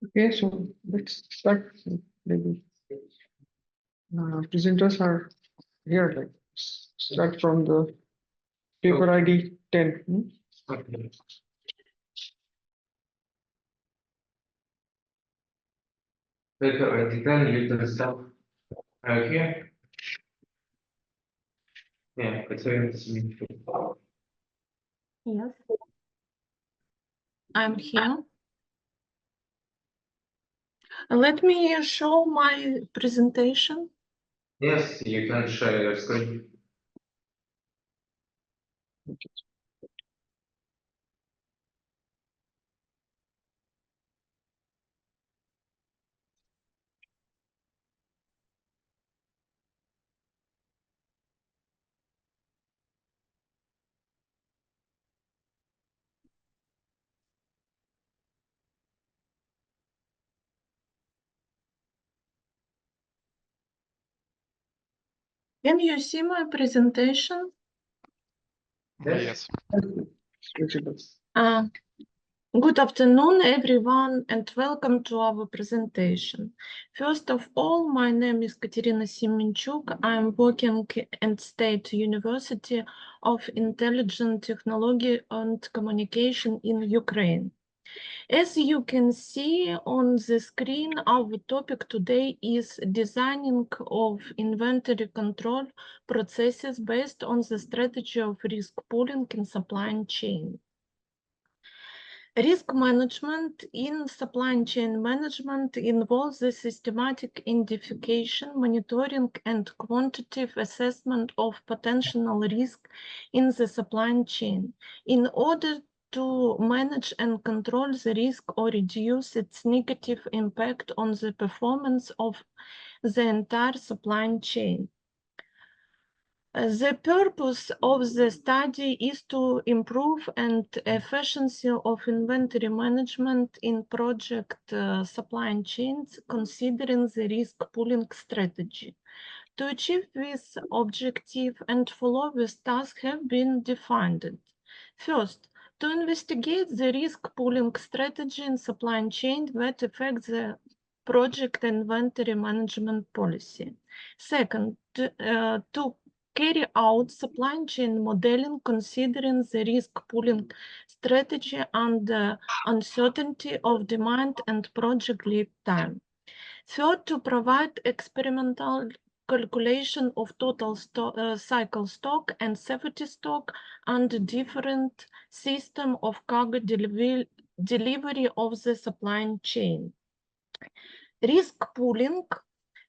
Okay, so let's start. Maybe presenters are here. Like start from the paper ID 10. Okay. Paper ID 10, you can start here. Yeah, it's very simple. Yes. I'm here. Let me show my presentation. Yes, you can share your screen. Can you see my presentation? Yes. Visible. Good afternoon, everyone, and welcome to our presentation. First of all, my name is Katerina Simenchuk. I'm working at State University of Intelligent Technology and Communication in Ukraine. As you can see on the screen, our topic today is designing of inventory control processes based on the strategy of risk pooling in supply chain. Risk management in supply chain management involves the systematic identification, monitoring, and quantitative assessment of potential risk in the supply chain in order to manage and control the risk or reduce its negative impact on the performance of the entire supply chain. The purpose of the study is to improve and efficiency of inventory management in project supply chains, considering the risk pooling strategy. To achieve this objective and following tasks have been defined. First, to investigate the risk pooling strategy in supply chain that affects the project inventory management policy. Second, to carry out supply chain modeling considering the risk pooling strategy and the uncertainty of demand and project lead time. Third, to provide experimental calculation of total cycle stock and safety stock under different system of cargo delivery of the supply chain. Risk pooling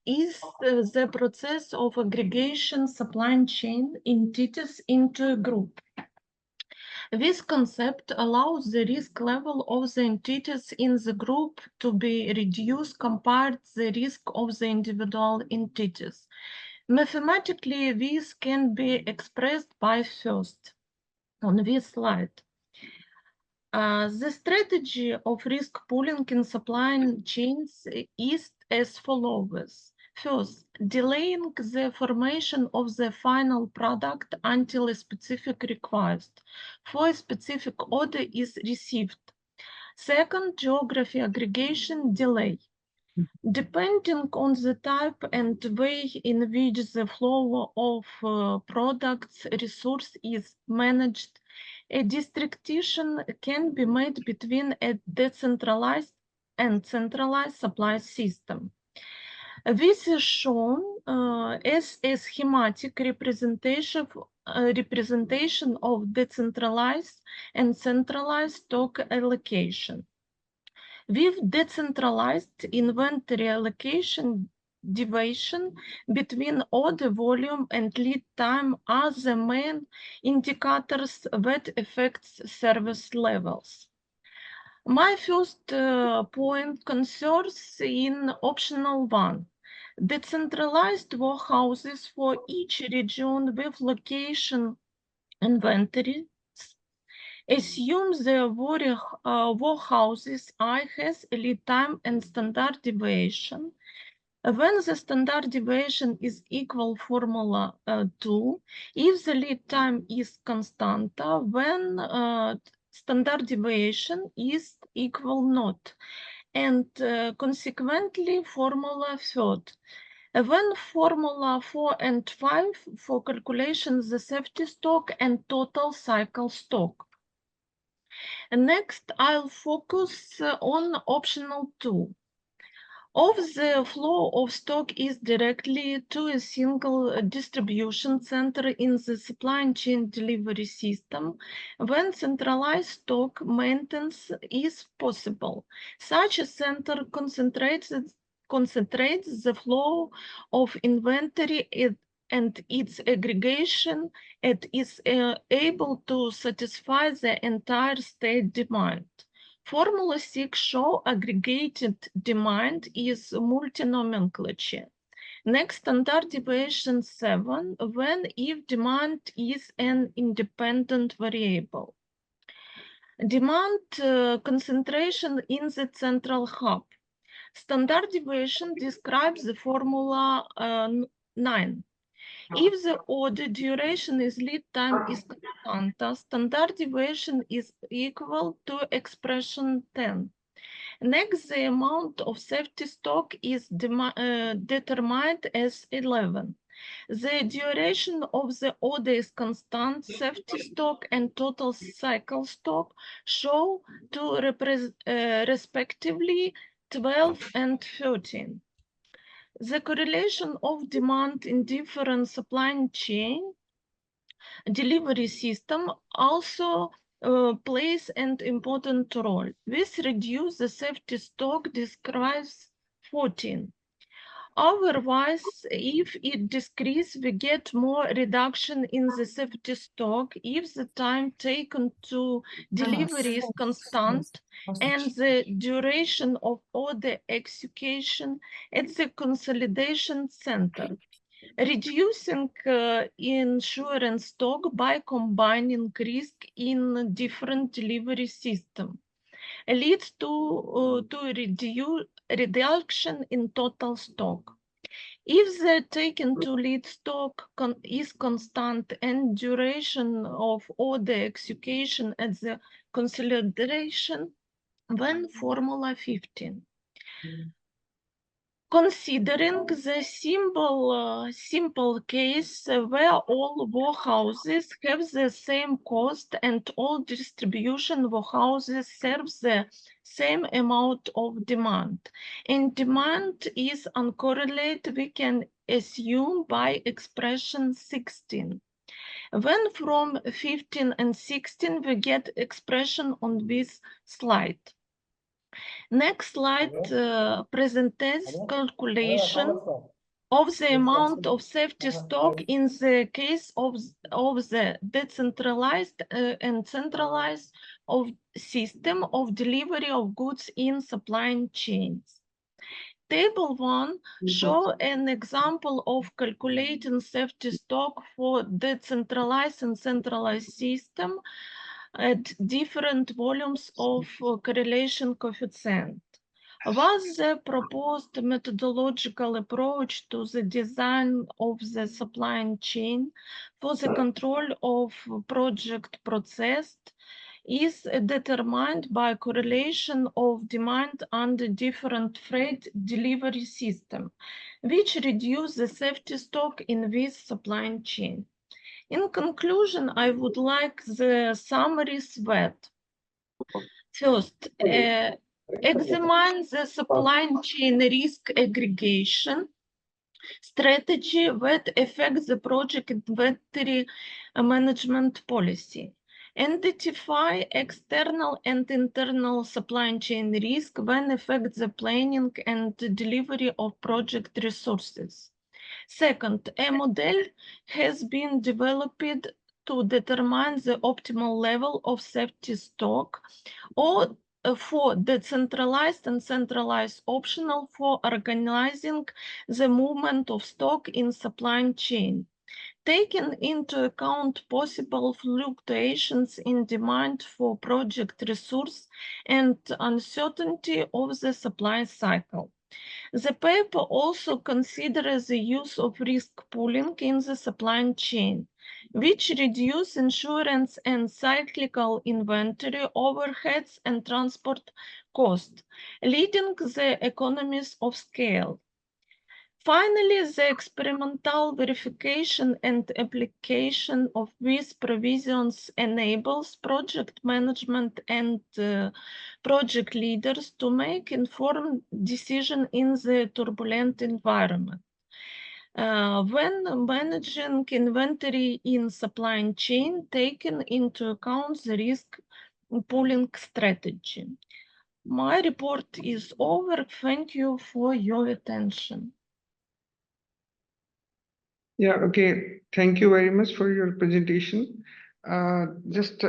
is the process of aggregation supply chain entities into a group. This concept allows the risk level of the entities in the group to be reduced compared to the risk of the individual entities. Mathematically, this can be expressed by first on this slide. The strategy of risk pooling in supply chains is as follows. First, delaying the formation of the final product until a specific request for a specific order is received. Second, geography aggregation delay. Depending on the type and way in which the flow of products resource is managed, a distinction can be made between a decentralized and centralized supply system. This is shown as a schematic representation of decentralized and centralized stock allocation. With decentralized inventory allocation, deviation between order volume and lead time are the main indicators that affect service levels. My first point concerns in optional one. Decentralized warehouses for each region with location inventory assume the warehouses I has a lead time and standard deviation. When the standard deviation is equal formula 2, if the lead time is constant, when standard deviation is equal not. and consequently formula third. When formula 4 and 5 for calculation the safety stock and total cycle stock. And next, I'll focus on optional 2. Of the flow of stock is directly to a single distribution center in the supply chain delivery system when centralized stock maintenance is possible. Such a center concentrates the flow of inventory and its aggregation and is able to satisfy the entire state demand. Formula 6 show aggregated demand is multi-nomenclature. Next, standard deviation 7, when if demand is an independent variable. Demand concentration in the central hub. Standard deviation describes the formula 9. If the order duration is lead time is constant, standard deviation is equal to expression 10. Next, the amount of safety stock is determined as 11. The duration of the order is constant. Safety stock and total cycle stock show to respectively 12 and 13. The correlation of demand in different supply chain delivery system also plays an important role. This reduce the safety stock describes 14. Otherwise, if it decreases, we get more reduction in the safety stock if the time taken to delivery is constant and the duration of order execution at the consolidation center. Reducing insurance stock by combining risk in different delivery systems leads to reduction in total stock. If the taken to lead stock is constant and duration of order execution at the consolidation, then formula 15. Considering the simple case where all warehouses have the same cost and all distribution warehouses serve the same amount of demand, and demand is uncorrelated, we can assume by expression 16. When from 15 and 16 we get expression on this slide. Next slide presents calculation of the amount of safety stock in the case of the decentralized and centralized system of delivery of goods in supply chains. Table 1 shows an example of calculating safety stock for decentralized and centralized system at different volumes of correlation coefficient. Was the proposed methodological approach to the design of the supply chain for the control of project process is determined by correlation of demand under different freight delivery system, which reduce the safety stock in this supply chain. In conclusion, I would like the summaries that first, examine the supply chain risk aggregation strategy that affects the project inventory management policy. Identify external and internal supply chain risk when affect the planning and delivery of project resources. Second, a model has been developed to determine the optimal level of safety stock or for decentralized and centralized optional for organizing the movement of stock in supply chain, taking into account possible fluctuations in demand for project resource and uncertainty of the supply cycle. The paper also considers the use of risk pooling in the supply chain. which reduce insurance and cyclical inventory overheads and transport costs, leading the economies of scale. Finally, the experimental verification and application of these provisions enables project management and project leaders to make informed decisions in the turbulent environment. When managing inventory in supply chain, taking into account the risk pooling strategy. My report is over. Thank you for your attention. Yeah, okay. Thank you very much for your presentation. Just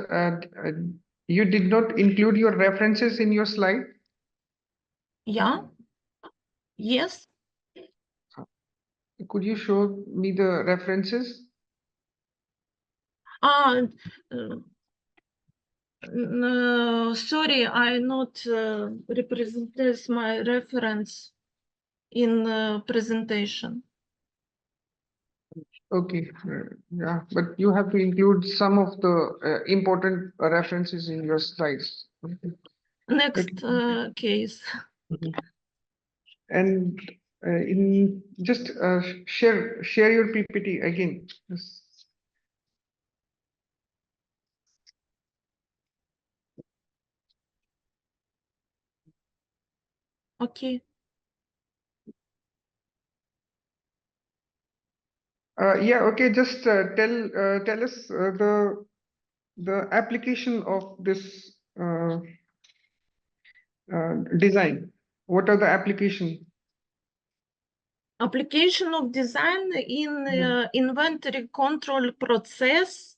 you did not include your references in your slide. Yeah. Yes. Could you show me the references? Sorry, I not represent this my reference in presentation. Okay, yeah, but you have to include some of the important references in your slides. Next case. And in just share your PPT again. Yes. Okay. Yeah, okay, just tell us the application of this design. What are the application? Application of design in inventory control process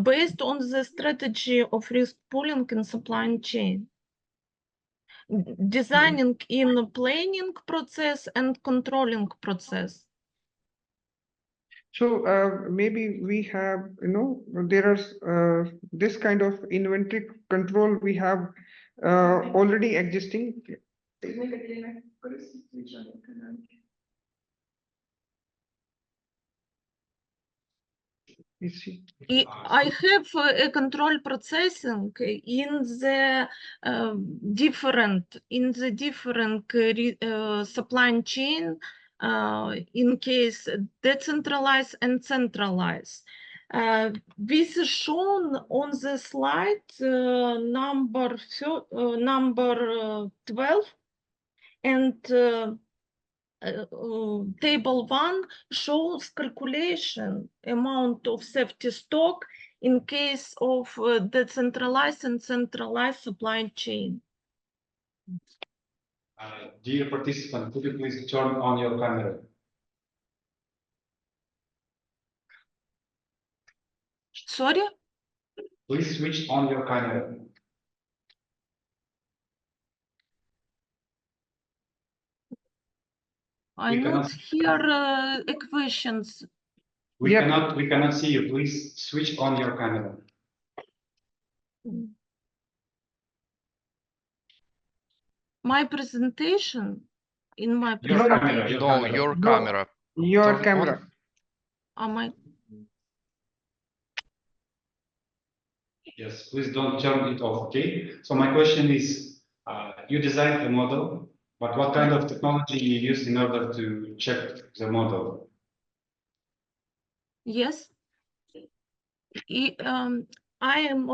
based on the strategy of risk pooling and supply chain. Designing in planning process and controlling process. So maybe we have, there are this kind of inventory control we have already existing. You see. I have a control processing in the different supply chain in case decentralized and centralized. This is shown on the slide number 12 and table 1 shows calculation amount of safety stock in case of decentralized and centralized supply chain. Dear participant, could you please turn on your camera? Sorry? Please switch on your camera. I not hear equations. We cannot see you. Please switch on your camera. My presentation in my Your presentation. camera. No, your No. camera. Your Turn camera. on. Yes, please don't turn it off, okay? So my question is, you designed a model, but what kind of technology you use in order to check the model? Yes. I am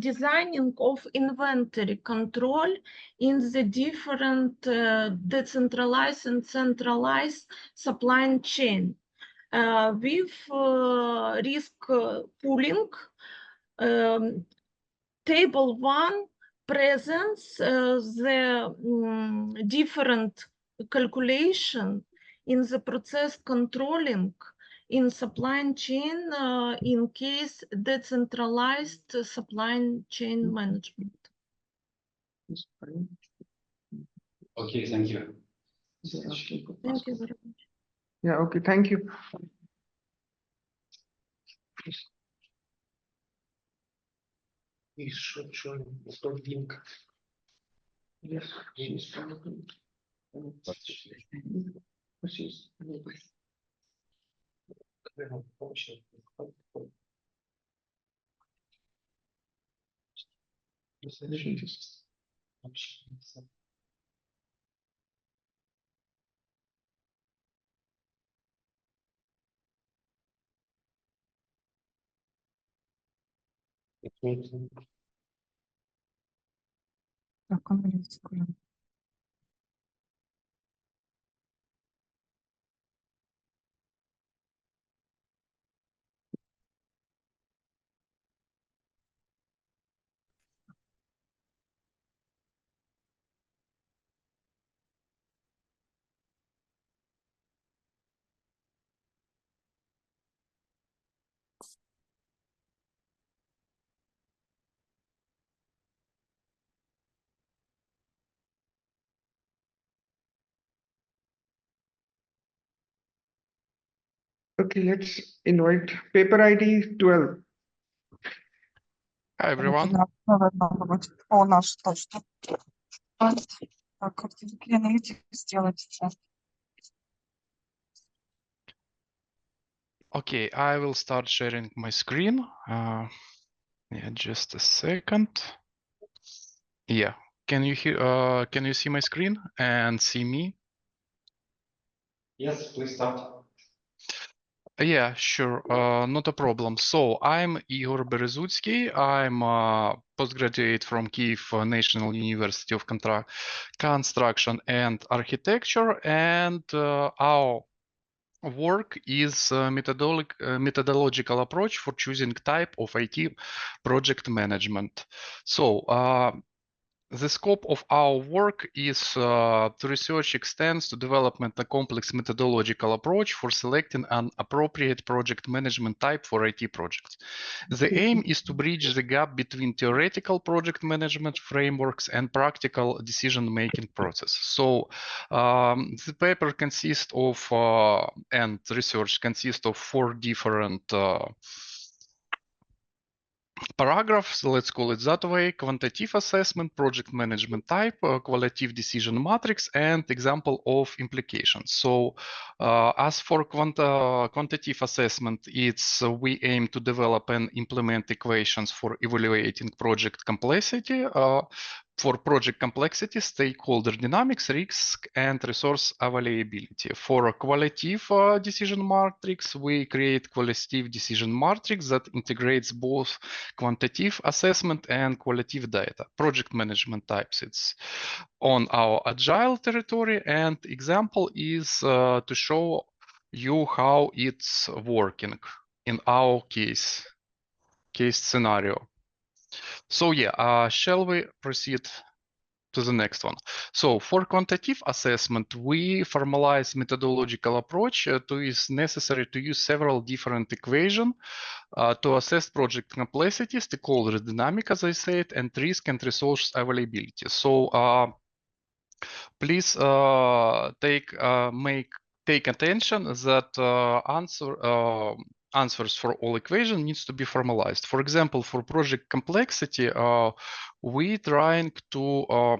designing of inventory control in the different decentralized and centralized supply chain with risk pooling. Table 1 presents the different calculation in the process controlling in supply chain in case decentralized supply chain management. Okay, thank you. Thank you very much. Yeah, okay, thank you. Yes. Так, английскую. Okay, let's invite paper ID 12. Hi, everyone. Это должно быть. О, наш точно. Так, как аналитик сделать сейчас? Okay, I will start sharing my screen. Yeah, just a second. Yeah, can you hear? Can you see my screen and see me? Yes, please start. Yeah, sure. Not a problem. So I'm Igor Berezutsky. I'm a postgraduate from Kyiv National University of Construction and Architecture, and our work is a methodological approach for choosing type of IT project management. So the scope of our work is to research extends to development a complex methodological approach for selecting an appropriate project management type for IT projects. The aim is to bridge the gap between theoretical project management frameworks and practical decision-making process. So the paper consists of, and research consists of 4 different paragraphs, let's call it that way: quantitative assessment, project management type, qualitative decision matrix, and example of implications. So as for quantitative assessment, it's we aim to develop and implement equations for evaluating project complexity, stakeholder dynamics, risk, and resource availability. For a qualitative decision matrix, we create qualitative decision matrix that integrates both quantitative assessment and qualitative data. Project management types, it's on our agile territory, and example is to show you how it's working in our case scenario. So yeah, shall we proceed to the next one? So for quantitative assessment, we formalize methodological approach to is necessary to use several different equations to assess project complexity, stakeholder dynamic, as I said, and risk and resource availability. So please take attention that answers for all equation needs to be formalized. For example, for project complexity, we trying to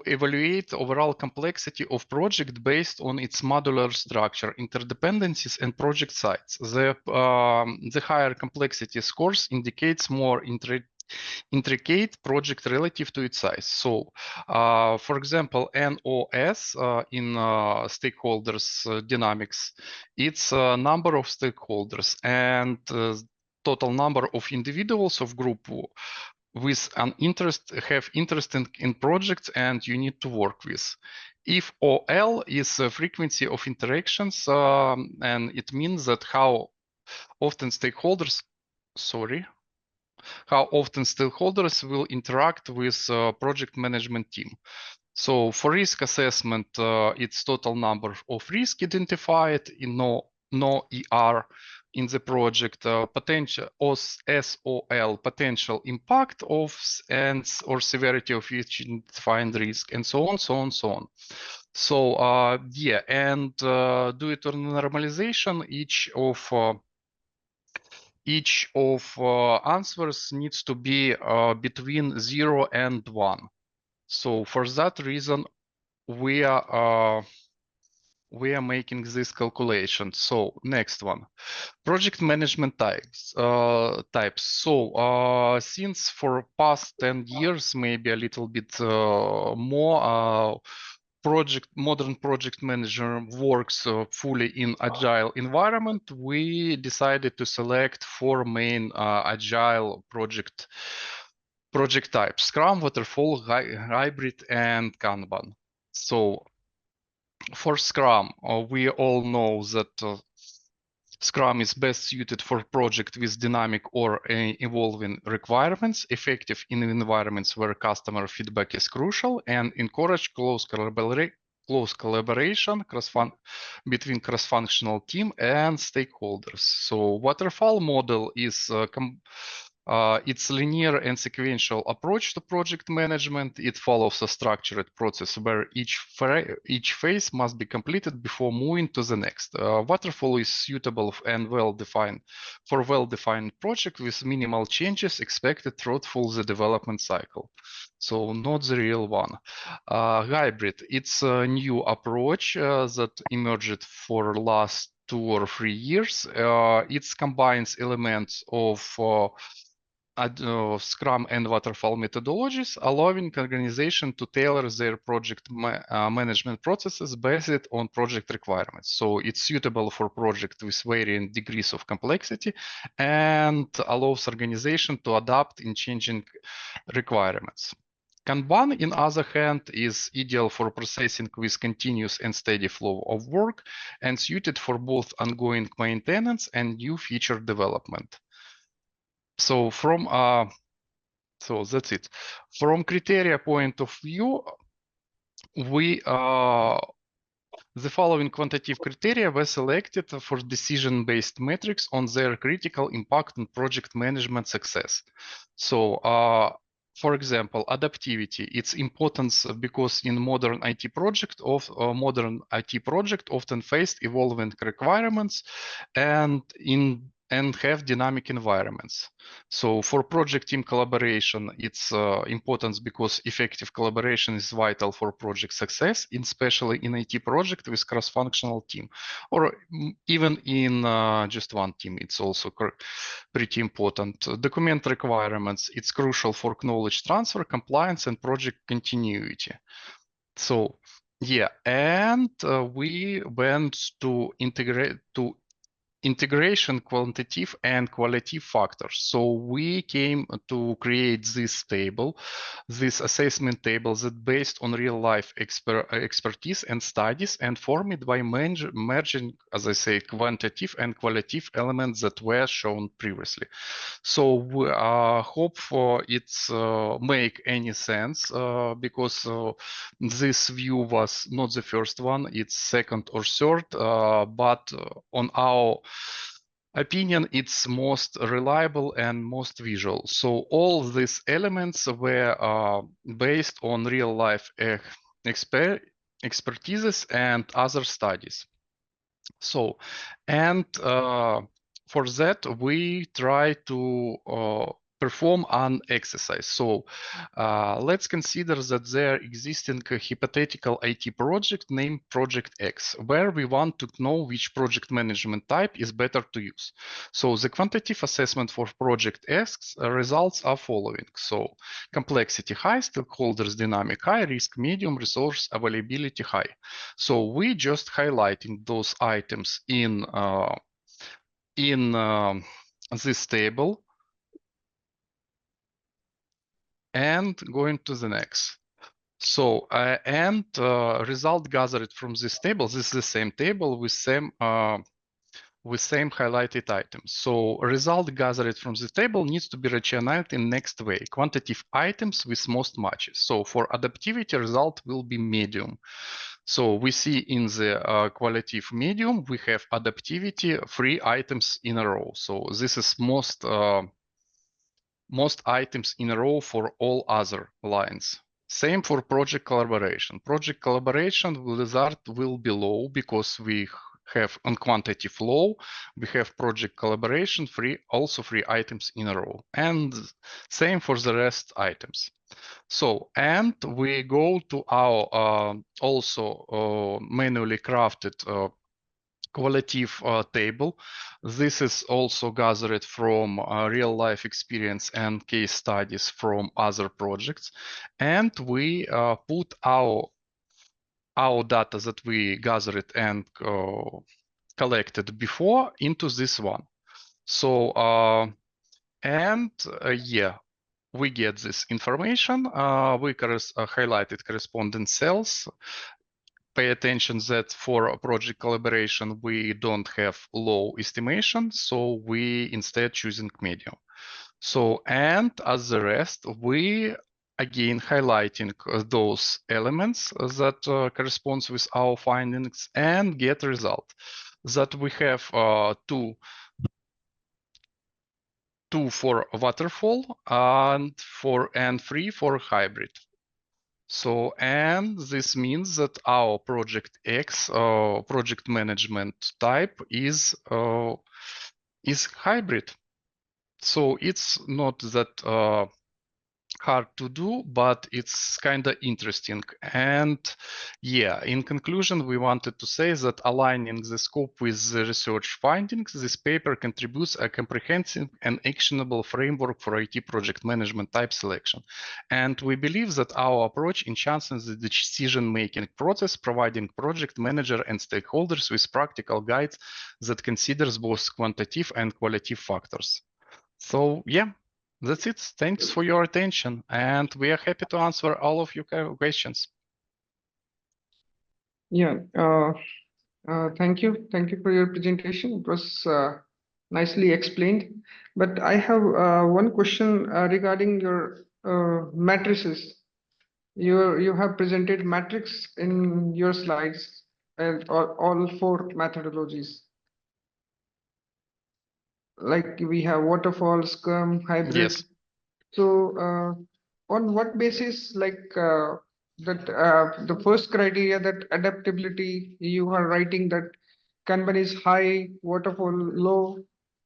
evaluate overall complexity of project based on its modular structure, interdependencies, and project size. The higher complexity scores indicates more intricate project relative to its size. So, for example, NOS in stakeholders dynamics, it's a number of stakeholders and total number of individuals of group with an interest in projects and you need to work with. If OL is a frequency of interactions, and it means that how often stakeholders will interact with project management team. So for risk assessment, it's total number of risk identified in no ER in the project, potential SOL, potential impact of and or severity of each defined risk, and so on, so on, so on. So yeah, and due to normalization, each of answers needs to be between 0 and 1. So for that reason, we are we are making this calculation. So next one, project management types. So since for past 10 years, maybe a little bit more, modern project manager works fully in agile environment, we decided to select 4 main agile project types: Scrum, Waterfall, Hybrid, and Kanban. So for Scrum, we all know that Scrum is best suited for project with dynamic or evolving requirements, effective in environments where customer feedback is crucial, and encourage close collaboration between cross-functional team and stakeholders. So waterfall model is it's linear and sequential approach to project management. It follows a structured process where each phase must be completed before moving to the next. Waterfall is suitable and well-defined for well-defined project with minimal changes expected throughout the development cycle. So not the real one. Hybrid, it's a new approach that emerged for last 2 or 3 years. It combines elements of Scrum and Waterfall methodologies, allowing organization to tailor their project management processes based on project requirements. So it's suitable for projects with varying degrees of complexity and allows organization to adapt in changing requirements. Kanban, in other hand, is ideal for processing with continuous and steady flow of work and suited for both ongoing maintenance and new feature development. So from so that's it. From criteria point of view, we the following quantitative criteria were selected for decision-based metrics on their critical impact on project management success. So for example, adaptivity, its importance because in modern IT project often faced evolving requirements and have dynamic environments. So for project team collaboration, it's important because effective collaboration is vital for project success, especially in IT project with cross-functional team, or even in just one team, it's also pretty important. Document requirements, it's crucial for knowledge transfer, compliance, and project continuity. So yeah, and we went to integration quantitative and qualitative factors. So we came to create this table, this assessment table that based on real life expertise and studies and formed by merging, as I say, quantitative and qualitative elements that were shown previously. So we hope for it's make any sense because this view was not the first one, it's second or third, but on our opinion, it's most reliable and most visual. So all these elements were based on real life expertises and other studies. So, and for that, we try to perform an exercise. So let's consider that there existing a hypothetical IT project named Project X, where we want to know which project management type is better to use. So the quantitative assessment for Project X results are following. So complexity high, stakeholders dynamic high, risk medium, resource availability high. So we just highlighting those items in this table and going to the next. So result gathered from this table. This is the same table with same highlighted items. So result gathered from the table needs to be rationalized in next way. Quantitative items with most matches. So for adaptivity, result will be medium. So we see in the qualitative medium, we have adaptivity 3 items in a row. So this is most items in a row for all other lines. Same for project collaboration. Project collaboration result will be low because we have on quantitative flow, we have project collaboration, also 3 items in a row, and same for the rest items. So, and we go to our also manually crafted qualitative table. This is also gathered from real life experience and case studies from other projects. And we put our data that we gathered and collected before into this one. So, yeah, we get this information. We highlighted corresponding cells. Pay attention that for a project collaboration, we don't have low estimation, so we instead choosing medium. So, and as the rest, we again highlighting those elements that corresponds with our findings and get result that we have two for waterfall and 3 for hybrid. So, and this means that our project X project management type is hybrid. So it's not that hard to do, but it's kind of interesting. And yeah, in conclusion, we wanted to say that aligning the scope with the research findings, this paper contributes a comprehensive and actionable framework for IT project management type selection. And we believe that our approach enhances the decision-making process, providing project manager and stakeholders with practical guides that considers both quantitative and qualitative factors. So yeah, that's it. Thanks for your attention, and we are happy to answer all of your questions. Yeah, thank you. Thank you for your presentation. It was nicely explained. But I have one question regarding your matrices. You have presented matrix in your slides and all 4 methodologies. Like we have waterfall, Scrum, hybrid. Yes. So on what basis, like that the first criteria, that adaptability, you are writing that Kanban is high, waterfall low.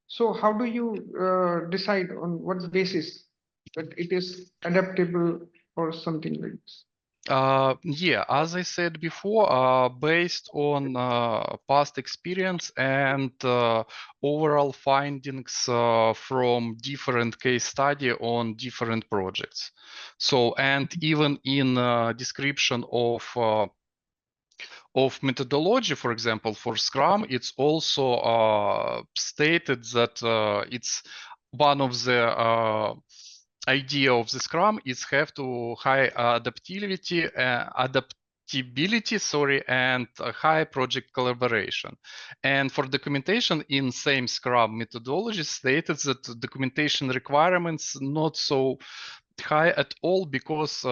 So how do you decide on what basis that it is adaptable or something like this? Yeah, as I said before, based on past experience and overall findings from different case study on different projects. So, and even in description of methodology, for example, for Scrum, it's also stated that it's one of the idea of the Scrum is have to high adaptability, and high project collaboration. And for documentation in same Scrum methodology stated that documentation requirements not so high at all, because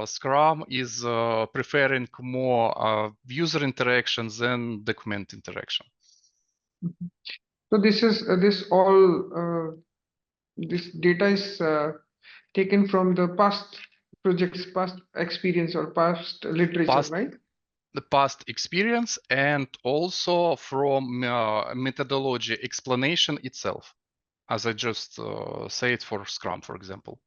Scrum is preferring more user interactions than document interaction. So this is this all this data is taken from the past projects, past experience or past literature, right? The past experience and also from methodology explanation itself, as I just said for Scrum, for example.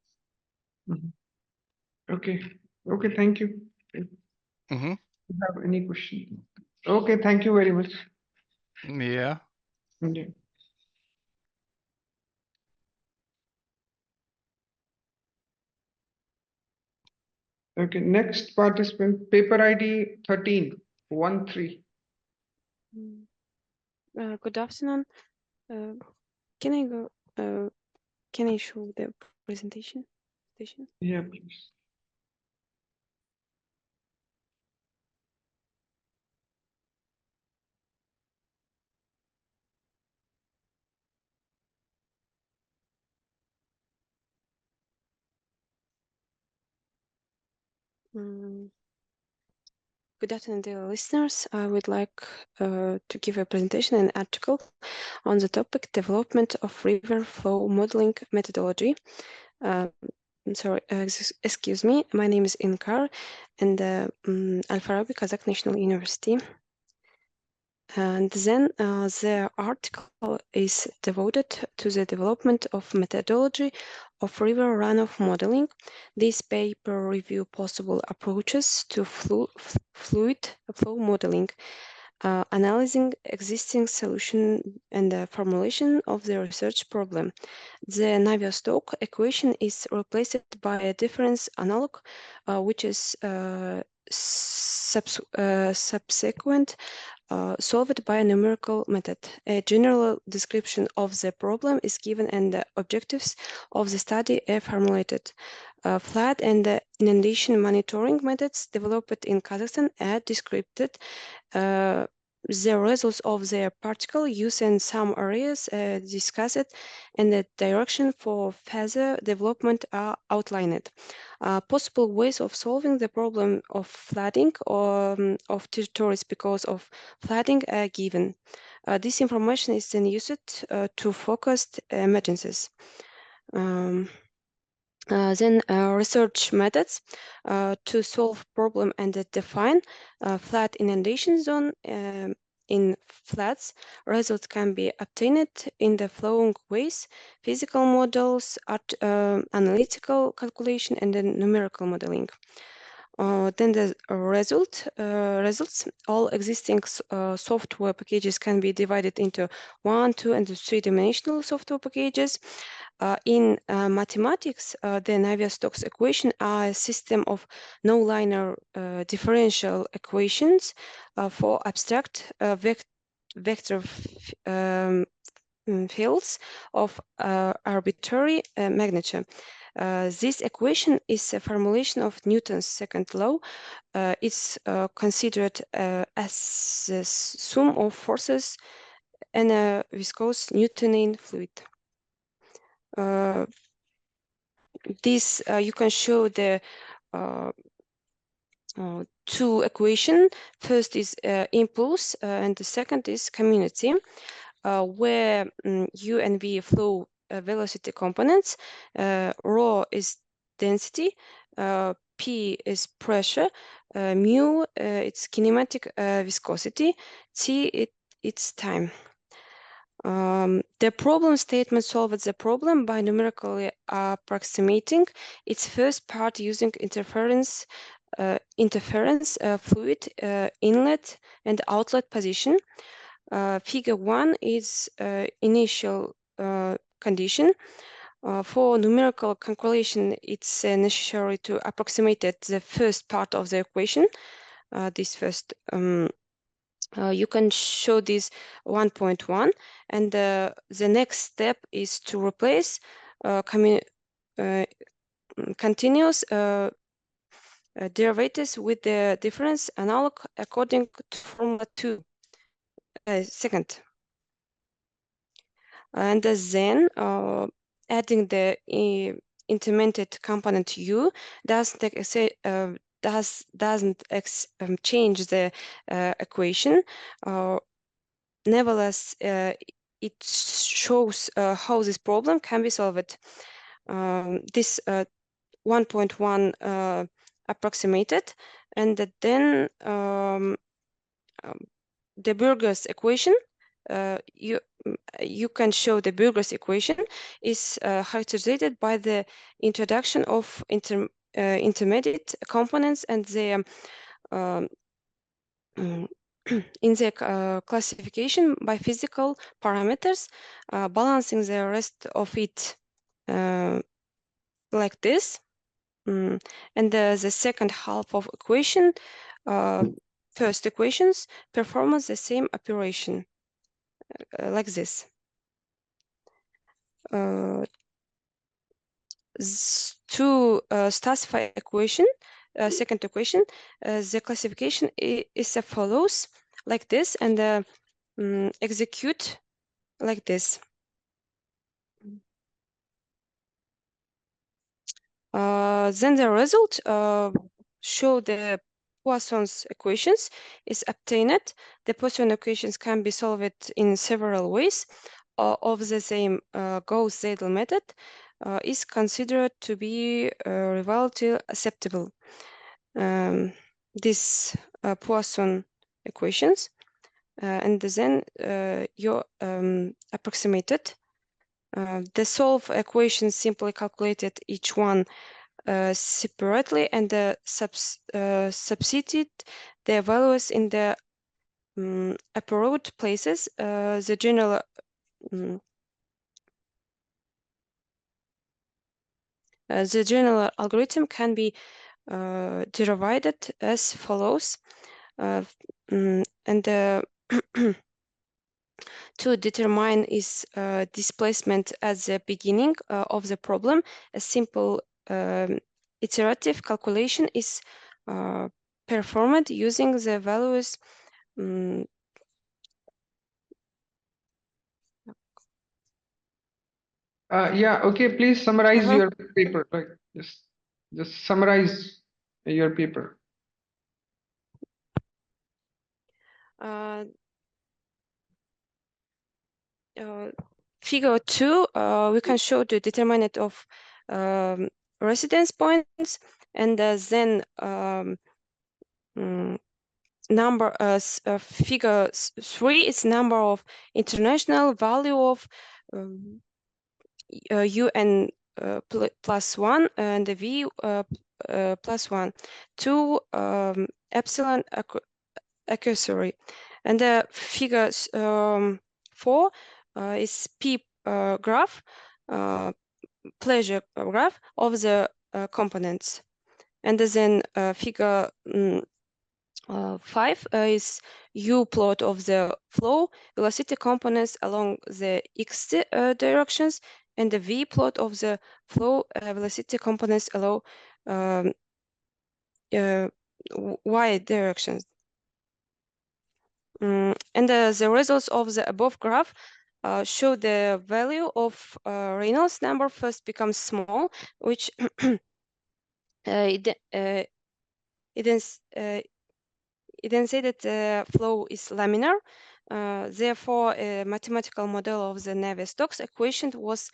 Okay. Okay, thank you. Mm-hmm. Do you have any question? Okay, thank you very much. Yeah. Okay. Okay, next participant, paper ID 1313. Good afternoon. Can I go? Can I show the presentation? Yeah, please. Good afternoon, dear listeners. I would like to give a presentation and article on the topic development of river flow modeling methodology. Sorry, excuse me. My name is Inkar, and Al-Farabi Kazakh National University. And then the article is devoted to the development of methodology of river runoff modeling. This paper review possible approaches to fluid flow modeling, analyzing existing solution and the formulation of the research problem. The Navier-Stokes equation is replaced by a difference analog, which is subsequent solved by a numerical method. A general description of the problem is given and the objectives of the study are formulated. Flood and inundation monitoring methods developed in Kazakhstan are described. The results of their particle use in some areas discussed and the direction for further development are outlined. Possible ways of solving the problem of flooding or of territories because of flooding are given. This information is then used to focus emergencies. Then research methods to solve problem and define flood inundation zone in floods. Results can be obtained in the following ways: physical models, analytical calculation, and then numerical modeling. Then the results, all existing software packages can be divided into 1, 2, and 3-dimensional software packages. In mathematics, the Navier-Stokes equation are a system of no-linear differential equations for abstract vector fields of arbitrary magnitude. This equation is a formulation of Newton's second law. It's considered as the sum of forces in a viscous Newtonian fluid. This you can show the two equations. First is impulse, and the second is community, where U and V flow velocity components. Rho is density, P is pressure, mu it's kinematic viscosity, T it's time. The problem statement solves the problem by numerically approximating its first part using interference fluid inlet and outlet position. Figure 1 is initial condition. For numerical calculation, it's necessary to approximate the first part of the equation. This first, you can show this 1.1, and the next step is to replace continuous derivatives with the difference analog according to formula 2. Second. And then adding the intermediate component U doesn't change the equation. Nevertheless, it shows how this problem can be solved. This 1.1 approximated, and then the Burgers equation. You can show the Burgers equation is characterized by the introduction of intermediate components and the in the classification by physical parameters, balancing the rest of it like this. And the second half of equation, first equations perform the same operation like this. To Stas-Phi equation, second equation, the classification is as follows, like this, and execute like this. Then the result show the Poisson's equations is obtained. The Poisson equations can be solved in several ways. Of the same Gauss-Seidel method is considered to be relatively acceptable. These Poisson equations and then you approximated. The solve equations simply calculated each one separately and substituted their values in the approved places. The general algorithm can be derived as follows, and to determine its displacement at the beginning of the problem, a simple iterative calculation is performed using the values Yeah, okay, please summarize Uh-huh. your paper, like just summarize your paper. Figure 2, we can show the determinant of residence points, and then number figure 3 is number of international value of UN plus 1 and the V plus 1 to epsilon accessory. And the figure 4 is P graph, pleasure graph of the components. And then figure 5 is U plot of the flow velocity components along the X directions, and the V plot of the flow velocity components along Y directions. And the results of the above graph show the value of Reynolds number first becomes small, which it then say that the flow is laminar. Therefore, a mathematical model of the Navier-Stokes equation was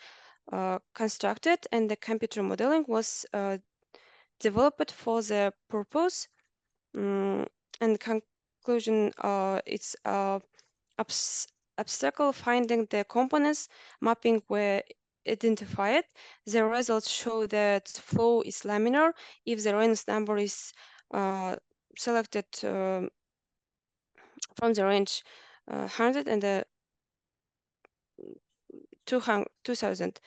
constructed, and the computer modeling was developed for the purpose. And conclusion, it's obstacle finding the components mapping were identified. The results show that flow is laminar if the Reynolds number is selected from the range 100 and the 2000.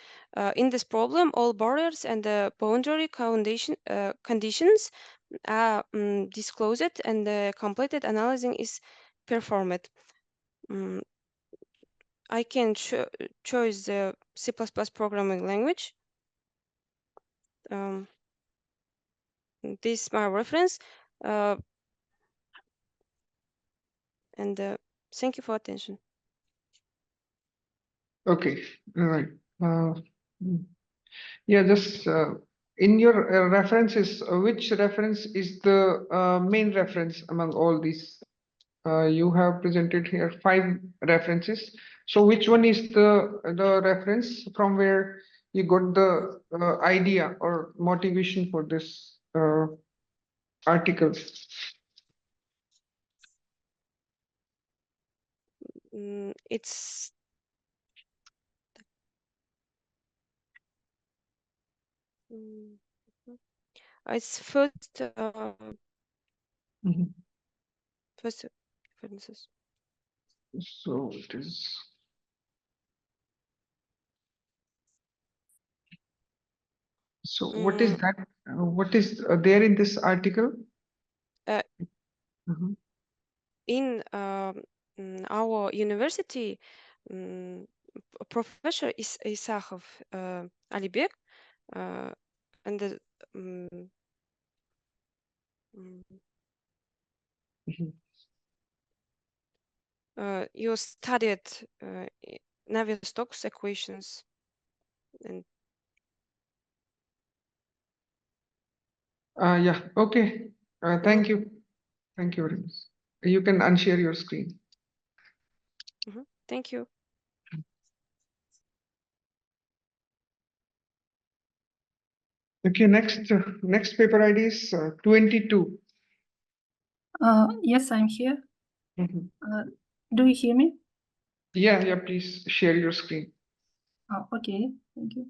In this problem, all barriers and the boundary conditions are disclosed, and the completed analysis is performed. I can choose the C++ programming language. This is my reference. And thank you for attention. Okay, all right. Yeah, just in your references, which reference is the main reference among all these? You have presented here 5 references. So which one is the reference from where you got the idea or motivation for this article? It's first first references. So it is. So what is that? What is there in this article? In our university, Professor Isakhov Alibek, and the, you studied Navier-Stokes equations, and Yeah, okay. Thank you. Thank you very much. You can unshare your screen. Thank you. Okay, next paper ID is 22. Yes, I'm here. Do you hear me? Yeah, please share your screen. Oh, okay, thank you.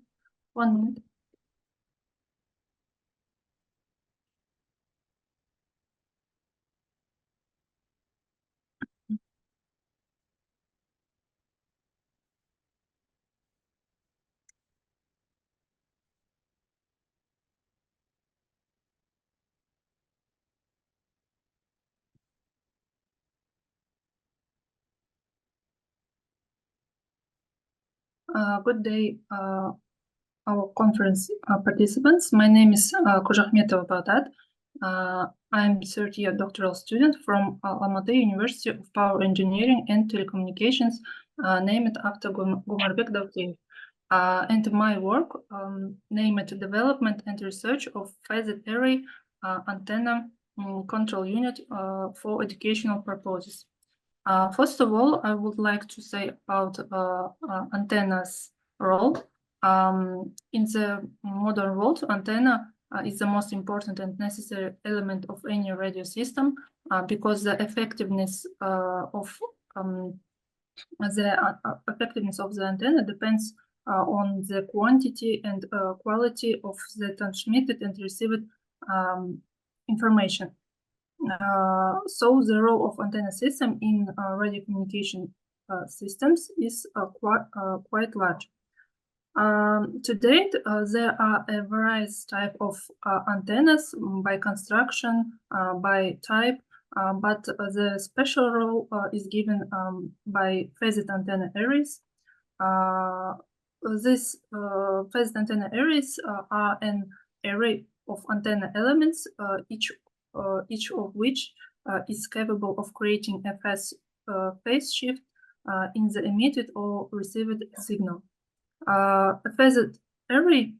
1 minute. Good day, our conference participants. My name is Kožahmetova Baghdad. I'm third-year doctoral student from Almaty University of Power Engineering and Telecommunications, named after Gomarbek Davleev. And my work named Development and Research of Phased Array Antenna Control Unit for Educational Purposes. First of all, I would like to say about antenna's role. In the modern world, antenna is the most important and necessary element of any radio system because the effectiveness of the antenna depends on the quantity and quality of the transmitted and received information. So the role of antenna system in radio communication systems is quite large. To date, there are a various type of antennas by construction, by type, but the special role is given by phased antenna arrays. These phased antenna arrays are an array of antenna elements, each of which is capable of creating a phase shift in the emitted or received signal. A phased array,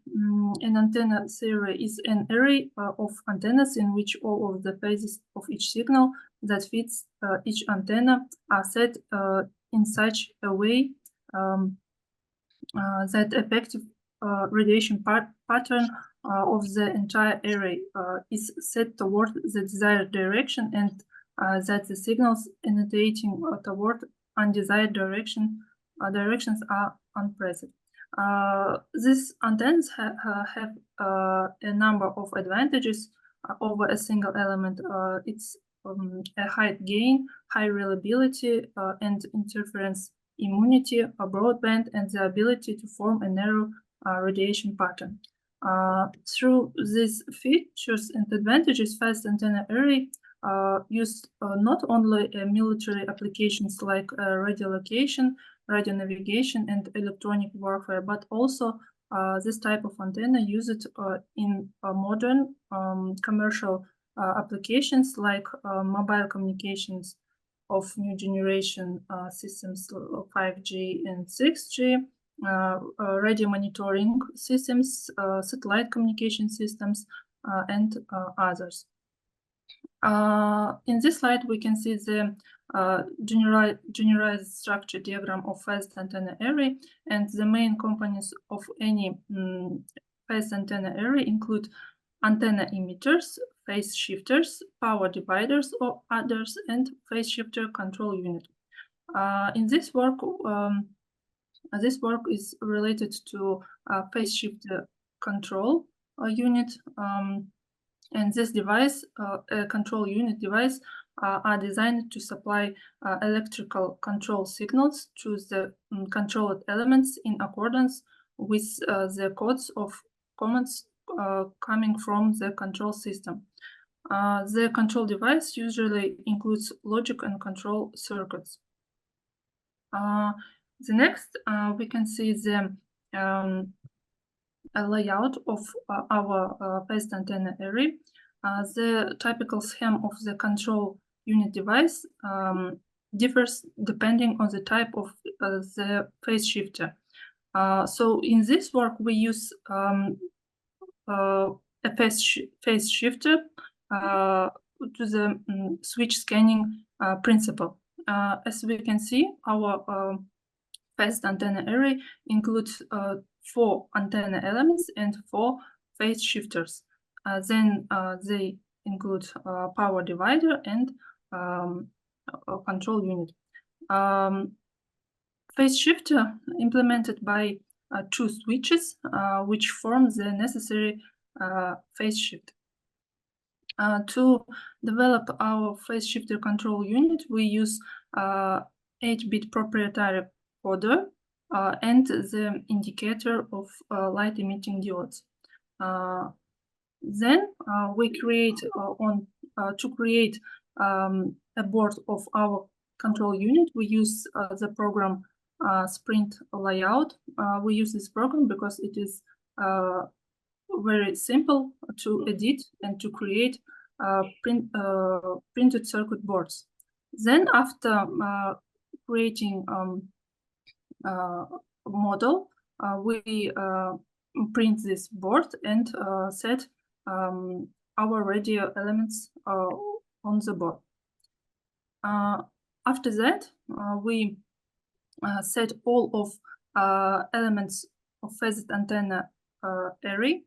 an antenna theory, is an array of antennas in which all of the phases of each signal that fits each antenna are set in such a way that effective radiation pattern of the entire array is set toward the desired direction, and that the signals indicating toward undesired directions are unpresent. These antennas have a number of advantages over a single element. It's a high gain, high reliability, and interference immunity, a broadband, and the ability to form a narrow radiation pattern. Through these features and advantages, phased antenna array used not only military applications like radio location, radio navigation, and electronic warfare, but also this type of antenna used in modern commercial applications like mobile communications of new generation systems, 5G and 6G, radio monitoring systems, satellite communication systems, and others. In this slide, we can see the generalized structure diagram of phased antenna array, and the main components of any phased antenna array include antenna emitters, phase shifters, power dividers or others, and phase shifter control unit. In this work is related to phase shifter control unit, and this device, a control unit device, are designed to supply electrical control signals to the controlled elements in accordance with the codes of commands coming from the control system. The control device usually includes logic and control circuits. The next, we can see the layout of our phased antenna array. The typical scheme of the control unit device differs depending on the type of the phase shifter. So in this work, we use a phase shifter to the switch scanning principle. As we can see, our phased antenna array includes 4 antenna elements and 4 phase shifters. Then they include power divider and control unit. phase shifter implemented by two switches, which form the necessary phase shift. To develop our phase shifter control unit, we use 8-bit proprietary coder and the indicator of light emitting diodes. Then we create to create a board of our control unit. We use the program Sprint Layout. We use this program because it is very simple to edit and to create printed circuit boards. Then after creating model, we print this board and set our radio elements on the board. After that, we set all of elements of phased antenna array.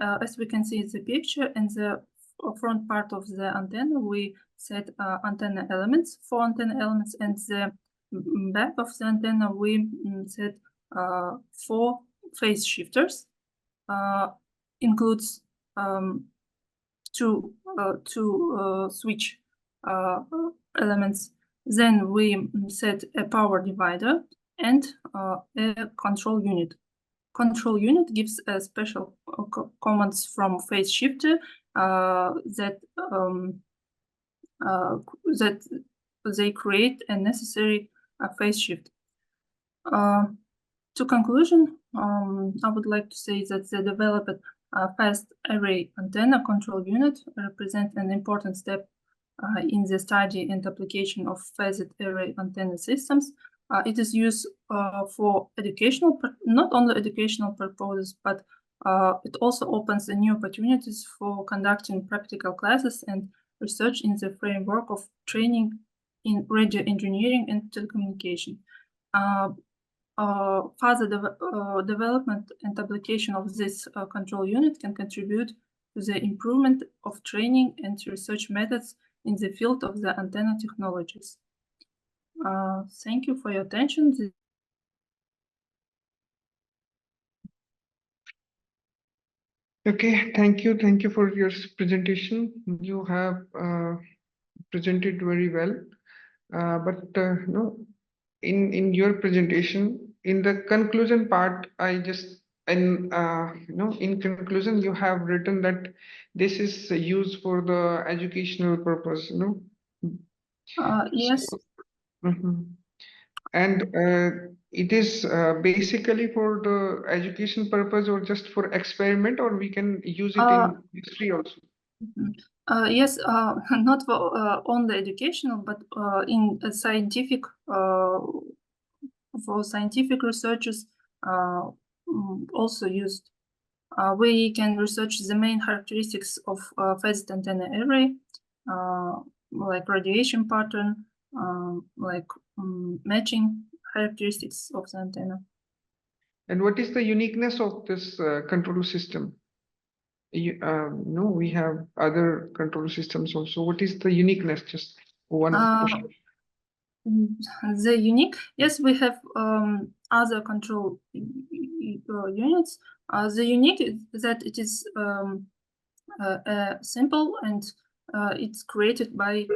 As we can see in the picture, in the front part of the antenna, we set antenna elements, 4 antenna elements, and the back of the antenna, we set 4 phase shifters. Includes two switch elements. Then we set a power divider and a control unit. Control unit gives a special commands from phase shifter that they create a necessary phase shift. To conclusion, I would like to say that the developed phased array antenna control unit represent an important step in the study and application of phased array antenna systems. It is used for educational, not only educational purposes, but it also opens new opportunities for conducting practical classes and research in the framework of training in radio engineering and telecommunication. Further development and application of this control unit can contribute to the improvement of training and research methods in the field of the antenna technologies. Thank you for your attention. Okay, thank you. Thank you for your presentation. You have presented very well. No, in your presentation, in the conclusion part, I just in conclusion, you have written that this is used for the educational purpose, Yes. And it is basically for the education purpose or just for experiment, or we can use it in history also? Yes, not for only educational, but in scientific, for scientific researchers also used. We can research the main characteristics of phased antenna array, like radiation pattern, like matching characteristics of the antenna. And what is the uniqueness of this control system? No, we have other control systems also. What is the uniqueness? Just one question. The unique, yes, we have other control units. The unique is that it is simple and it's created by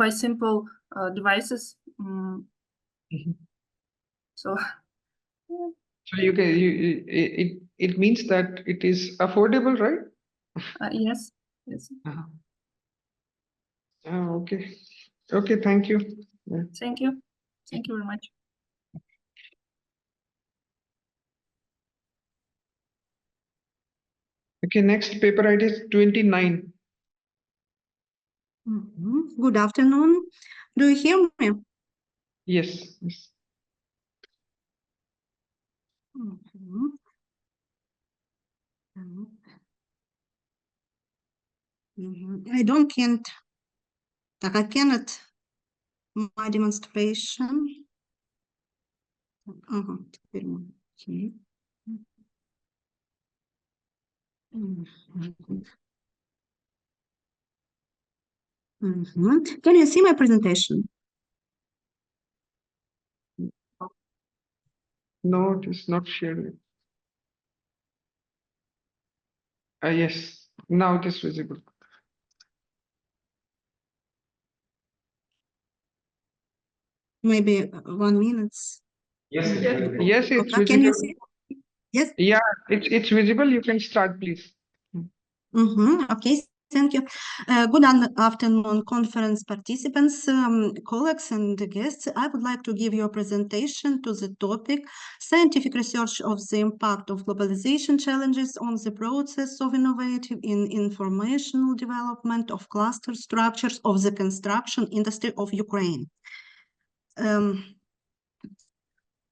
simple devices. So you can it means that it is affordable, right? Yes. Okay. Okay, thank you. Yeah. Thank you. Thank you very much. Okay, next paper ID is 29. Good afternoon. Do you hear me? Yes. I cannot my demonstration. Теперь окей. Mhm. Can you see my presentation? No, it is not shared. Yes, now it is visible. Maybe 1 minute. Yes, Yes, it's Okay, can you visible. see? Yes. Yeah, it's visible. You can start, please. Okay, thank you. Good afternoon, conference participants, colleagues and guests. I would like to give you a presentation to the topic Scientific Research of the Impact of Globalization Challenges on the Process of Innovative in Informational Development of Cluster Structures of the Construction Industry of Ukraine.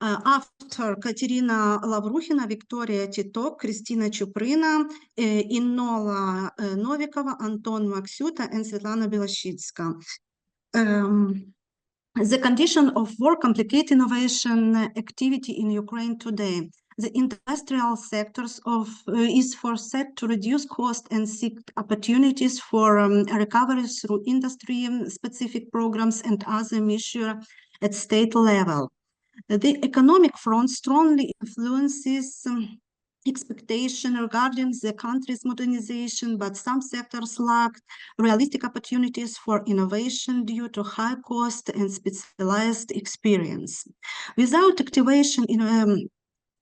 Автор Катерина Лаврухина, Виктория Титок, Кристина Чуприна, Иннола Новикова, Антон Максюта, and Svetlana Белощицка. The condition of work complicate innovation activity in Ukraine today. The industrial sectors is foreset to reduce cost and seek opportunities for recovery through industry-specific programs and other measures at state level. The economic front strongly influences expectation regarding the country's modernization, but some sectors lack realistic opportunities for innovation due to high cost and specialized experience. Without activation in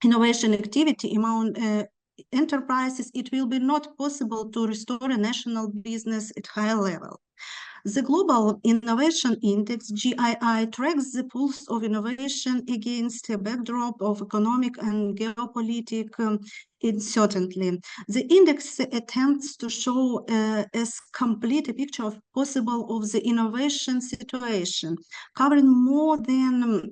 innovation activity among enterprises, it will be not possible to restore a national business at high level. The Global Innovation Index, GII, tracks the pulse of innovation against a backdrop of economic and geopolitical uncertainty. The index attempts to show as complete a picture of possible of the innovation situation, covering more than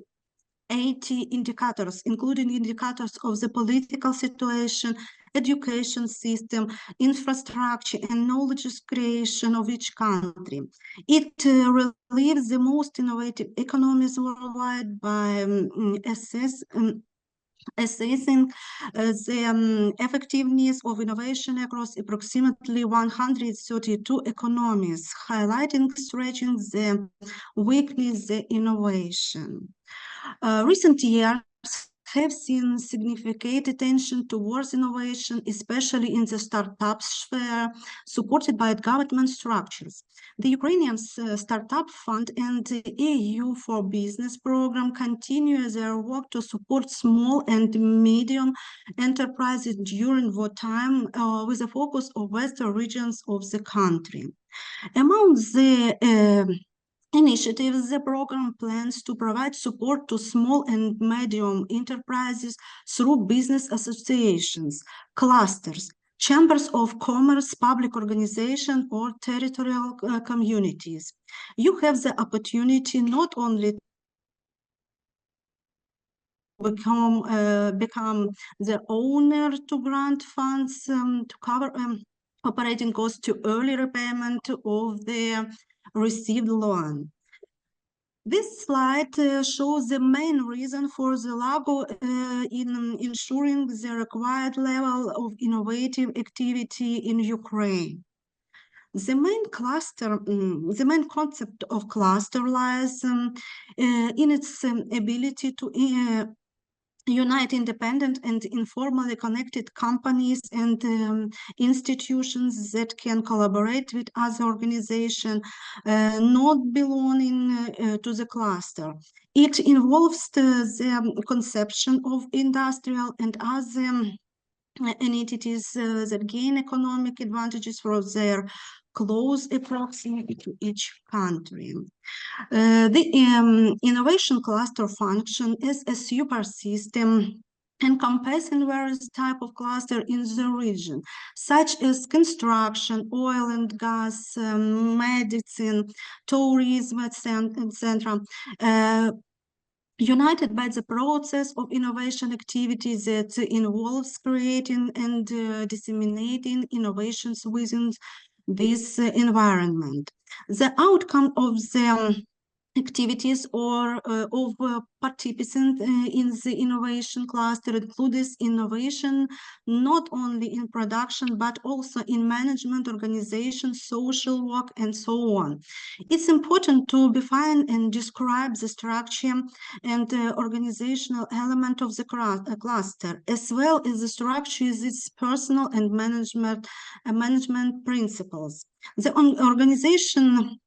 80 indicators, including indicators of the political situation, education system, infrastructure, and knowledge creation of each country. It relieves the most innovative economies worldwide by assessing the effectiveness of innovation across approximately 132 economies, highlighting, stretching the weakness the innovation. Recent years have seen significant attention towards innovation, especially in the startup sphere, supported by government structures. The Ukrainian Startup Fund and the EU for Business program continue their work to support small and medium enterprises during wartime with a focus on western regions of the country. Among the initiatives, the program plans to provide support to small and medium enterprises through business associations, clusters, chambers of commerce, public organizations, or territorial communities. You have the opportunity not only become the owner to grant funds to cover operating costs to early repayment of the received loan. This slide shows the main reason for the lag in ensuring the required level of innovative activity in Ukraine. The main concept of cluster lies in its ability to unite independent and informally connected companies and institutions that can collaborate with other organizations not belonging to the cluster. It involves the conception of industrial and other entities that gain economic advantages from their close proximity to each country. The innovation cluster function is a super system encompassing various types of cluster in the region, such as construction, oil and gas, medicine, tourism, etc. United by the process of innovation activity that involves creating and disseminating innovations within this environment. The outcome of the activities or of participants in the innovation cluster include this innovation not only in production but also in management, organization, social work, and so on. It's important to define and describe the structure and organizational element of the cluster, as well as the structure is its personal and management principles. The organization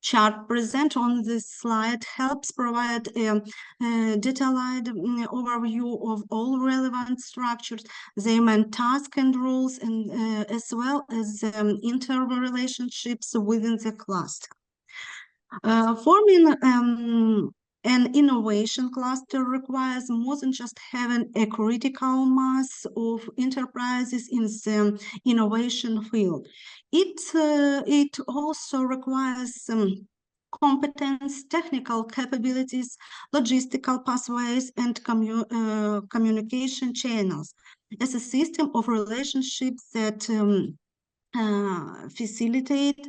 chart present on this slide helps provide a detailed overview of all relevant structures, their main tasks and roles, and as well as interrelationships within the cluster. Forming an innovation cluster requires more than just having a critical mass of enterprises in the innovation field. It also requires competence, technical capabilities, logistical pathways, and communication channels as a system of relationships that facilitate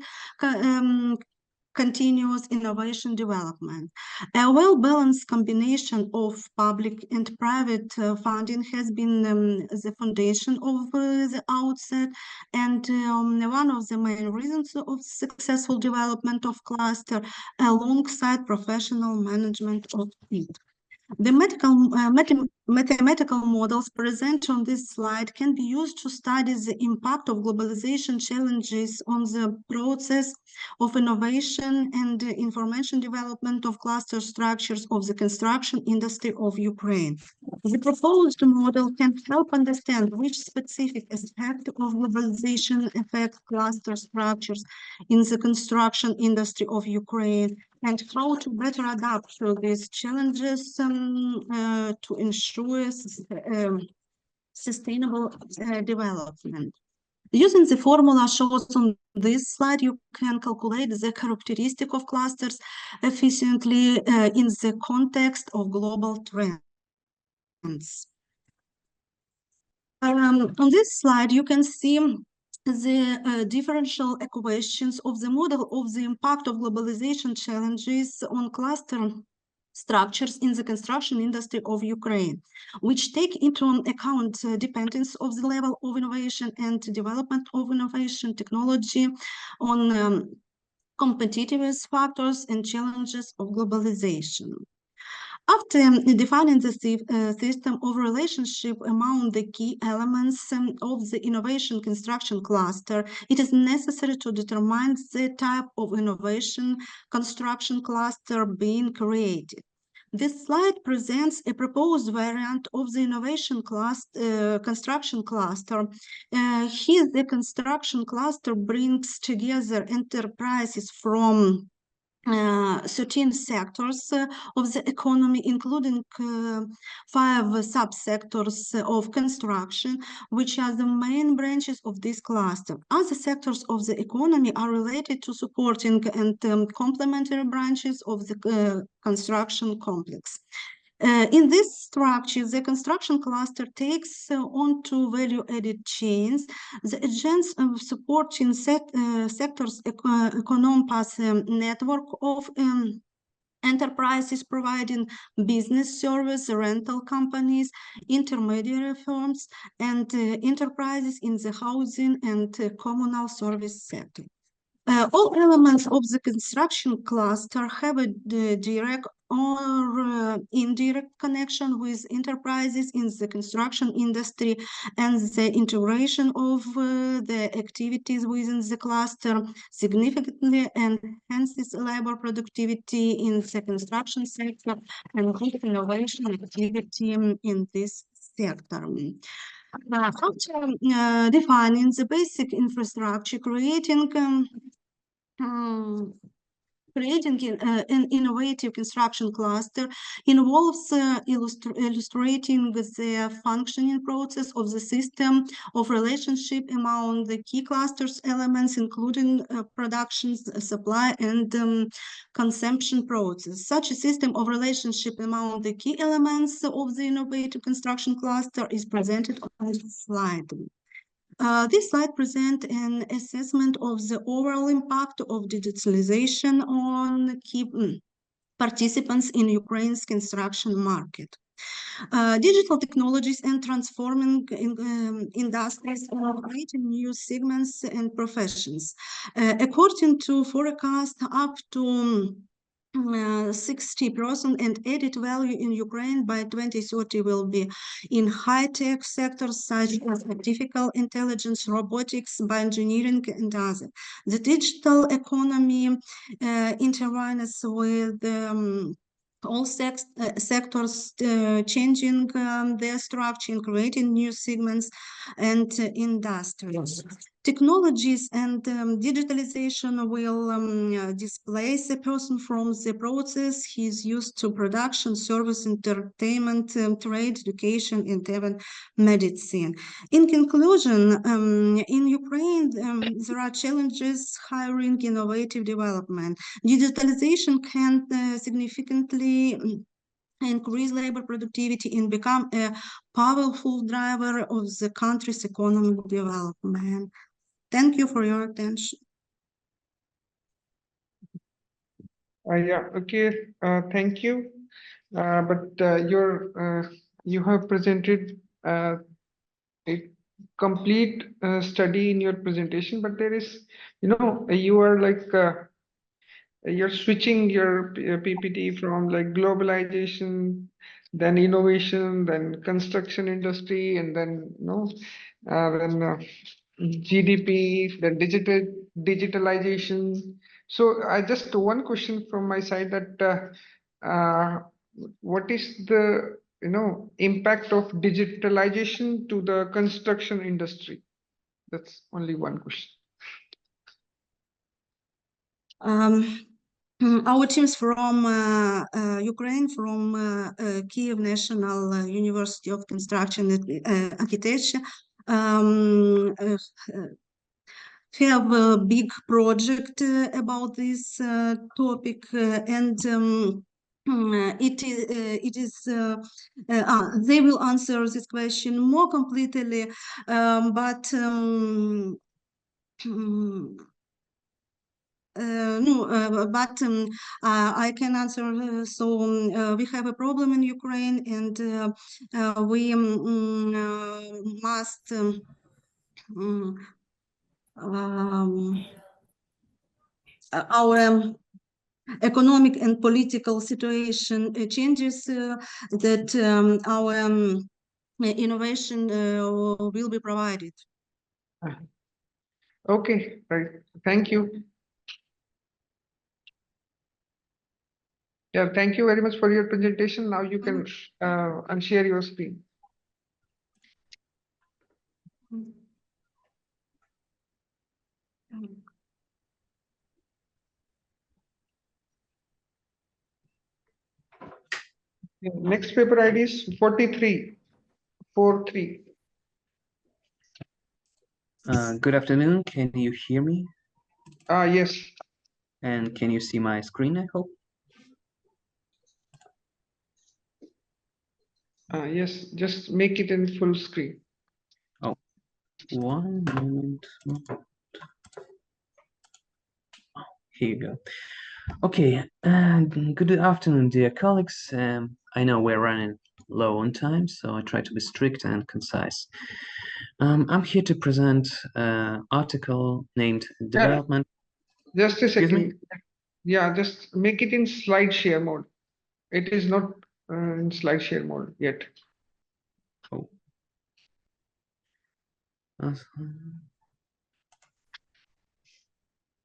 continuous innovation development. A well-balanced combination of public and private funding has been the foundation of the outset and one of the main reasons of successful development of cluster alongside professional management of it. The mathematical models present on this slide can be used to study the impact of globalization challenges on the process of innovation and information development of cluster structures of the construction industry of Ukraine. The proposed model can help understand which specific aspect of globalization affect cluster structures in the construction industry of Ukraine and how to better adapt to these challenges to ensure sustainable development. Using the formula shown on this slide, you can calculate the characteristic of clusters efficiently in the context of global trends. On this slide, you can see the differential equations of the model of the impact of globalization challenges on cluster structures in the construction industry of Ukraine, which take into account dependence of the level of innovation and development of innovation technology on competitive factors and challenges of globalization. After defining the system of relationship among the key elements of the innovation construction cluster, it is necessary to determine the type of innovation construction cluster being created. This slide presents a proposed variant of the innovation construction cluster. Here, the construction cluster brings together enterprises from 13 sectors of the economy, including 5 subsectors of construction, which are the main branches of this cluster. Other sectors of the economy are related to supporting and complementary branches of the construction complex. In this structure, the construction cluster takes on 2 value-added chains. The agents supporting sectors encompass network of enterprises providing business service, rental companies, intermediary firms, and enterprises in the housing and communal service sector. All elements of the construction cluster have a direct or indirect connection with enterprises in the construction industry, and the integration of the activities within the cluster significantly enhances labor productivity in the construction sector and good innovation activity in this sector. After defining the basic infrastructure, creating an innovative construction cluster involves illustrating the functioning process of the system of relationship among the key clusters elements, including production, supply, and consumption process. Such a system of relationship among the key elements of the innovative construction cluster is presented on the slide. This slide presents an assessment of the overall impact of digitalization on key participants in Ukraine's construction market. Digital technologies and transforming industries are creating new segments and professions. According to forecast, up to 60% and added value in Ukraine by 2030 will be in high-tech sectors such as artificial intelligence, robotics, bioengineering, and others. The digital economy intertwines with all sectors changing their structure and creating new segments and industries. Technologies and digitalization will displace a person from the process. He is used to production, service, entertainment, trade, education, and even medicine. In conclusion, in Ukraine, there are challenges hiring innovative development. Digitalization can significantly increase labor productivity and become a powerful driver of the country's economic development. Thank you for your attention. Yeah, okay, thank you. You have presented a complete study in your presentation, but there is, you are like, you're switching your PPT from like globalization, then innovation, then construction industry, and then, GDP, then digitalization. So I just one question from my side that what is the impact of digitalization to the construction industry? That's only one question. Our teams from Ukraine, from Kyiv National University of Construction and Architecture, have a big project about this topic, and they will answer this question more completely, but I can answer. So we have a problem in Ukraine, and we must our economic and political situation changes that our innovation will be provided. Okay, right. Thank you. Yeah, thank you very much for your presentation. Now you can unshare your screen. Yeah, next paper ID is 4343. Good afternoon. Can you hear me? Yes. And can you see my screen, I hope? Yes, just make it in full screen. Oh, one moment. Oh, here you go. Okay, good afternoon, dear colleagues. I know we're running low on time, so I try to be strict and concise. I'm here to present an article named Development. Just a Excuse second. me? Yeah, just make it in slide share mode. It is not in slide share mode yet. Oh.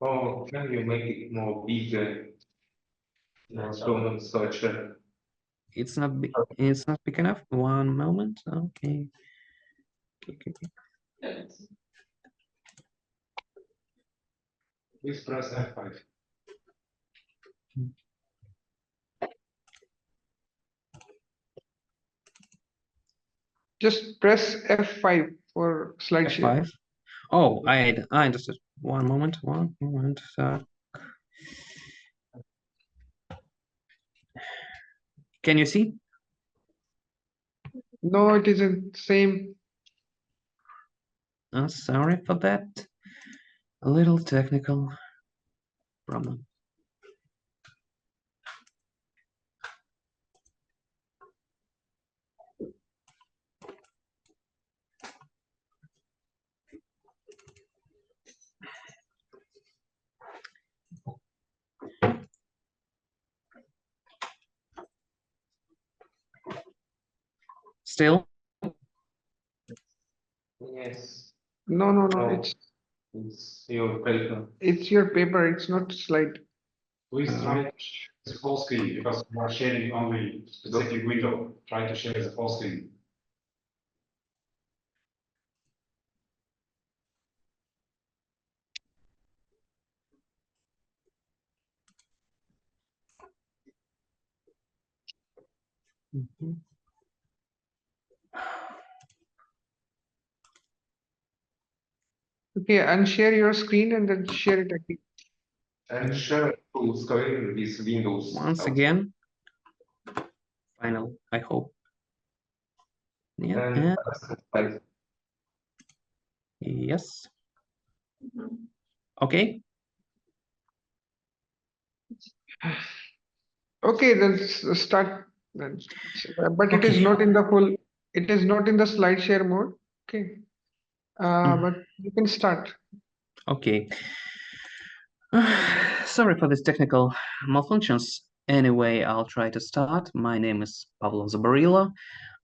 Oh, can you make it more bigger? It's not big. It's not big enough. One moment. Okay. Okay. Please press F5. Just press F5 for slide share. F5. Oh, I understood. One moment. Can you see? No, it isn't same. Sorry for that. A little technical problem. Still? Yes. No, no, no, No. It's your paper. it's your paper, it's not slide. Please try to share the full screen because we are sharing only specific window. Try to share the full screen. Mhm. Okay, unshare your screen and then share it again. And share full screen with Windows. Once again. Final, I hope. Yeah, And and yes. Okay. Okay, then start. Then. But it is Okay. not in the full, it is not in the slide share mode. Okay. But you can start. Okay. Sorry for these technical malfunctions. Anyway, I'll try to start. My name is Pavlo Zabarilo.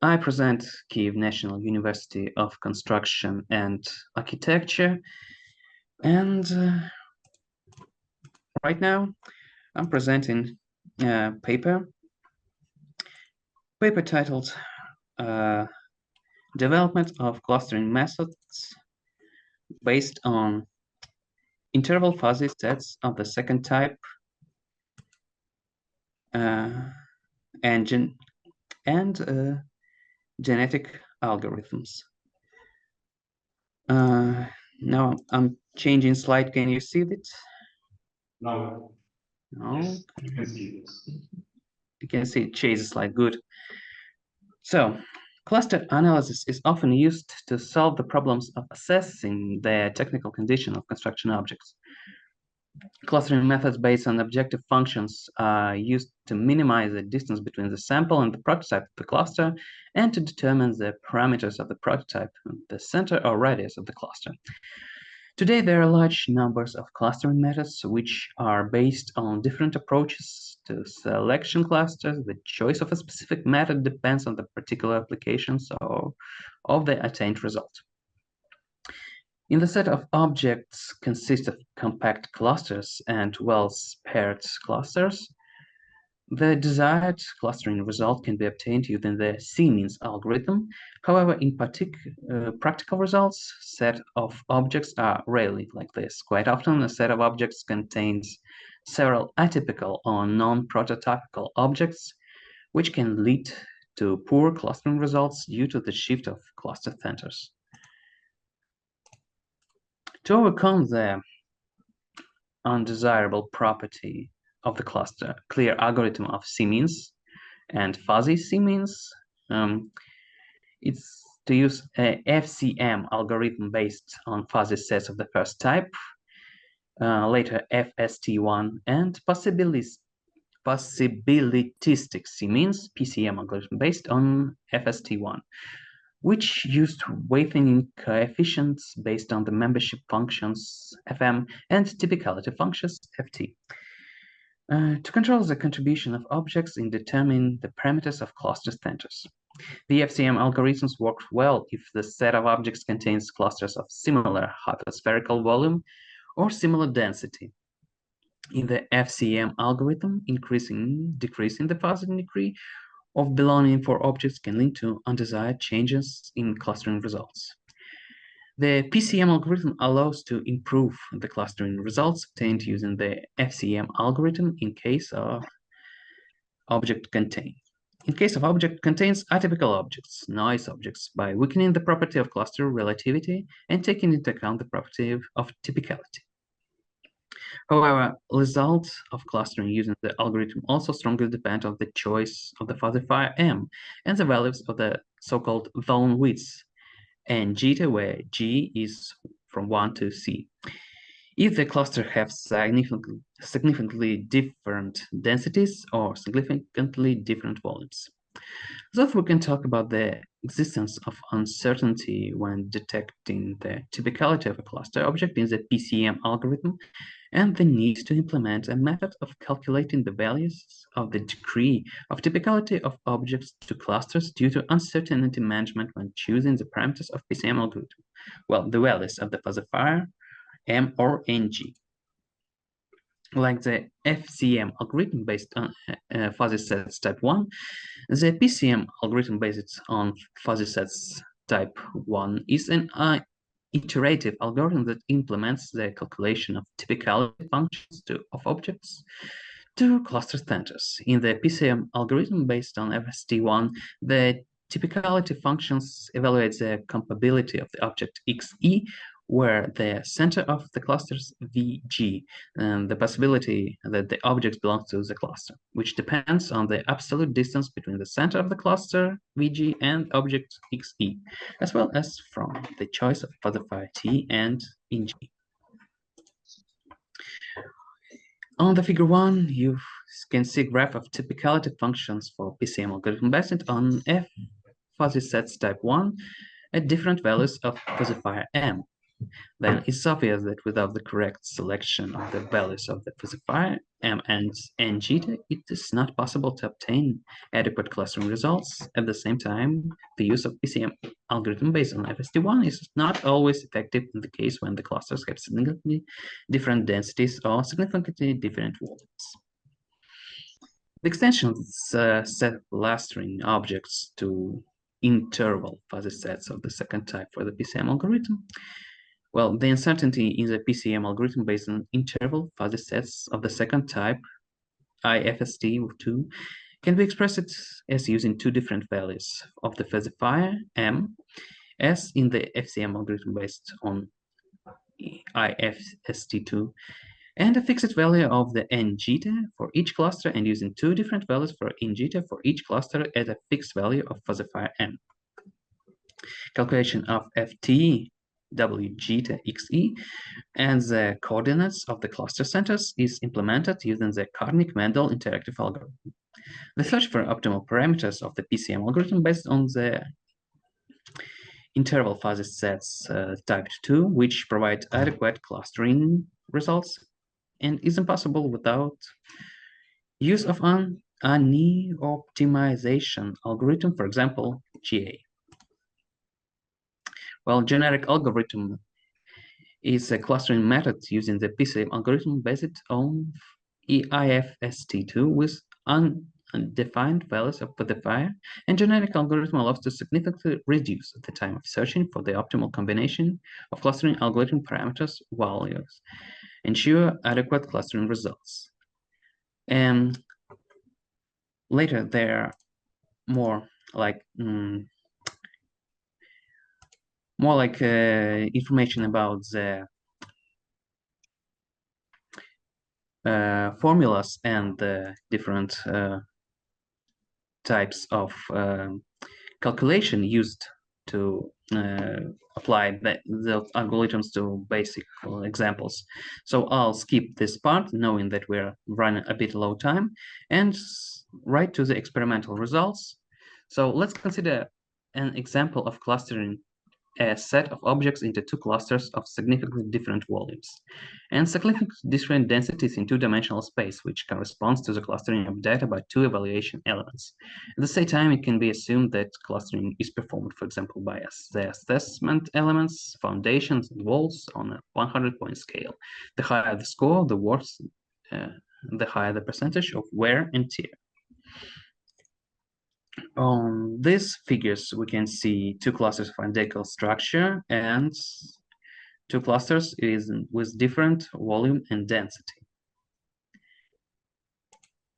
I present Kyiv National University of Construction and Architecture. And right now, I'm presenting a paper titled Development of Clustering Methods based on interval fuzzy sets of the second type and genetic algorithms. Now I'm changing slide. Can you see it? No. No. Yes, you can see this. You can see it changes slide. Good. So, cluster analysis is often used to solve the problems of assessing the technical condition of construction objects. Clustering methods based on objective functions are used to minimize the distance between the sample and the prototype of the cluster and to determine the parameters of the prototype, the center or radius of the cluster. Today, there are large numbers of clustering methods which are based on different approaches to selection clusters. The choice of a specific method depends on the particular applications of the attained result. In the set of objects consist of compact clusters and well-paired clusters. The desired clustering result can be obtained using the C-means algorithm. However, in practical results, set of objects are rarely like this. Quite often, a set of objects contains several atypical or non-prototypical objects, which can lead to poor clustering results due to the shift of cluster centers. To overcome the undesirable property of the cluster, clear algorithm of C-means and fuzzy C-means, it's to use a FCM algorithm based on fuzzy sets of the first type, later FST1, and possibilistic C-means, PCM algorithm based on FST1, which used weighting coefficients based on the membership functions FM and typicality functions FT. To control the contribution of objects in determining the parameters of cluster centers. The FCM algorithms work well if the set of objects contains clusters of similar hyperspherical volume or similar density. In the FCM algorithm, decreasing the fuzzy degree of belonging for objects can lead to undesired changes in clustering results. The PCM algorithm allows to improve the clustering results obtained using the FCM algorithm in case of object contains. In case of object contains atypical objects, noise objects, by weakening the property of cluster relativity and taking into account the property of typicality. However, results of clustering using the algorithm also strongly depend on the choice of the fuzzy phi M and the values of the so-called zone widths and zeta, where G is from 1 to C. If the cluster has significantly different densities or significantly different volumes. Thus, we can talk about the existence of uncertainty when detecting the typicality of a cluster object in the PCM algorithm and the need to implement a method of calculating the values of the degree of typicality of objects to clusters due to uncertainty management when choosing the parameters of PCM algorithm. Well, the values of the classifier M or NG. Like the FCM algorithm based on fuzzy sets type 1, the PCM algorithm based on fuzzy sets type 1 is an iterative algorithm that implements the calculation of typicality functions of objects to cluster centers. In the PCM algorithm based on FST1, the typicality functions evaluate the compatibility of the object XE, where the center of the clusters VG, and the possibility that the object belongs to the cluster, which depends on the absolute distance between the center of the cluster VG and object XE, as well as from the choice of classifier T and NG. On the figure 1, you can see a graph of typicality functions for PCM algorithm based on F fuzzy sets type 1 at different values of classifier M. Then it's obvious that without the correct selection of the values of the classifier M and NG, it is not possible to obtain adequate clustering results. At the same time, the use of PCM algorithm based on FST1 is not always effective in the case when the clusters have significantly different densities or significantly different volumes. The extension of set clustering objects to interval fuzzy sets of the second type for the PCM algorithm. Well, the uncertainty in the PCM algorithm based on interval fuzzy sets of the second type, IFST2, can be expressed as using two different values of the classifier M, as in the FCM algorithm based on IFST2, and a fixed value of the NG for each cluster, and using two different values for NG for each cluster at a fixed value of classifier M. Calculation of FT WG XE and the coordinates of the cluster centers is implemented using the Karnik-Mendel interactive algorithm. The search for optimal parameters of the PCM algorithm based on the interval fuzzy sets type 2, which provide adequate clustering results, and is impossible without use of an optimization algorithm, for example, GA. Well, generic algorithm is a clustering method using the PCM algorithm based on IFST2 with undefined values of classifier, and generic algorithm allows to significantly reduce the time of searching for the optimal combination of clustering algorithm parameters values, ensure adequate clustering results. And later there are more like information about the formulas and the different types of calculation used to apply the algorithms to basic examples. So I'll skip this part, knowing that we're running a bit low time, and right to the experimental results. So let's consider an example of clustering a set of objects into two clusters of significantly different volumes and significantly different densities in two-dimensional space, which corresponds to the clustering of data by two evaluation elements. At the same time, it can be assumed that clustering is performed, for example, by the assessment elements, foundations, and walls on a 100-point scale. The higher the score, the worse, the higher the percentage of wear and tear. On these figures, we can see two clusters of identical structure and two clusters with different volume and density.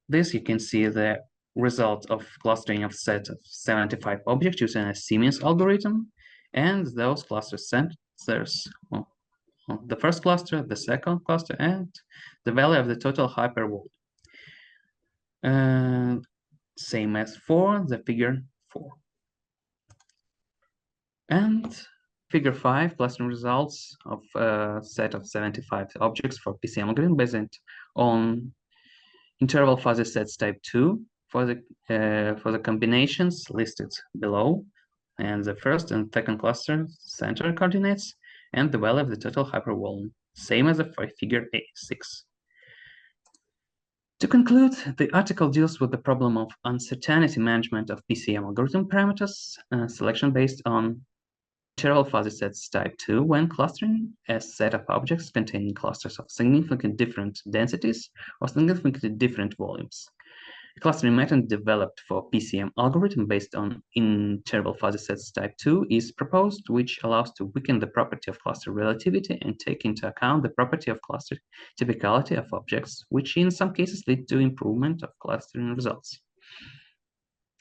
This you can see the result of clustering of set of 75 objects using a Siemens algorithm, and those cluster centers on the first cluster, the second cluster, and the value of the total hypervolume. Same as for the figure 4. And figure 5, clustering results of a set of 75 objects for PCM algorithm based on interval fuzzy sets type 2 for the combinations listed below, and the first and second cluster center coordinates, and the value of the total hypervolume. same as figure A6. To conclude, the article deals with the problem of uncertainty management of PCM algorithm parameters, selection based on literal fuzzy sets type 2 when clustering a set of objects containing clusters of significantly different densities or significantly different volumes. A clustering method developed for PCM algorithm based on interval fuzzy sets type 2 is proposed, which allows to weaken the property of cluster relativity and take into account the property of cluster typicality of objects, which in some cases lead to improvement of clustering results.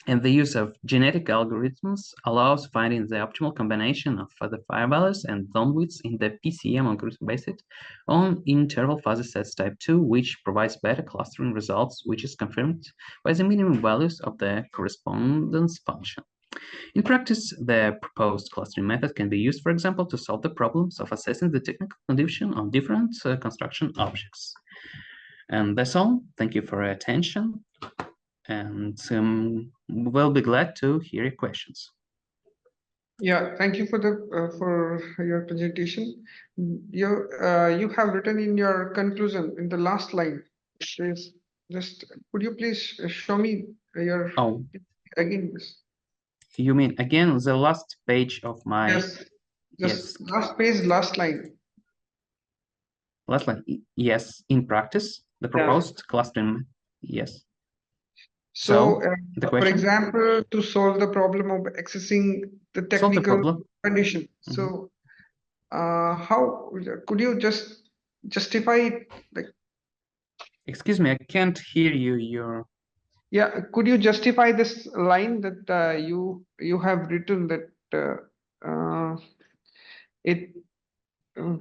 And the use of genetic algorithms allows finding the optimal combination of the fire values and zone widths in the PCM algorithm based on interval fuzzy sets type 2, which provides better clustering results, which is confirmed by the minimum values of the correspondence function. In practice, the proposed clustering method can be used, for example, to solve the problems of assessing the technical condition on different construction objects. And that's all. Thank you for your attention. And we'll be glad to hear your questions. Yeah, thank you for your presentation. You have written in your conclusion in the last line. It says, just could you please show me your again this? You mean again the last page of my? Yes, just last page, last line. Last line. Yes, in practice, the proposed clustering. Yes. So, the for question? example, to solve the problem of accessing the technical condition. So, how could you just justify it? Like, excuse me, I can't hear you. Yeah, could you justify this line that you have written that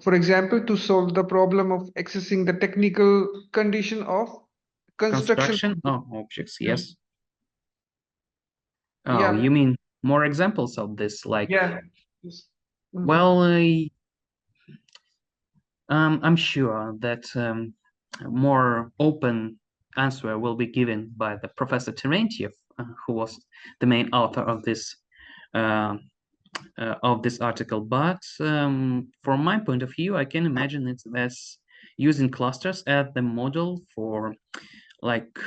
for example, to solve the problem of accessing the technical condition of construction of objects? Yes. Oh, Yeah. you mean more examples of this? Like, yeah. Well, I'm sure that more open answer will be given by the Professor Terentiev, who was the main author of this article. But from my point of view, I can imagine it as using clusters as the model for like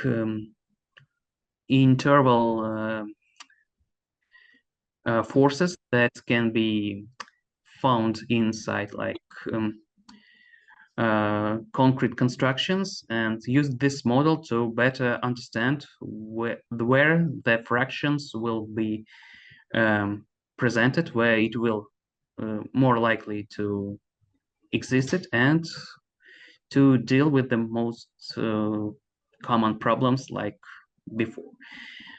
interval forces that can be found inside like concrete constructions, and use this model to better understand where the fractions will be presented, where it will more likely to exist it, and to deal with the most common problems like before.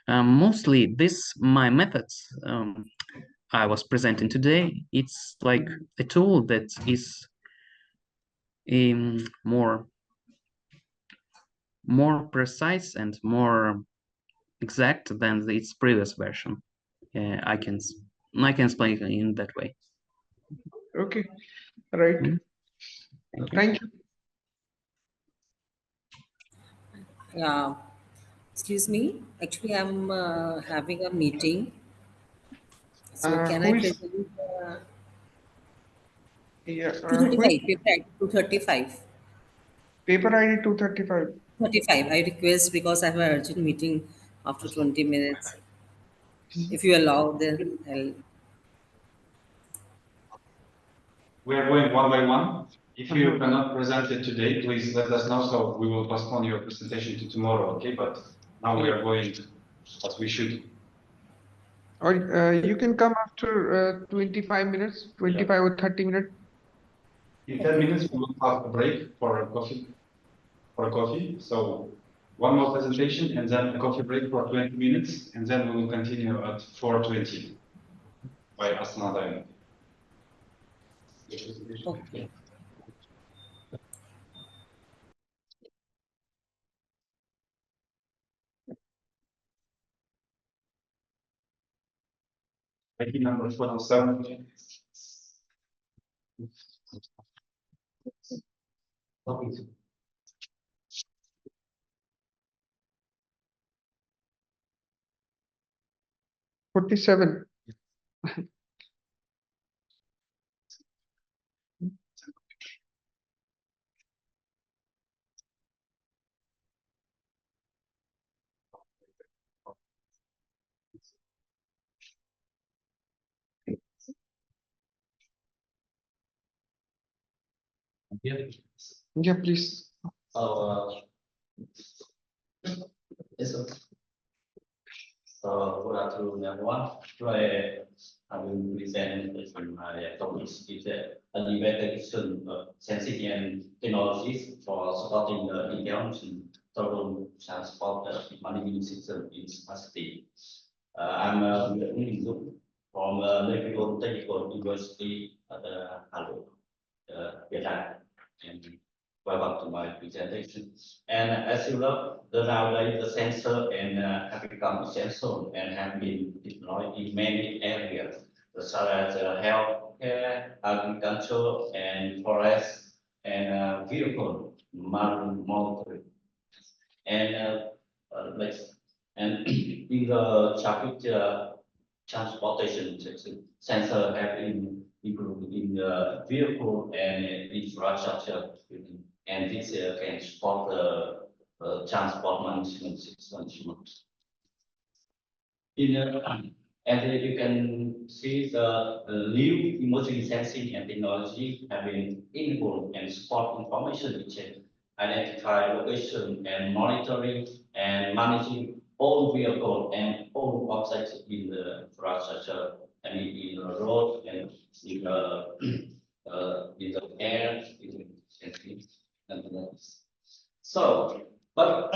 Mostly my methods I was presenting today, it's like a tool that is more precise and more exact than its previous version. I can explain it in that way. Okay, right. Thank you. Yeah, excuse me. Actually, I'm having a meeting. So can I present? Yeah, 235, paper ID 235. Paper ID 235. 35. I request because I have an urgent meeting after 20 minutes. If you allow, then I'll. We are going one by one. If you cannot present it today, please let us know, so we will postpone your presentation to tomorrow, okay? But now we are going as we should. Or you can come after 25 minutes, 25 or 30 minutes. In 10 minutes, we will have a break for a coffee. So one more presentation and then a coffee break for 20 minutes, and then we will continue at 4:20 by Astana Diamond. Okay. ID number 47. Okay. 47. Yeah, please. So, yes, sir. So, good afternoon, everyone. Today, I will present my topic is an investigation of sensing and technologies for supporting the intelligent total transport management system in smart city. I'm Nguyễn Dũng from Naval Technical University at Hà Nội, Vietnam. And welcome to my presentation. And as you know, nowadays the sensor have become essential and have been deployed in many areas, such as healthcare, agriculture, and forest, and vehicle monitoring. And and in the traffic transportation sensor have been included in the vehicle and infrastructure, and this can support the transport management system. And you can see the new emerging sensing and technology have been enabled and support information exchange, identify location and monitoring and managing all vehicle and all objects in the infrastructure, and in the road and in the air, so, but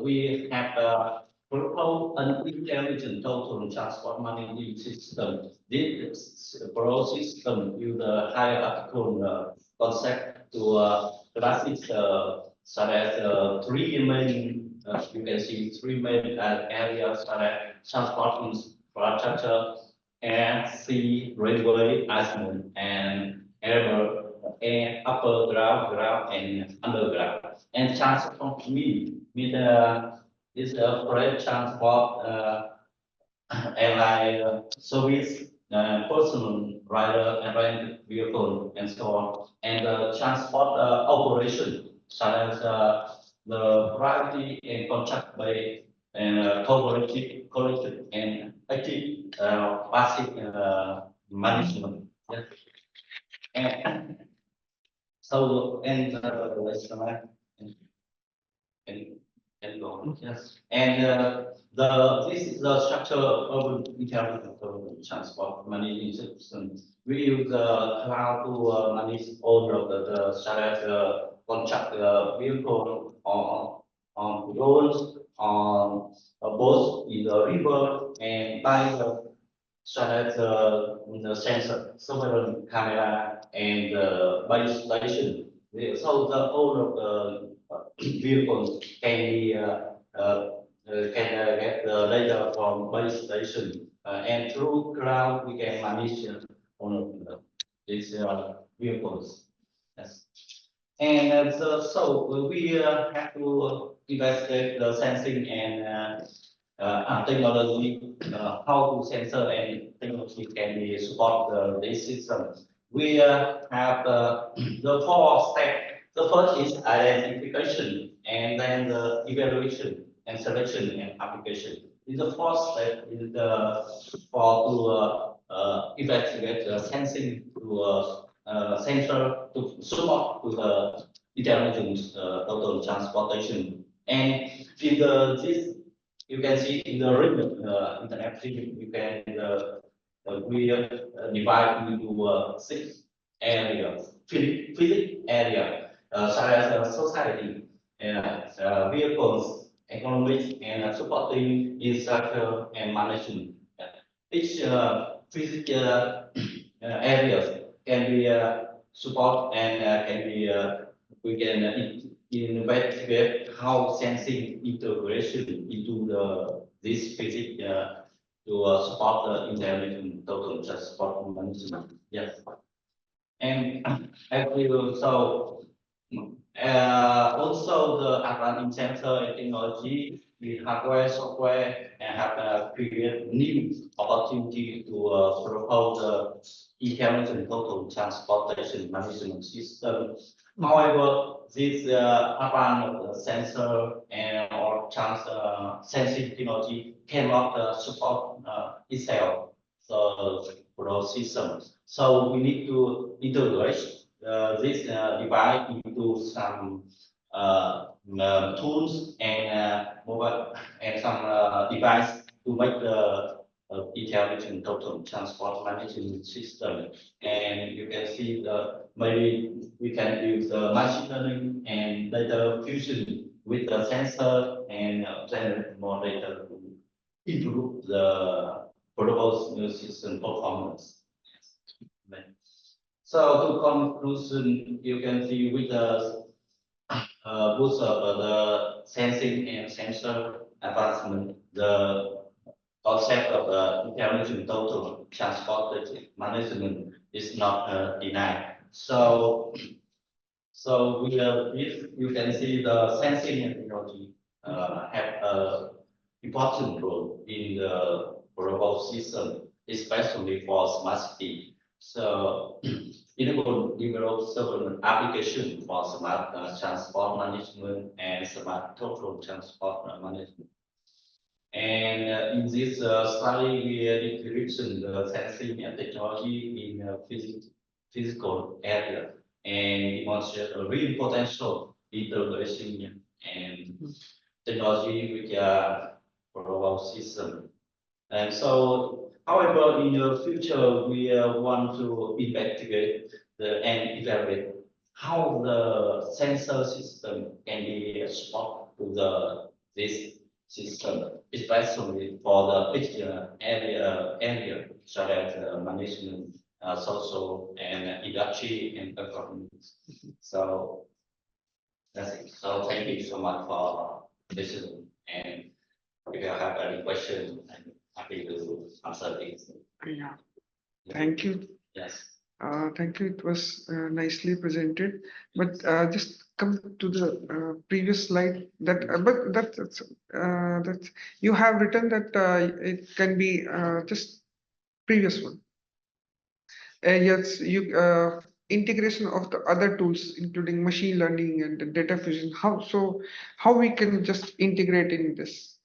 we have proposed an intelligent total transport management system. This system use the hierarchical concept to classify such as three main. You can see three main areas such as transport infrastructure, air, sea, railway, island, and air, upper ground, and underground. And transport mean is a freight transport, airline service, personal rider and rent vehicle, and so on, and transport operation such as the variety and contract based and collective and active passive management. Yeah. And so, and yes, and this is the structure of intelligent transport management system. We use the cloud to manage all of the such as contract vehicle on roads, on boats in the river, and by the such as the sensor, surveillance camera, and base station. So the all of the vehicles can be get the data from base station, and through cloud we can manage all of these vehicles. Yes. And so we have to investigate the sensing and technology, how to sensor and technology can be support this system. We have the four steps. The first is identification, and then the evaluation and selection and application. In the fourth step is to investigate the sensing to sensor to support to the intelligent total transportation. And in this you can see in the written internet, you can we divide into 6 areas: physics area, such as society, vehicles, economics, and supporting infrastructure and management. Each physical areas can be support and can be we can investigate how sensing integration into this physics to support the intelligent total transport management. Yes. And actually, so also the advanced sensor and technology, the hardware, software, and have created new opportunity to propose the intelligent total transportation management system. However, this advanced sensor and or sensing technology cannot support itself the systems. So we need to integrate this device into some tools and mobile and some device to make the intelligent total transport management system. And you can see maybe we can use the machine learning and data fusion with the sensor and generate more data to improve the protocol system performance. So to conclusion, you can see with the boost of the sensing and sensor advancement, the concept of the intelligent total transport management is not denied. So we if you can see the sensing technology have an important role in the global system, especially for smart city. So it will develop several applications for smart transport management and smart total transport management. And in this study, we introduced the sensing and technology in physical area and demonstrate a real potential integration and technology with a global system. And so, however, in the future, we want to investigate and evaluate how the sensor system can be swapped to this system, especially for the particular area such as management, social and industry and economics. So that's it. So thank you so much for listening. And if you have any questions, I'm happy to answer these. Yeah, thank you. Yes. Thank you. It was nicely presented. But just come to the previous slide. That you have written that it can be just previous one. Yes, you integration of the other tools, including machine learning and the data fusion. How we can just integrate in this?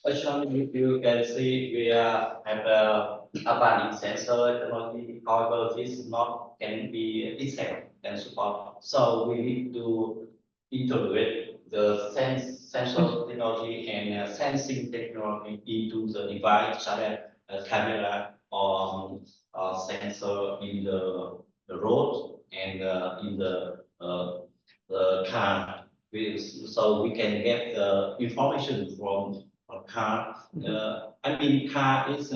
Actually, you can see we have a advanced sensor technology. However, this not can be itself and support. So we need to integrate the sensor technology and sensing technology into the device, such as a camera or sensor in the road and in the car. So we can get the information from a car. I mean, car is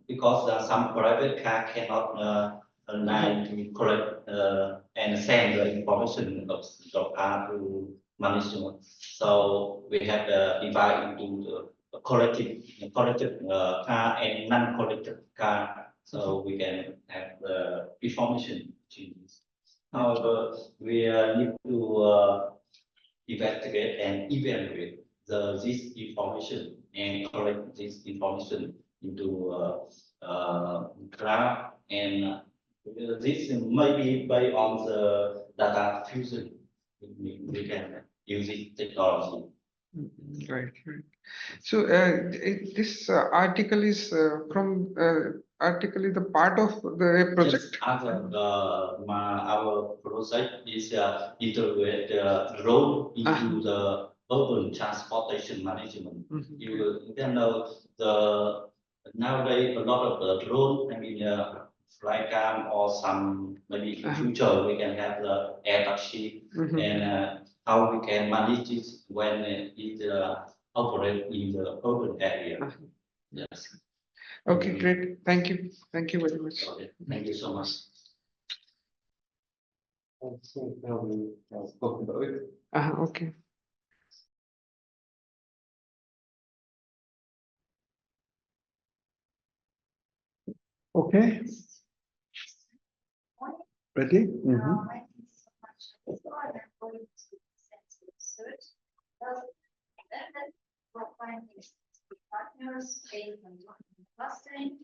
because some private car cannot online collect and send the information of the car to management. So we have the divide into the collected car and non-collected car. So we can have the information changes. However, we need to investigate and evaluate this information and collect this information into cloud, and this may be based on the data fusion. We can use this technology. Right. So this article is from article is the part of the project. Yes, our project is integrate drone into the urban transportation management. You can know nowadays a lot of the drone, I mean flycam or some maybe in future we can have the air taxi and how we can manage it when it operate in the urban area. Yes. Okay, great. Thank you. Thank you very much. Okay. Thank you so much. Okay. Okay. Ready? Partners based on clustering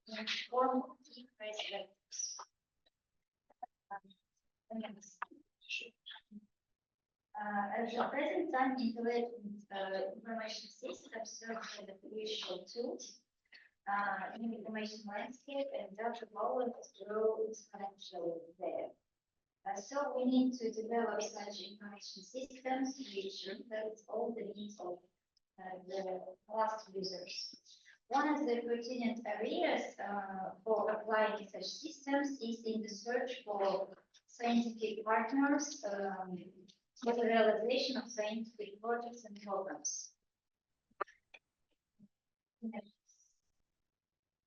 and form key phrase vectors. At the present time, integrated information systems serve as the crucial tools in information landscape, and data volume grow exponentially there. So we need to develop such information systems to ensure that it's all the needs of the last users. One of the pertinent areas for applying such systems is in the search for scientific partners for the realization of scientific projects and programs.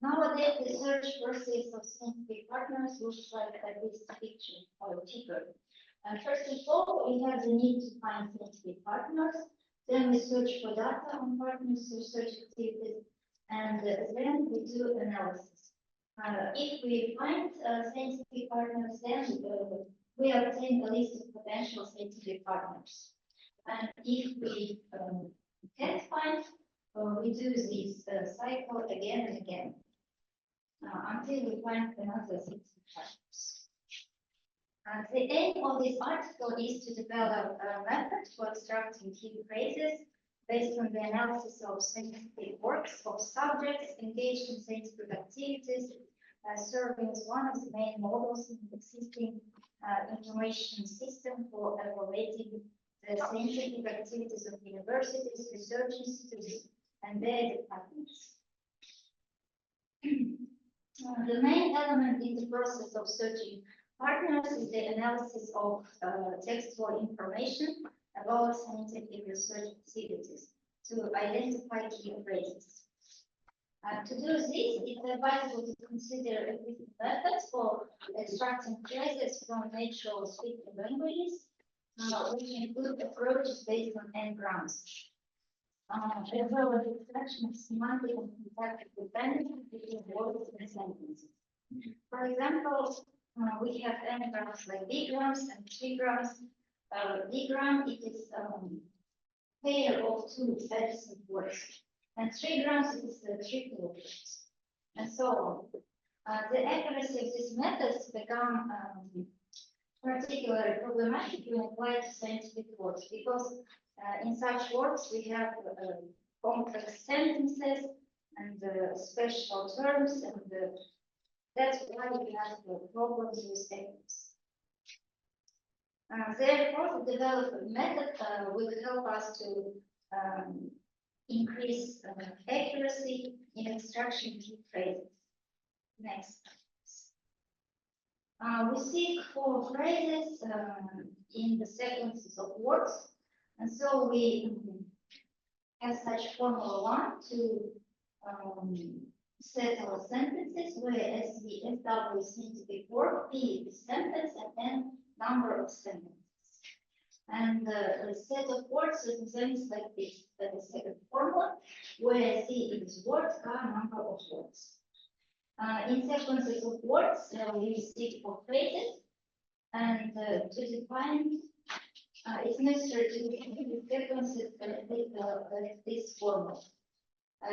Nowadays, the search process of scientific partners looks like this picture or figure. First of all, we have the need to find scientific partners. Then we search for data on partners, research activities, and then we do analysis. If we find scientific partners, then we obtain a list of potential scientific partners. And if we can't find, we do this cycle again and again until we find another scientific partners. The aim of this article is to develop a method for extracting key phrases based on the analysis of scientific works of subjects engaged in scientific activities, serving as one of the main models in the existing information system for evaluating the scientific activities of universities, research institutes, and their departments. The main element in the process of searching partners is the analysis of textual information about scientific research activities to identify key phrases. To do this, it's advisable to consider existing methods for extracting phrases from natural speaking languages, which include approaches based on n-grams, as well as extraction of semantic and syntactic dependencies between words and sentences. For example, we have n-grams like bigrams and trigrams. Bigram, it is a pair of two adjacent words, and trigrams, it is a triple words, and so on. The accuracy of these methods become particularly problematic when applied to scientific works, because in such works we have complex sentences and special terms, and that's why we have problems with accuracy. Therefore, the development method will help us to increase accuracy in extraction key phrases. Next. We seek for phrases in the sequences of words, and so we have such formula 1 to set our sentences, where S the SW is scientific work, P is sentence, and N number of sentences. And the set of words represents like this, the second formula, where C is words, R number of words. In sequences of words, we seek for phrases, and to define, it's necessary to define the sequences with this formula.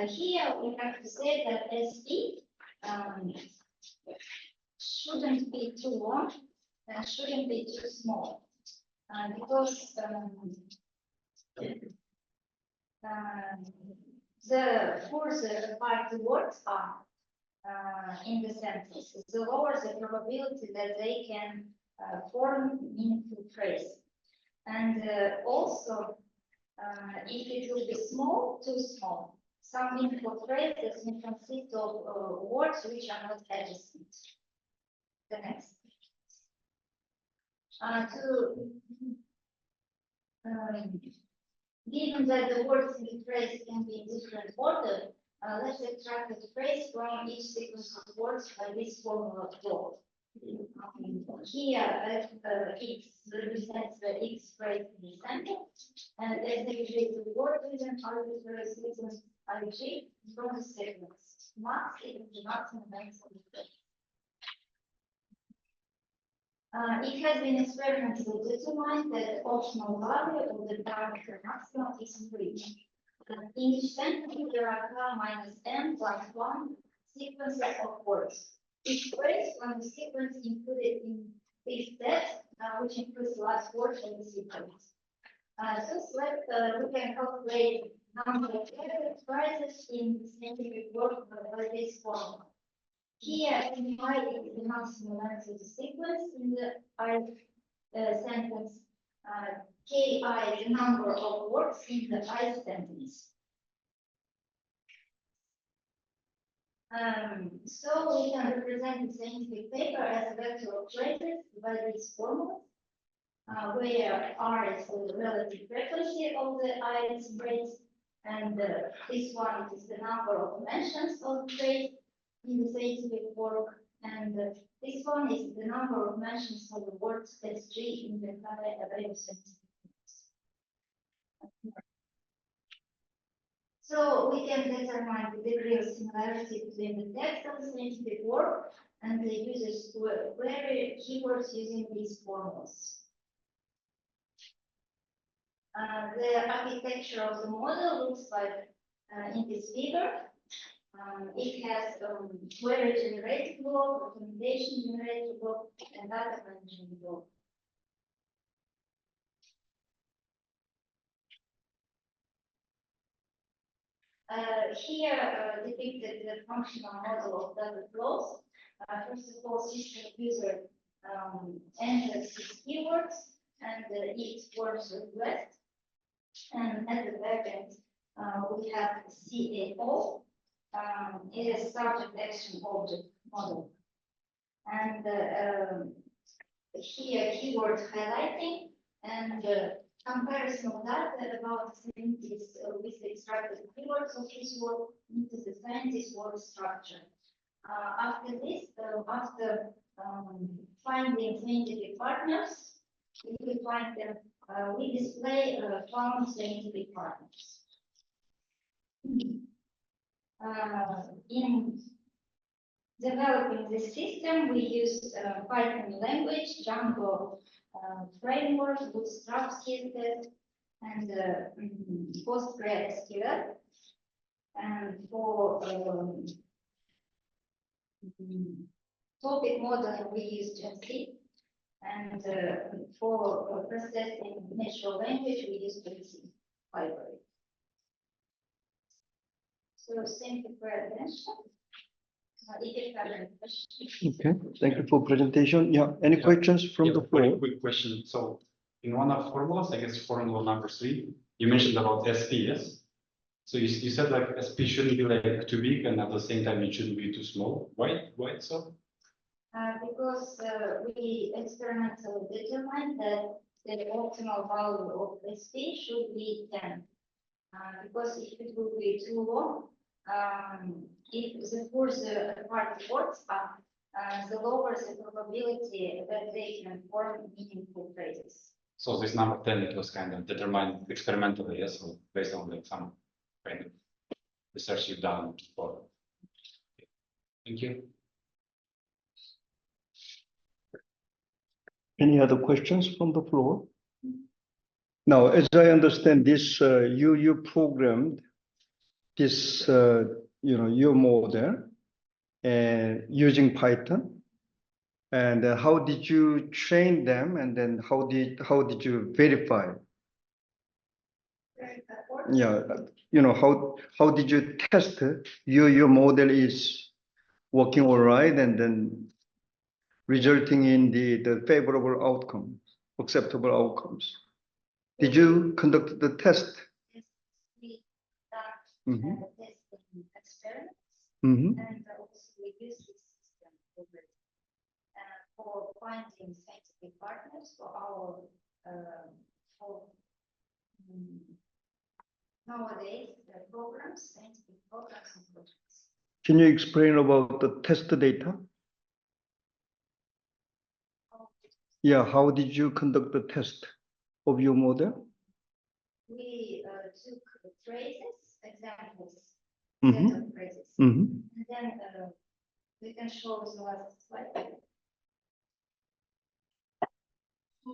Here we have to say that SP shouldn't be too long and shouldn't be too small, because the further apart the words are in the sentence, the lower the probability that they can form meaningful phrase. And also, if it will be small, too small, some meaningful phrases may consist of words which are not adjacent. The next. Given that the words in the phrase can be in different order, let's extract the phrase from each sequence of words by this formula flow. Here, X represents the X phrase in the sentence, and as the word with an arbitrary sequence IG from the sequence. Max is the maximum length of the phrase. It has been experimentally determined that the optimal value of the parameter maximum is 3. In each sentence, there are minus n plus 1 sequences of words. Each phrase from the sequence included in this set, which includes the last word in the sequence. So we can calculate number of prizes in scientific work by this formula. Here, I is the maximum length of the sequence in the I sentence. Ki is the number of words in the I sentence. So we can represent the scientific paper as a vector of phrases by this formula, where R is the relative frequency of the item phrase, and this one is the number of mentions of the phrase in the scientific work, and this one is the number of mentions of the word S3 in the available scientific works. So we can determine the degree of similarity between the text of the scientific work and the user's query keywords using these formulas. The architecture of the model looks like in this figure. It has query generated block, recommendation generated block, and data management block. Here depicted the functional model of data flows. First of all, system user enters his keywords and it forms a request. And at the backend, we have CAO. It is subject action object model. And here keyword highlighting and comparison of data about scientists with the extracted keywords of his work into the scientist work structure. After this, after finding scientific partners, if we find them, we display found scientific partners. In developing this system, we used Python language, Django framework, Bootstrap CSS, and PostgreSQL. And for topic modeling, we use GenC. And for processing natural language, we use GenC library. So thank you for your attention. If you have any questions. Okay, thank you for presentation. Yeah, any questions from the Very floor? quick question. So in one of formulas, I guess formula number 3, you mentioned about SP, yes? So you said like SP shouldn't be like too big and at the same time it shouldn't be too small. Why so? Because we experimentally determined that the optimal value of SP should be 10. Because if it will be too long, if the further apart the words are, the lower the probability that they can form meaningful phrases. So this number 10, it was kind of determined experimentally, yes, so based on like some kind of research you've done before. Thank you. Any other questions from the floor? Now, as I understand this, you programmed this, your model and using Python. And how did you train them? And then how did you verify? Yeah, how did you test your model is working all right, and then resulting in the favorable outcomes, acceptable outcomes? Did you conduct the test? Yes, we done testing experiments, and also we use this system for finding scientific partners for our nowadays programs, scientific programs and projects. Can you explain about the test data? Yeah, how did you conduct the test of your model? We took phrases, examples, Mhm. set of phrases, Mhm. and then we can show the last slide.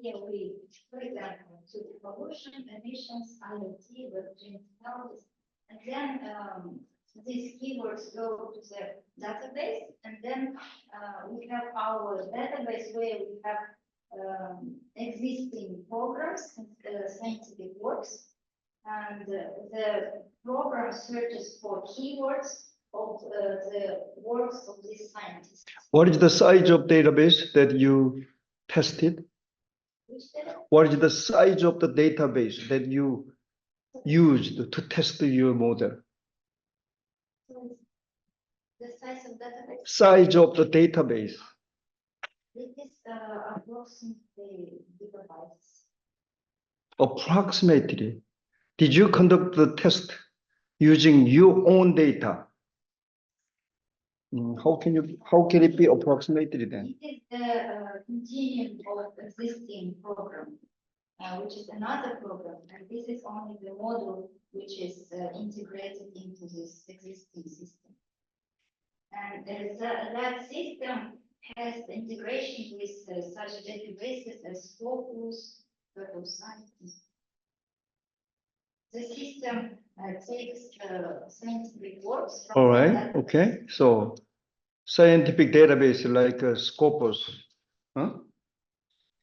Here we, for example, took pollution, emissions, IoT, blockchain technologies, and then these keywords go to the database, and then we have our database where we have existing programs and scientific works, And the program searches for keywords of the works of these scientists. What is the size of database that you tested? Which data? What is the size of the database that you used to test your model? So the size of database. Size of the database. This is approximately gigabytes. Approximately. Did you conduct the test using your own data? How can it be approximately then? It is the continuum of existing program, which is another program, and this is only the model which is integrated into this existing system. And that system has integration with such databases as Scopus, Web of Science. The system takes scientific works from All right, that okay. So scientific database like Scopus, huh?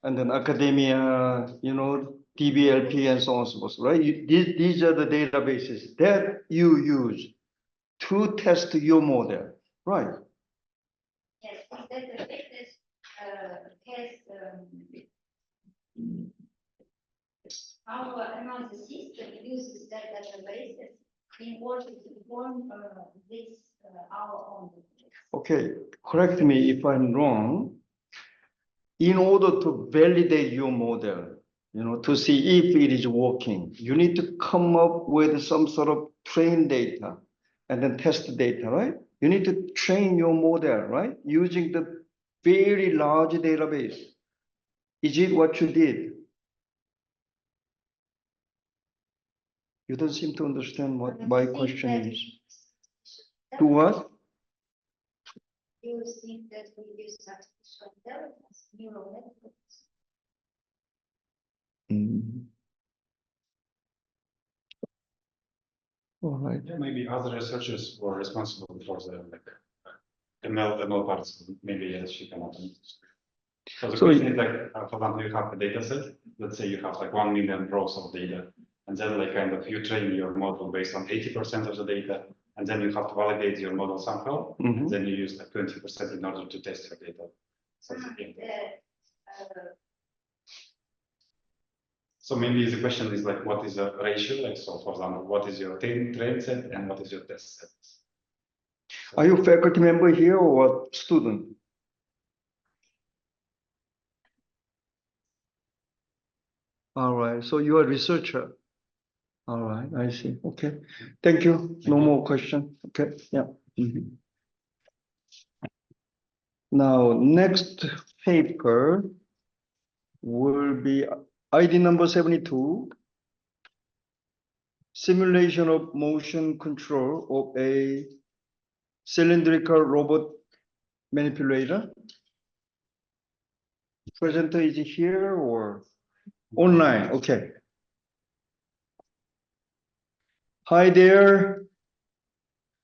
And then academia, you know, DBLP and so on and so forth, right? These are the databases that you use to test your model, right? Yes, this database has our analysis system uses that databases in order to form this our own. Okay, correct me if I'm wrong. In order to validate your model, you know, to see if it is working, you need to come up with some sort of train data and then test data, right? You need to train your model, right? Using the very large database. Is it what you did? You don't seem to understand what my question is. To what? You think that we use artificial intelligence, neural networks? All right. Yeah, maybe other researchers were responsible for the ML parts. Maybe yes, she cannot. So the question is like, for example, you have a data set. Let's say you have like 1 million rows of data, and then like kind of you train your model based on 80% of the data, and then you have to validate your model somehow, and then you use like 20% in order to test your data. So maybe the question is like, what is the ratio? Like, so for example, what is your train set and what is your test set? Are you a faculty member here or what student? All right, so you are a researcher. All right, I see. Okay, thank you. No more question. Okay, yeah. Now, next paper will be ID number 72. Simulation of motion control of a cylindrical robot manipulator. Presenter is here or online? Okay. Hi there.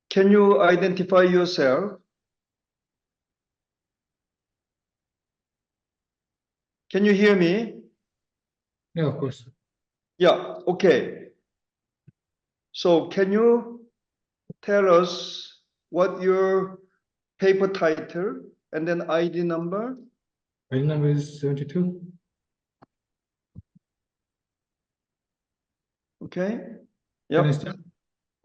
Can you identify yourself? Can you hear me? Yeah, of course. Yeah, okay. So can you tell us what your paper title and then ID number? ID number is 72. Okay. Can I Yep. start?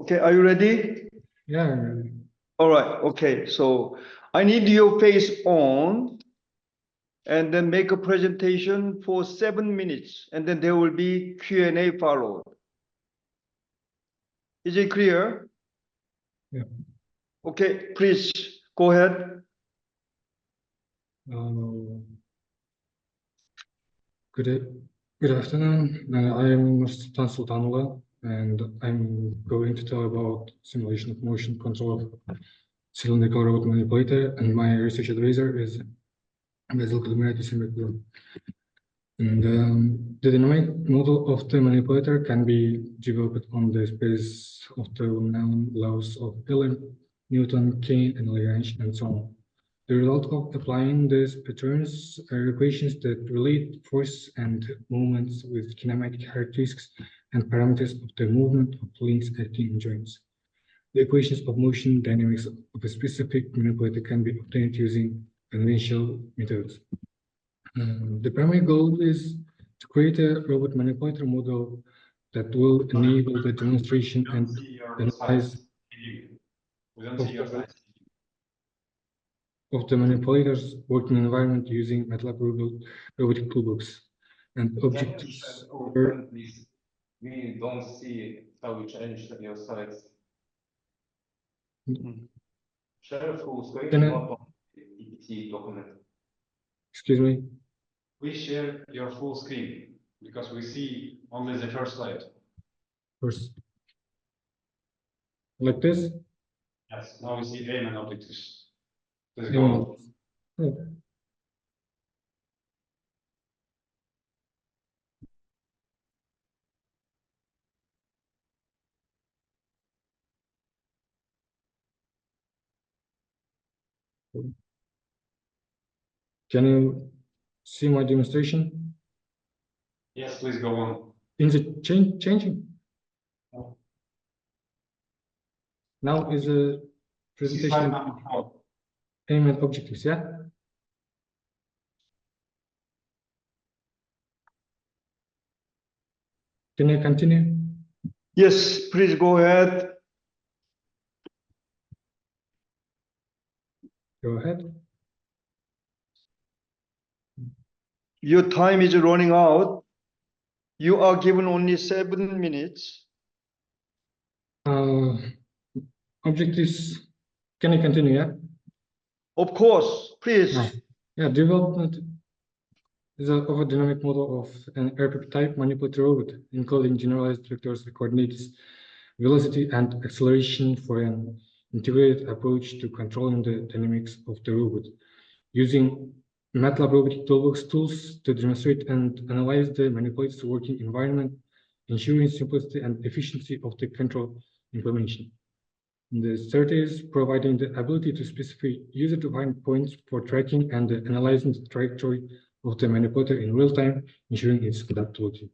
Okay, are you ready? Yeah, I'm ready. All right, okay. So I need your face on and then make a presentation for 7 minutes and then there will be Q&A followed. Is it clear? Yeah. Okay, please go ahead. Good afternoon. I am Nursultan Sultanova, and I'm going to tell about simulation of motion control of cylindrical robot manipulator, and my research advisor is Basil Kudumiratis. And the dynamic model of the manipulator can be developed on the basis of the known laws of Euler, Newton, Kane, and Lagrange, and so on. The result of applying these patterns are equations that relate force and moments with kinematic characteristics and parameters of the movement of links acting in joints. The equations of motion dynamics of a specific manipulator can be obtained using conventional methods. The primary goal is to create a robot manipulator model that will enable the demonstration and analyze of the manipulator's working environment using MATLAB robotic toolbox. And objectives are we don't see how you change your slides. Share full screen, Can I- not on PPT document. Excuse me. We share your full screen because we see only the first slide. First, like this. Yes, now we see aim and objectives. Let's Aim go. Oh. Can you see my demonstration? Yes, please go on. Is it changing? Now is a See slide presentation number 4. aim and objectives, yeah? Can you continue? Yes, please go ahead. Go ahead. Your time is running out. You are given only 7 minutes. Objectives. Can I continue? Yeah. Of course, please. Yeah. Development is of a dynamic model of an RPP type manipulator robot, including generalized vectors, coordinates, velocity, and acceleration for an integrated approach to controlling the dynamics of the robot, using MATLAB robotic toolbox tools to demonstrate and analyze the manipulator's working environment, ensuring simplicity and efficiency of the control implementation. The third is providing the ability to specify user-defined points for tracking and analyzing the trajectory of the manipulator in real time, ensuring its adaptability.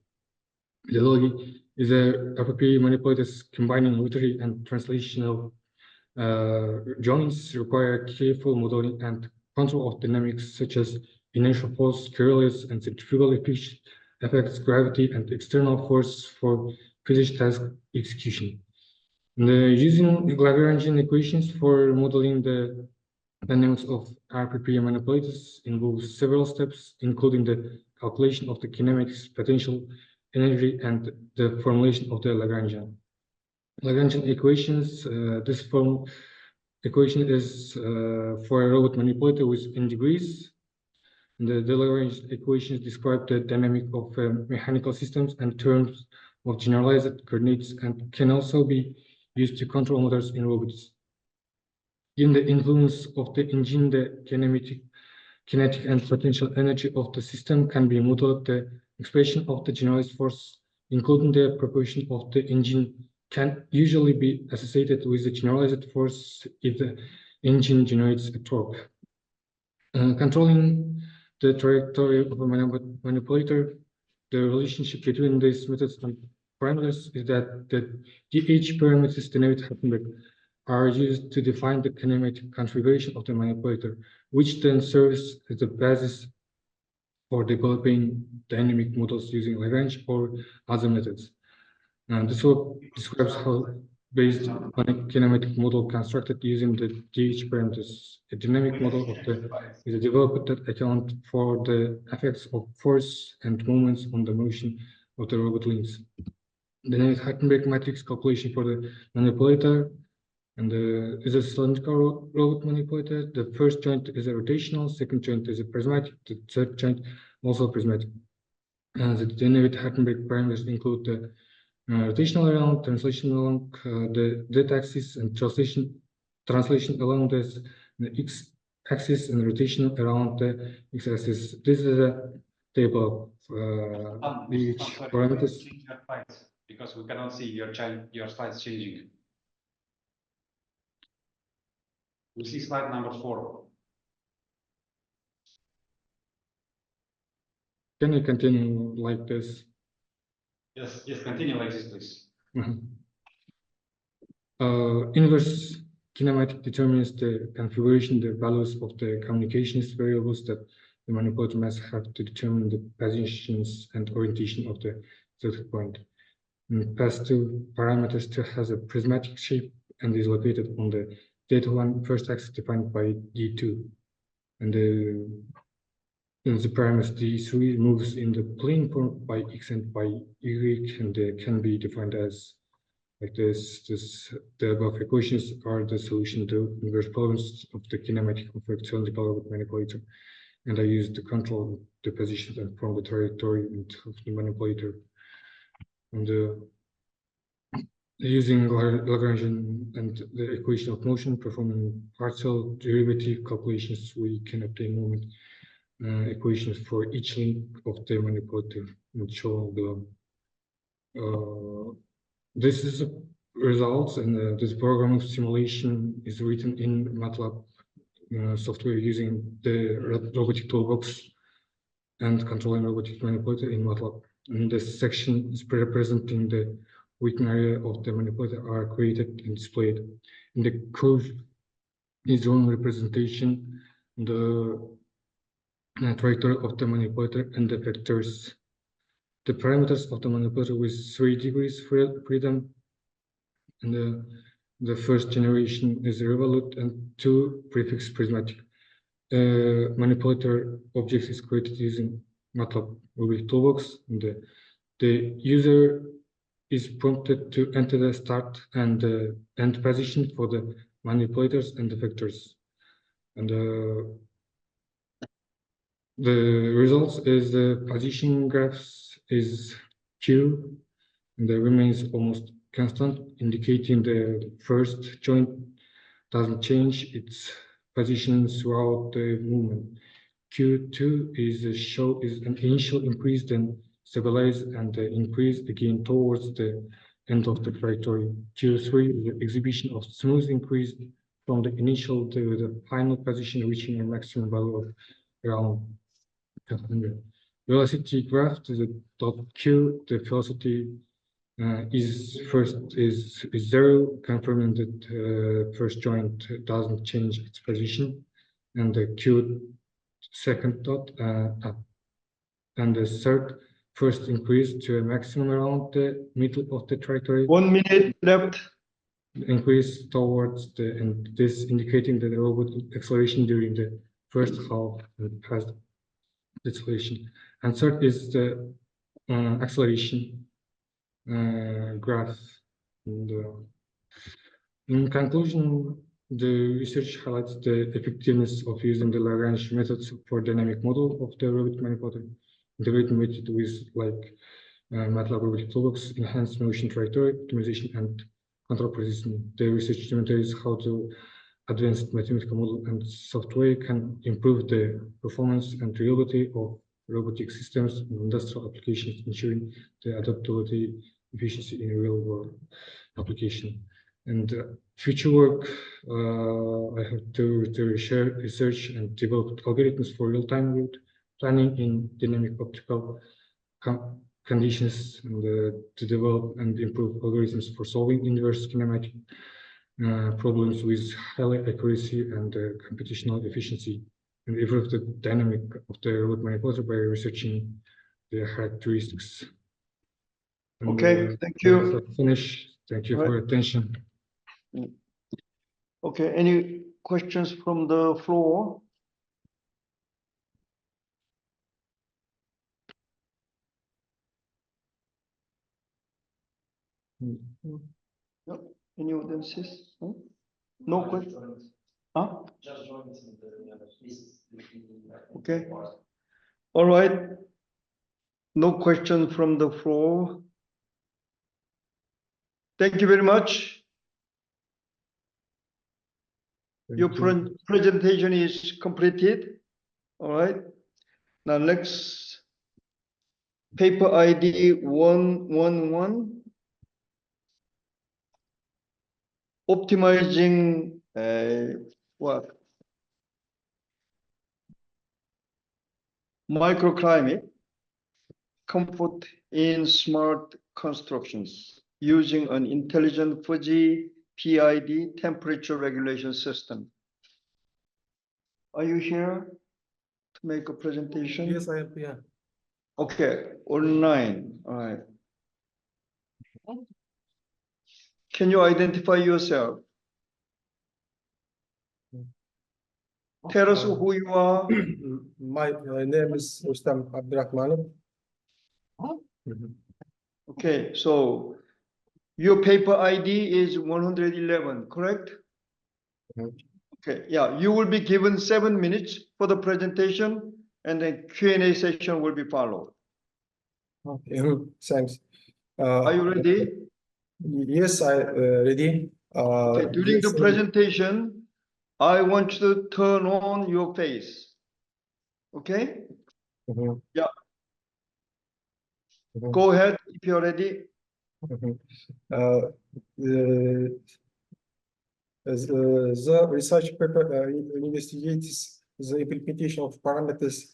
The logic is a RPP manipulators combining literary and translational joints require careful modeling and control of dynamics such as inertial force, Coriolis, and centrifugal effects, gravity, and external force for physics task execution. Using Lagrangian equations for modeling the dynamics of RPP manipulators involves several steps, including the calculation of the kinetics, potential energy, and the formulation of the Lagrangian equations. This form equation is for a robot manipulator with n degrees. The Lagrangian equations describe the dynamic of mechanical systems and terms of generalized coordinates and can also be used to control motors in robots. In the influence of the engine, the kinetic and potential energy of the system can be modeled. The expression of the generalized force, including the proportion of the engine, can usually be associated with the generalized force if the engine generates a torque. Controlling the trajectory of a manipulator, the relationship between these methods and parameters is that the DH parameters denoted are used to define the kinematic configuration of the manipulator, which then serves as the basis for developing dynamic models using Lagrange or other methods. This work describes how, based on a kinematic model constructed using the DH parameters, a dynamic model of is developed that account for the effects of force and moments on the motion of the robot links. The Dynamic-Hartenberg matrix calculation for the manipulator and is a cylindrical robot manipulator. The first joint is a rotational, second joint is a prismatic, the third joint also prismatic. The Dynamic-Hartenberg parameters include the rotational along, translation along the z-axis, and translation along the x-axis, and rotation around the x-axis. This is a table of each parameters. Because we cannot see your slides changing. We see slide number 4. Can you continue like this? Yes, continue like this, please. Inverse kinematic determines the configuration, the values of the communications variables that the manipulator must have to determine the positions and orientation of the selected point. Pass-through parameter still has a prismatic shape and is located on the data one first axis defined by D2. And the parameter D3 moves in the plane form by X and by Y, and they can be defined as like this. The above equations are the solution to inverse problems of the kinematic of a cylindrical robot manipulator. And I use the control the position and from the trajectory of the manipulator. And using Lagrangian and the equation of motion, performing partial derivative calculations, we can obtain moment equations for each link of the manipulator, shown below. This is results, and this program of simulation is written in MATLAB software using the robotic toolbox and controlling robotic manipulator in MATLAB. And this section is representing the working area of the manipulator are created and displayed. In the curve is one representation, the trajectory of the manipulator and the vectors. The parameters of the manipulator with 3 degrees freedom, and the first generation is revolute and 2 prefix prismatic. Manipulator object is created using MATLAB Ruby toolbox, and the user is prompted to enter the start and end position for the manipulators and the vectors. And the results is the position graphs is Q, and the remains almost constant, indicating the first joint doesn't change its position throughout the movement. Q2 is an initial increase, then stabilize and increase again towards the end of the trajectory. Q3 is the exhibition of smooth increase from the initial to the final position, reaching a maximum value of around 100. Velocity graph to the dot Q, the velocity is 0, confirming that first joint doesn't change its position, and the Q second dot up, and the third first increase to a maximum around the middle of the trajectory. 1 minute left. Increase towards the, and this indicating that the robot acceleration during the first half past acceleration. And third is the acceleration graph. And, in conclusion, the research highlights the effectiveness of using the Lagrange methods for dynamic model of the robot manipulator, integrated method with like MATLAB robotic toolbox, enhanced motion trajectory optimization, and control precision. The research demonstrates how to advanced mathematical model and software can improve the performance and reliability of robotic systems in industrial applications, ensuring the adaptability, efficiency in real-world application. And future work, I have to research and develop algorithms for real-time route planning in dynamic optical conditions, and to develop and improve algorithms for solving inverse kinematic problems with high accuracy and computational efficiency, and improve the dynamic of the robot manipulator by researching their characteristics. And, okay, thank you. Finish. Thank you for your attention. Okay, any questions from the floor? No, any audiences? No questions? Huh? Okay. All right. No question from the floor. Thank you very much. Your presentation is completed. All right. Now next, paper ID 111. Optimizing what? Microclimate comfort in smart constructions using an intelligent fuzzy PID temperature regulation system. Are you here to make a presentation? Yes, I am here. Okay, online. All right. Can you identify yourself? Tell us who you are. My name is Rustam Abdurrahmanov. Okay, so your paper ID is 111, correct? Okay, yeah, you will be given 7 minutes for the presentation and then Q&A session will be followed. Okay, thanks. Are you ready? Yes, I ready. Okay, during the yes, presentation, I want you to turn on your face. Okay? Yeah. Go ahead if you're ready. The research paper investigates the implementation of parameters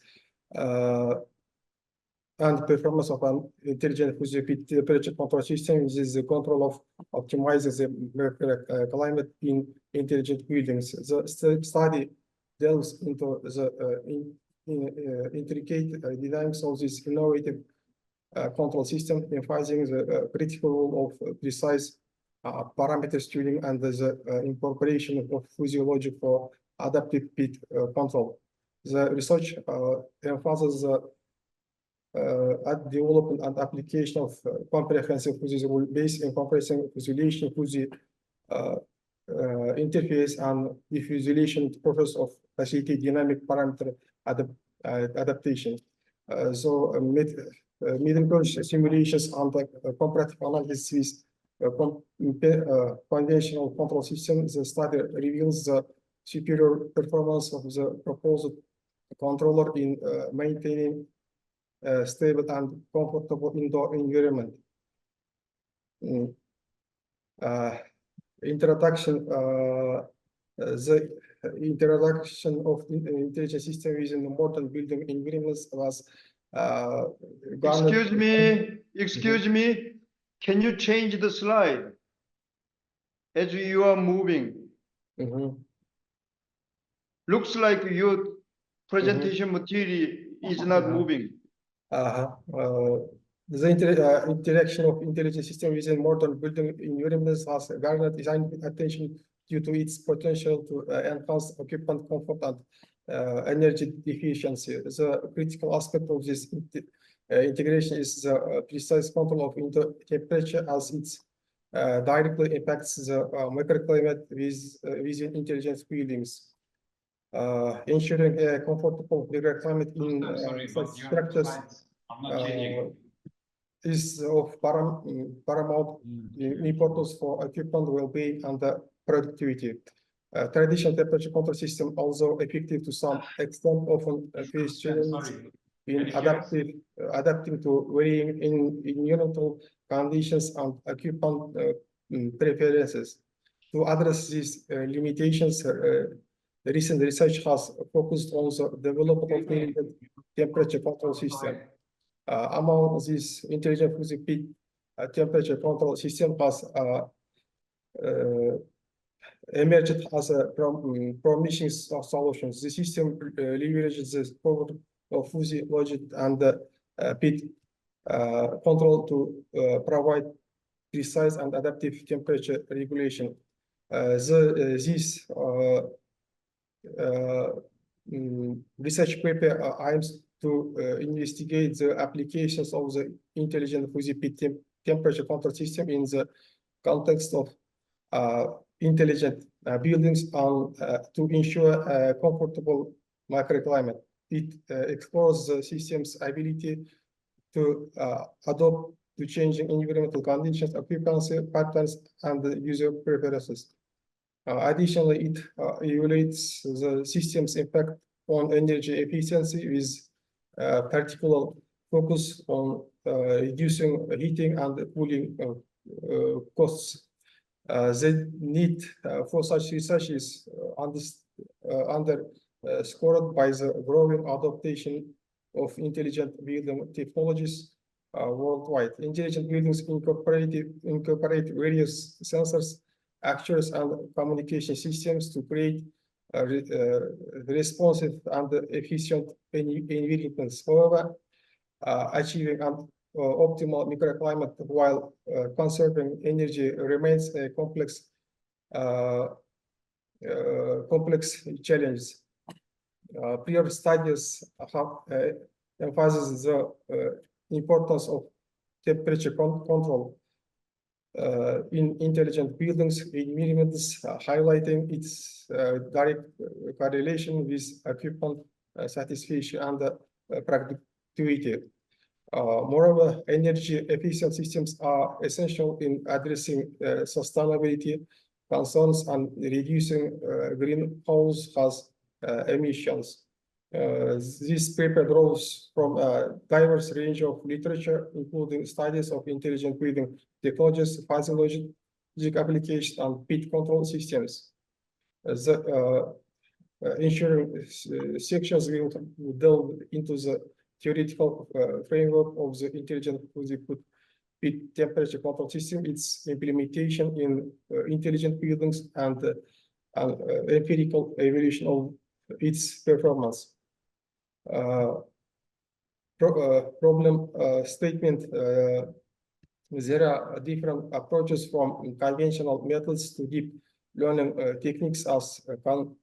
and performance of an intelligent fuzzy-fit temperature control system. This is the control of optimizing the climate in intelligent buildings. The study delves into the intricate dynamics of this innovative control system, emphasizing the critical role of precise parameter tuning and the incorporation of physiology for adaptive pit control. The research emphasizes the development and application of comprehensive fuzzy-based incorporation, fusilation, fuzzy interface, and diffusilation process of facilitate dynamic parameter adaptation. Middle simulations and comparative analysis conventional control systems. The study reveals the superior performance of the proposed controller in maintaining stable and comfortable indoor environment. Introduction. The introduction of intelligent system within modern building environments was Excuse me. Can you change the slide as you are moving? Looks like your presentation material is not moving. The interaction of intelligent system within modern building environments has garnered attention due to its potential to enhance occupant comfort and energy efficiency. The critical aspect of this integration is the precise control of temperature, as it directly impacts the microclimate within intelligent buildings. Ensuring a comfortable microclimate in such structures is of paramount importance for occupant well-being and productivity. Traditional temperature control system, although effective to some extent, often face challenges in adapting to varying environmental conditions and occupant preferences. To address these limitations, recent research has focused on the development of intelligent temperature control system. Among these intelligent fuzzy-fit temperature control system has emerged as a promising solution. The system leverages the power of fuzzy logic and pit control to provide precise and adaptive temperature regulation. This research paper aims to investigate the applications of the intelligent fuzzy-fit temperature control system in the context of intelligent buildings and to ensure a comfortable microclimate. It explores the system's ability to adapt to changing environmental conditions, occupancy patterns, and user preferences. Additionally, it evaluates the system's impact on energy efficiency with particular focus on reducing heating and cooling costs. The need for such research is underscored by the growing adoption of intelligent building technologies worldwide. Intelligent buildings incorporate various sensors, actuators, and communication systems to create responsive and efficient environments. However, achieving an optimal microclimate while conserving energy remains a complex challenge. Prior studies have emphasized the importance of temperature control in intelligent buildings environments, highlighting its direct correlation with equipment satisfaction and productivity. Moreover, energy efficient systems are essential in addressing sustainability concerns and reducing greenhouse gas emissions. This paper draws from a diverse range of literature, including studies of intelligent building technologies, physiologic applications, and pit control systems. Ensuring sections will delve into the theoretical framework of the intelligent pit temperature control system, its implementation in intelligent buildings, and empirical evaluation of its performance. Problem statement. There are different approaches from conventional methods to deep learning techniques as conventional.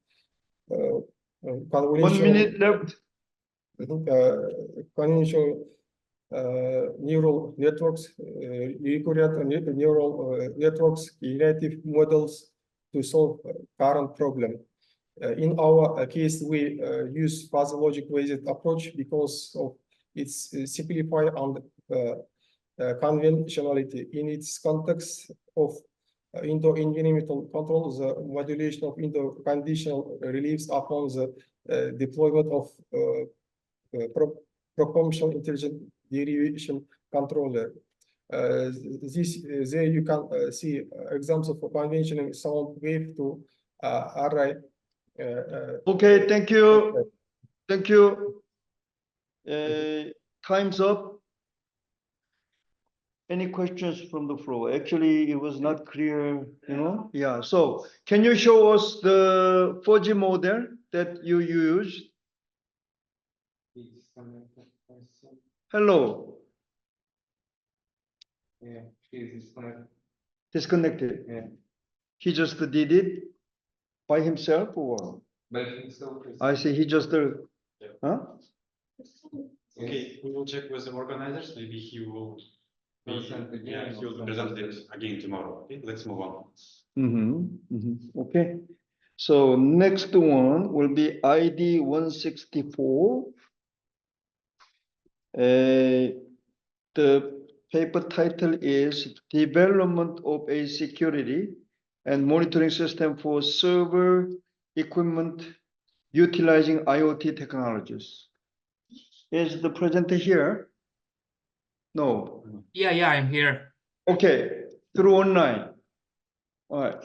1 minute left. Conventional neural networks, recurrent neural networks, generative models to solve current problem. In our case, we use fuzzy logic-based approach because of its simplified and conventionality. In its context of environmental control, the modulation of conditional reliefs upon the deployment of proportional intelligent derivation controller. There you can see examples of conventional sound wave to array. Okay, thank you. Thank you. Time's up. Any questions from the floor? Actually, it was not clear, you know? Yeah, so can you show us the 4G model that you used? Hello. Yeah, he's disconnected. Disconnected. Yeah. He just did it by himself or? By himself. I see, he just, huh? Okay, we will check with the organizers. Maybe he will present again. He will present it again tomorrow. Okay, let's move on. Okay. So next one will be ID 164. The paper title is Development of a Security and Monitoring System for Server Equipment Utilizing IoT Technologies. Is the presenter here? No. Yeah, I'm here. Okay, through online. All right.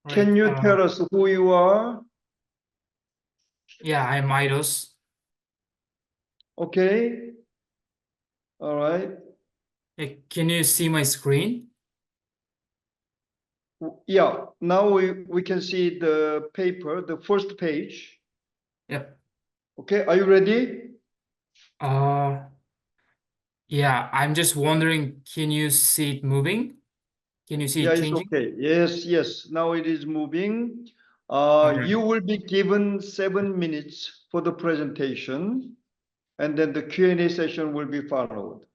Can you tell us who you are? Yeah, I'm Aidos. Okay. All right. Can you see my screen? Yeah, now we can see the paper, the first page. Yep. Okay, are you ready? Yeah, I'm just wondering, can you see it moving? Can you see Yeah, it it's changing? okay. Yes, now it is moving. Okay. You will be given 7 minutes for the presentation, and then the Q&A session will be followed.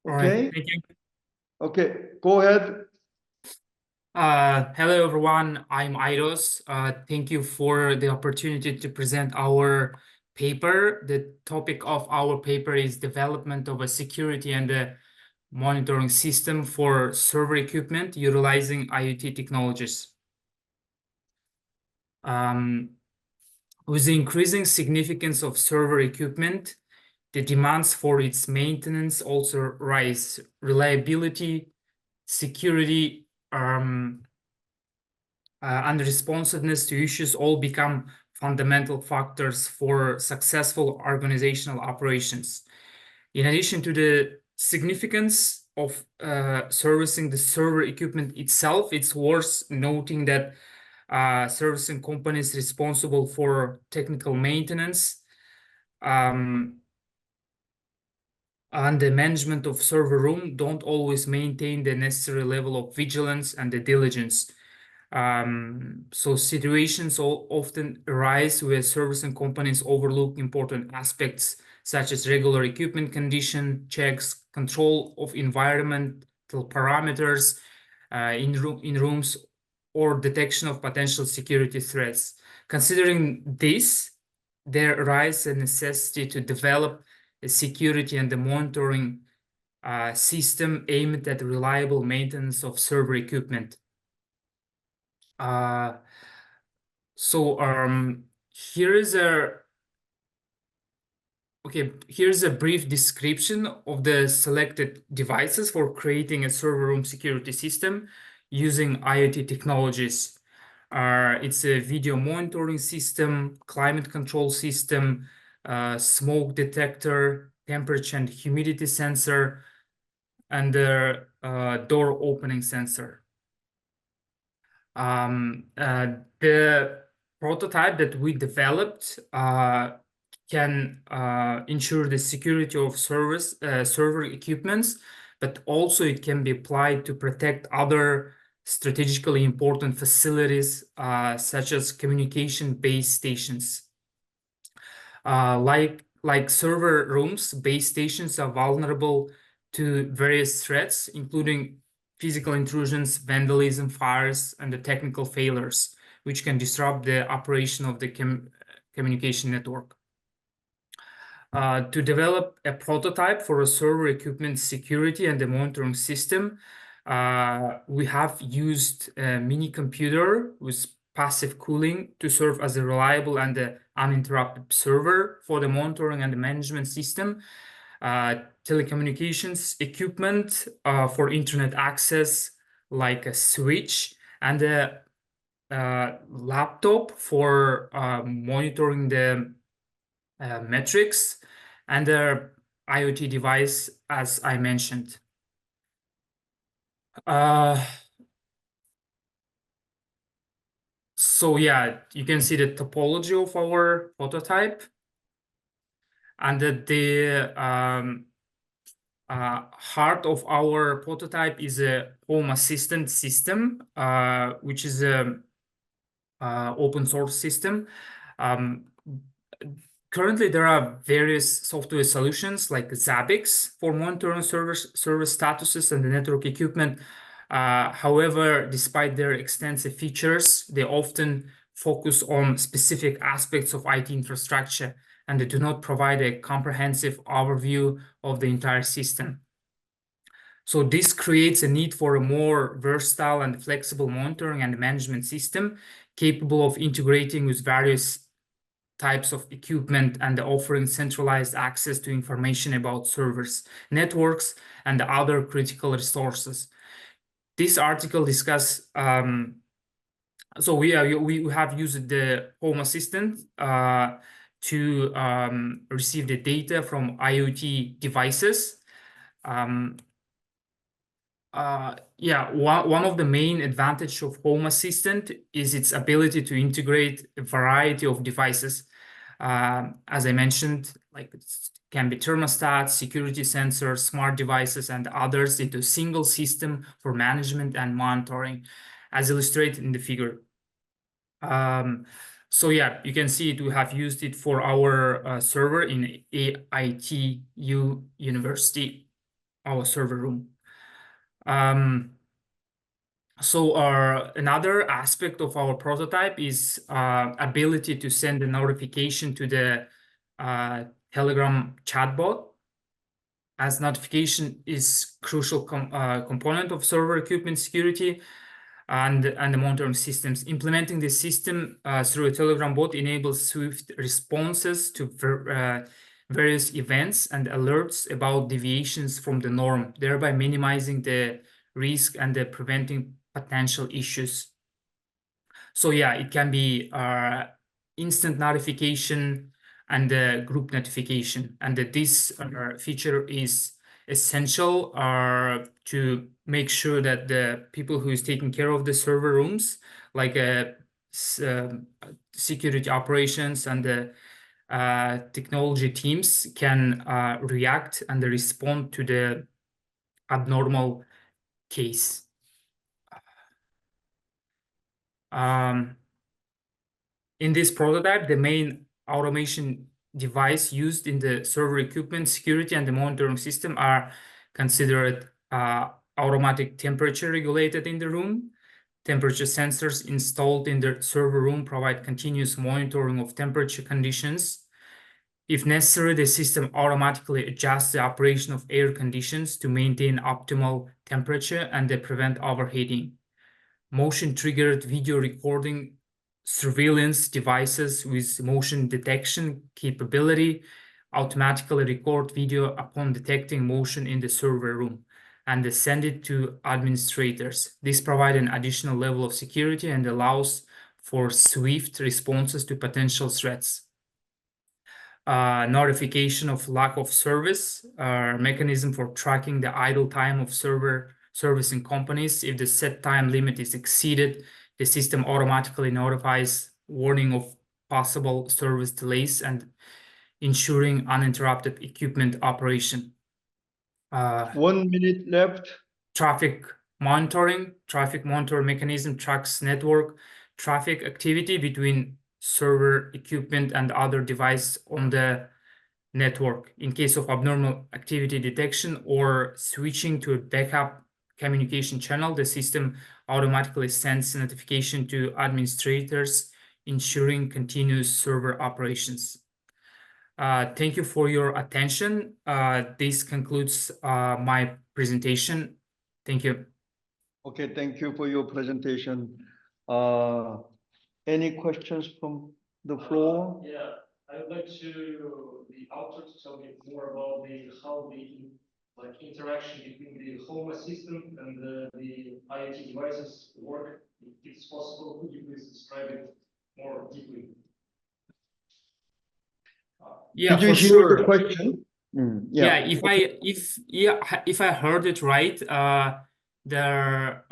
All right, Okay? thank you. Okay, go ahead. Hello, everyone. I'm Aidos. Thank you for the opportunity to present our paper. The topic of our paper is development of a security and a monitoring system for server equipment utilizing IoT technologies. With the increasing significance of server equipment, the demands for its maintenance also rise. Reliability, security, and responsiveness to issues all become fundamental factors for successful organizational operations. In addition to the significance of servicing the server equipment itself, it's worth noting that servicing companies responsible for technical maintenance and the management of server room don't always maintain the necessary level of vigilance and the diligence. So situations often arise where servicing companies overlook important aspects such as regular equipment condition checks, control of environmental parameters in rooms, or detection of potential security threats. Considering this, there arises a necessity to develop a security and the monitoring system aimed at reliable maintenance of server equipment. Here's a brief description of the selected devices for creating a server room security system using IoT technologies. It's a video monitoring system, climate control system, smoke detector, temperature and humidity sensor, and the door opening sensor. The prototype that we developed can ensure the security of server equipments, but also it can be applied to protect other strategically important facilities such as communication base stations. Like server rooms, base stations are vulnerable to various threats, including physical intrusions, vandalism, fires, and the technical failures, which can disrupt the operation of the communication network. To develop a prototype for a server equipment security and the monitoring system, we have used a mini computer with passive cooling to serve as a reliable and uninterrupted server for the monitoring and the management system, telecommunications equipment for internet access, like a switch, and a laptop for monitoring the metrics, and the IoT device, as I mentioned. So yeah, you can see the topology of our prototype, and the heart of our prototype is a home assistant system, which is a open source system. Currently, there are various software solutions like Zabbix for monitoring server statuses and the network equipment. However, despite their extensive features, they often focus on specific aspects of IT infrastructure, and they do not provide a comprehensive overview of the entire system. So this creates a need for a more versatile and flexible monitoring and management system capable of integrating with various types of equipment and offering centralized access to information about servers, networks, and other critical resources. This article discusses, so we have used the Home Assistant to receive the data from IoT devices. One of the main advantages of Home Assistant is its ability to integrate a variety of devices. As I mentioned, like it can be thermostats, security sensors, smart devices, and others into a single system for management and monitoring, as illustrated in the figure. So yeah, you can see it. We have used it for our server in AITU University, our server room. Another aspect of our prototype is ability to send a notification to the Telegram chatbot, as notification is crucial component of server equipment security and the monitoring systems. Implementing the system through a Telegram bot enables swift responses to various events and alerts about deviations from the norm, thereby minimizing the risk and preventing potential issues. So yeah, it can be instant notification, and the group notification. And that this feature is essential to make sure that the people who is taking care of the server rooms, like security operations and the technology teams, can react and respond to the abnormal case. In this prototype, the main automation device used in the server equipment, security, and the monitoring system are considered automatic temperature regulated in the room. Temperature sensors installed in the server room provide continuous monitoring of temperature conditions. If necessary, the system automatically adjusts the operation of air conditions to maintain optimal temperature and prevent overheating. Motion-triggered video recording surveillance devices with motion detection capability automatically record video upon detecting motion in the server room and send it to administrators. This provides an additional level of security and allows for swift responses to potential threats. Notification of lack of service, mechanism for tracking the idle time of server servicing companies. If the set time limit is exceeded, the system automatically notifies warning of possible service delays and ensuring uninterrupted equipment operation. 1 minute left. Traffic monitoring. Traffic monitor mechanism tracks network traffic activity between server equipment and other devices on the network. In case of abnormal activity detection or switching to a backup communication channel, the system automatically sends notification to administrators, ensuring continuous server operations. Thank you for your attention. This concludes my presentation. Thank you. Okay, thank you for your presentation. Any questions from the floor? Yeah, I would like the author to tell me more about how the interaction between the Home Assistant and the IoT devices work. If it's possible, could you please describe it more deeply? Yeah, Did you for hear sure. the question? Yeah, if I heard it right, the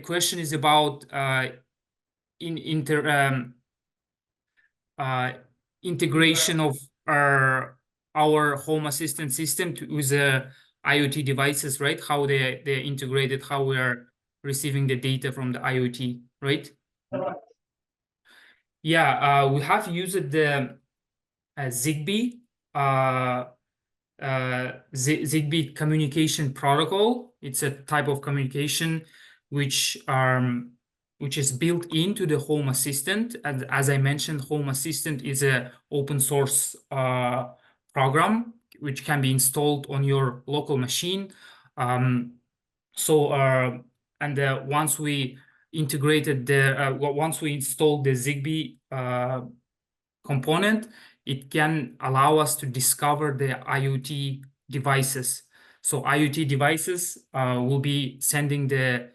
question is about integration of our Home Assistant system with the IoT devices, right? How they're integrated, how we're receiving the data from the IoT, right? Yeah, we have used the Zigbee, Zigbee communication protocol. It's a type of communication which is built into the Home Assistant. And as I mentioned, Home Assistant is an open source program which can be installed on your local machine. Once we integrated once we installed the Zigbee component, it can allow us to discover the IoT devices. So IoT devices will be sending the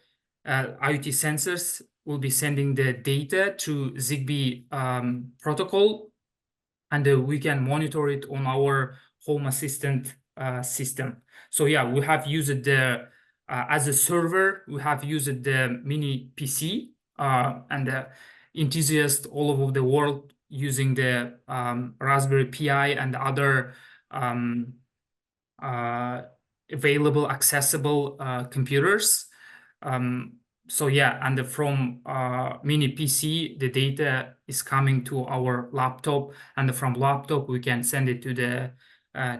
IoT sensors will be sending the data to Zigbee protocol, and we can monitor it on our Home Assistant system. So yeah, we have used the as a server, we have used the mini PC and enthusiasts all over the world using the Raspberry Pi and other available, accessible computers. So yeah, and from mini PC, the data is coming to our laptop, and from laptop we can send it to the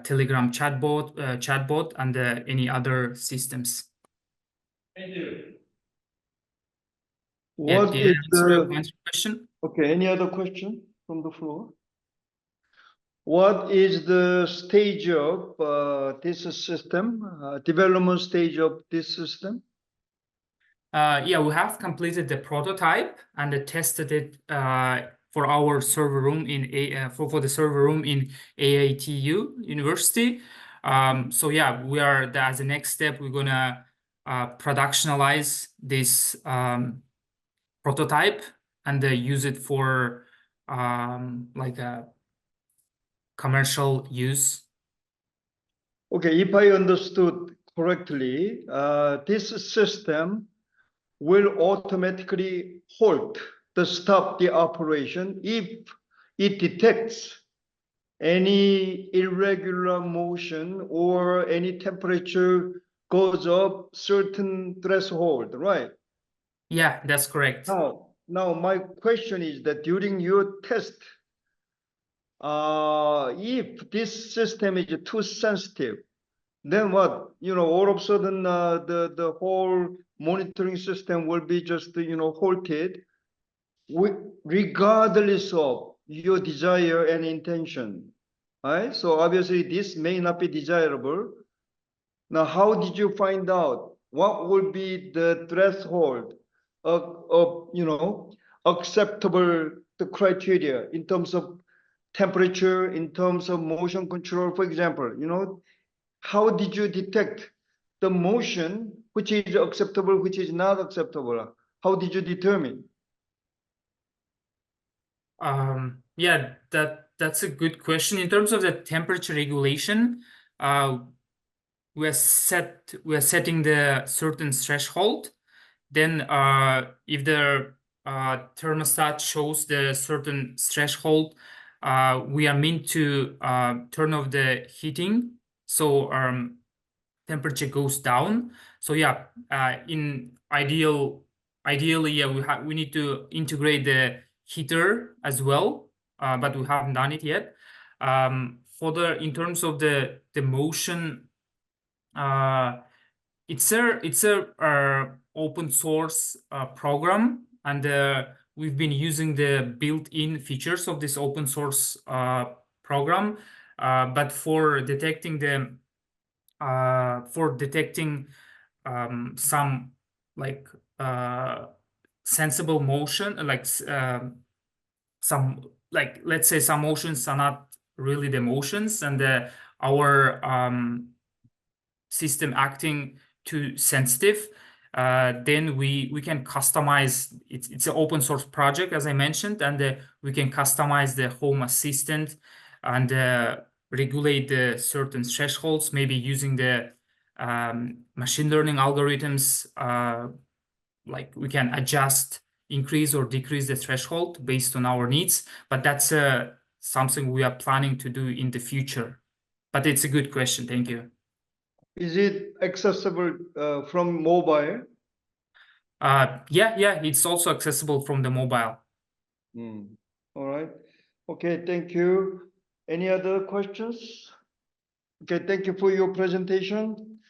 Telegram chatbot and any other systems. Thank you. What did I is answer the your question? Okay, any other question from the floor? What is the stage of this system, development stage of this system? Yeah, we have completed the prototype and tested it for our server room in for the server room in AITU University. So yeah, we are as a next step, we're gonna productionalize this prototype and use it for commercial use. Okay, if I understood correctly, this system will automatically halt stop the operation if it detects any irregular motion or any temperature goes up certain threshold, right? Yeah, that's correct. Now my question is that during your test, if this system is too sensitive, then what? All of a sudden, the whole monitoring system will be just, halted, regardless of your desire and intention, right? So obviously, this may not be desirable. Now, how did you find out what would be the threshold of acceptable the criteria in terms of temperature, in terms of motion control, for example, how did you detect the motion which is acceptable, which is not acceptable? How did you determine? Yeah, that's a good question. In terms of the temperature regulation, we are setting the certain threshold. Then if the thermostat shows the certain threshold, we are meant to turn off the heating, so temperature goes down. So yeah, ideally, yeah, we need to integrate the heater as well, but we haven't done it yet. In terms of the motion, it's a open source program, and we've been using the built-in features of this open source program, but for detecting some like sensible motion, like some, like, let's say some motions are not really the motions, and our system acting too sensitive, then we can customize. It's an open source project, as I mentioned, and we can customize the Home Assistant and regulate the certain thresholds, maybe using the machine learning algorithms. Like we can adjust, increase or decrease the threshold based on our needs. But that's something we are planning to do in the future. But it's a good question. Thank you. Is it accessible from mobile? Yeah, it's also accessible from the mobile. All right. Okay, thank you. Any other questions? Okay, thank you for your presentation.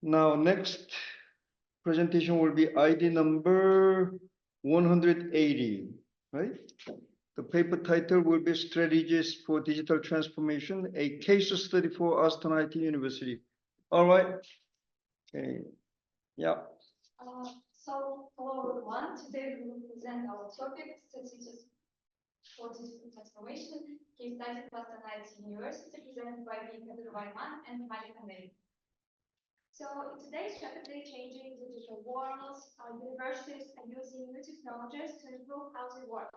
Now, next presentation will be ID number 180, right? The paper title will be Strategies for Digital Transformation, a case study for Aston IT University. All right. Okay. Yeah. So hello everyone. Today we will present our topic, Strategies for Digital Transformation, case study for Aston IT University, presented by me, Kadir Vayman, and Malika Neri. So in today's rapidly changing digital world, universities are using new technologies to improve how they work.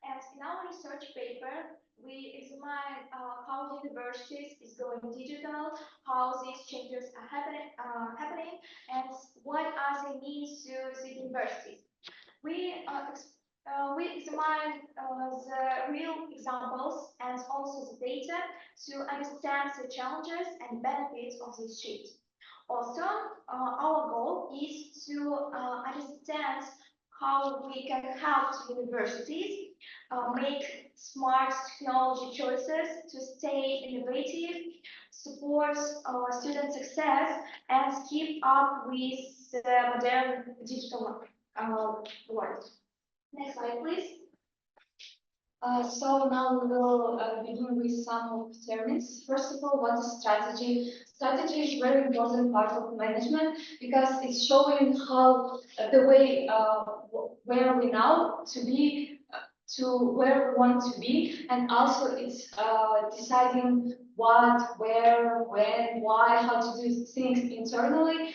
And in our research paper, we examine how universities is going digital, how these changes are happening, and what are the needs to the universities. We examine the real examples and also the data to understand the challenges and benefits of this shift. Also, our goal is to understand how we can help universities make smart technology choices to stay innovative, support student success, and keep up with the modern digital world. Next slide, please. So now we will begin with some of the terms. First of all, what is strategy? Strategy is a very important part of management because it's showing how the way where we now to be to where we want to be, and also it's deciding what, where, when, why, how to do things internally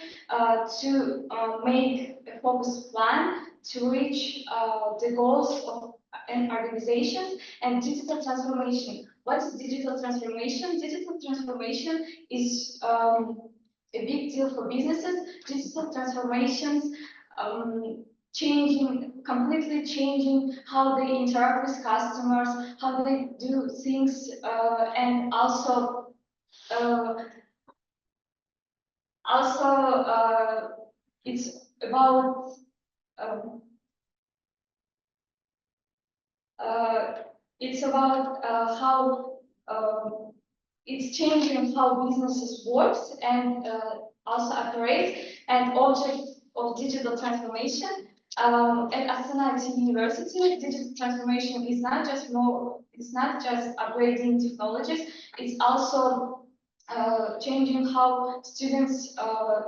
to make a focused plan to reach the goals of an organization and digital transformation. What is digital transformation? Digital transformation is a big deal for businesses. Digital transformations completely changing how they interact with customers, how they do things, and also it's about how it's changing how businesses works and also operate. And object of digital transformation at Astana IT University, digital transformation is not just upgrading technologies. It's also changing how students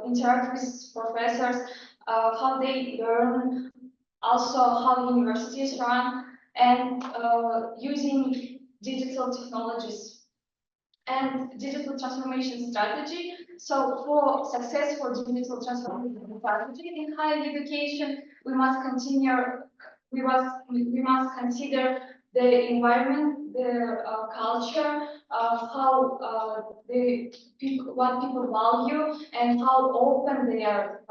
interact with professors, how they learn, also how universities run, and using digital technologies and digital transformation strategy. So for successful digital transformation strategy in higher education, we must consider the environment, the culture, how what people value, and how open they are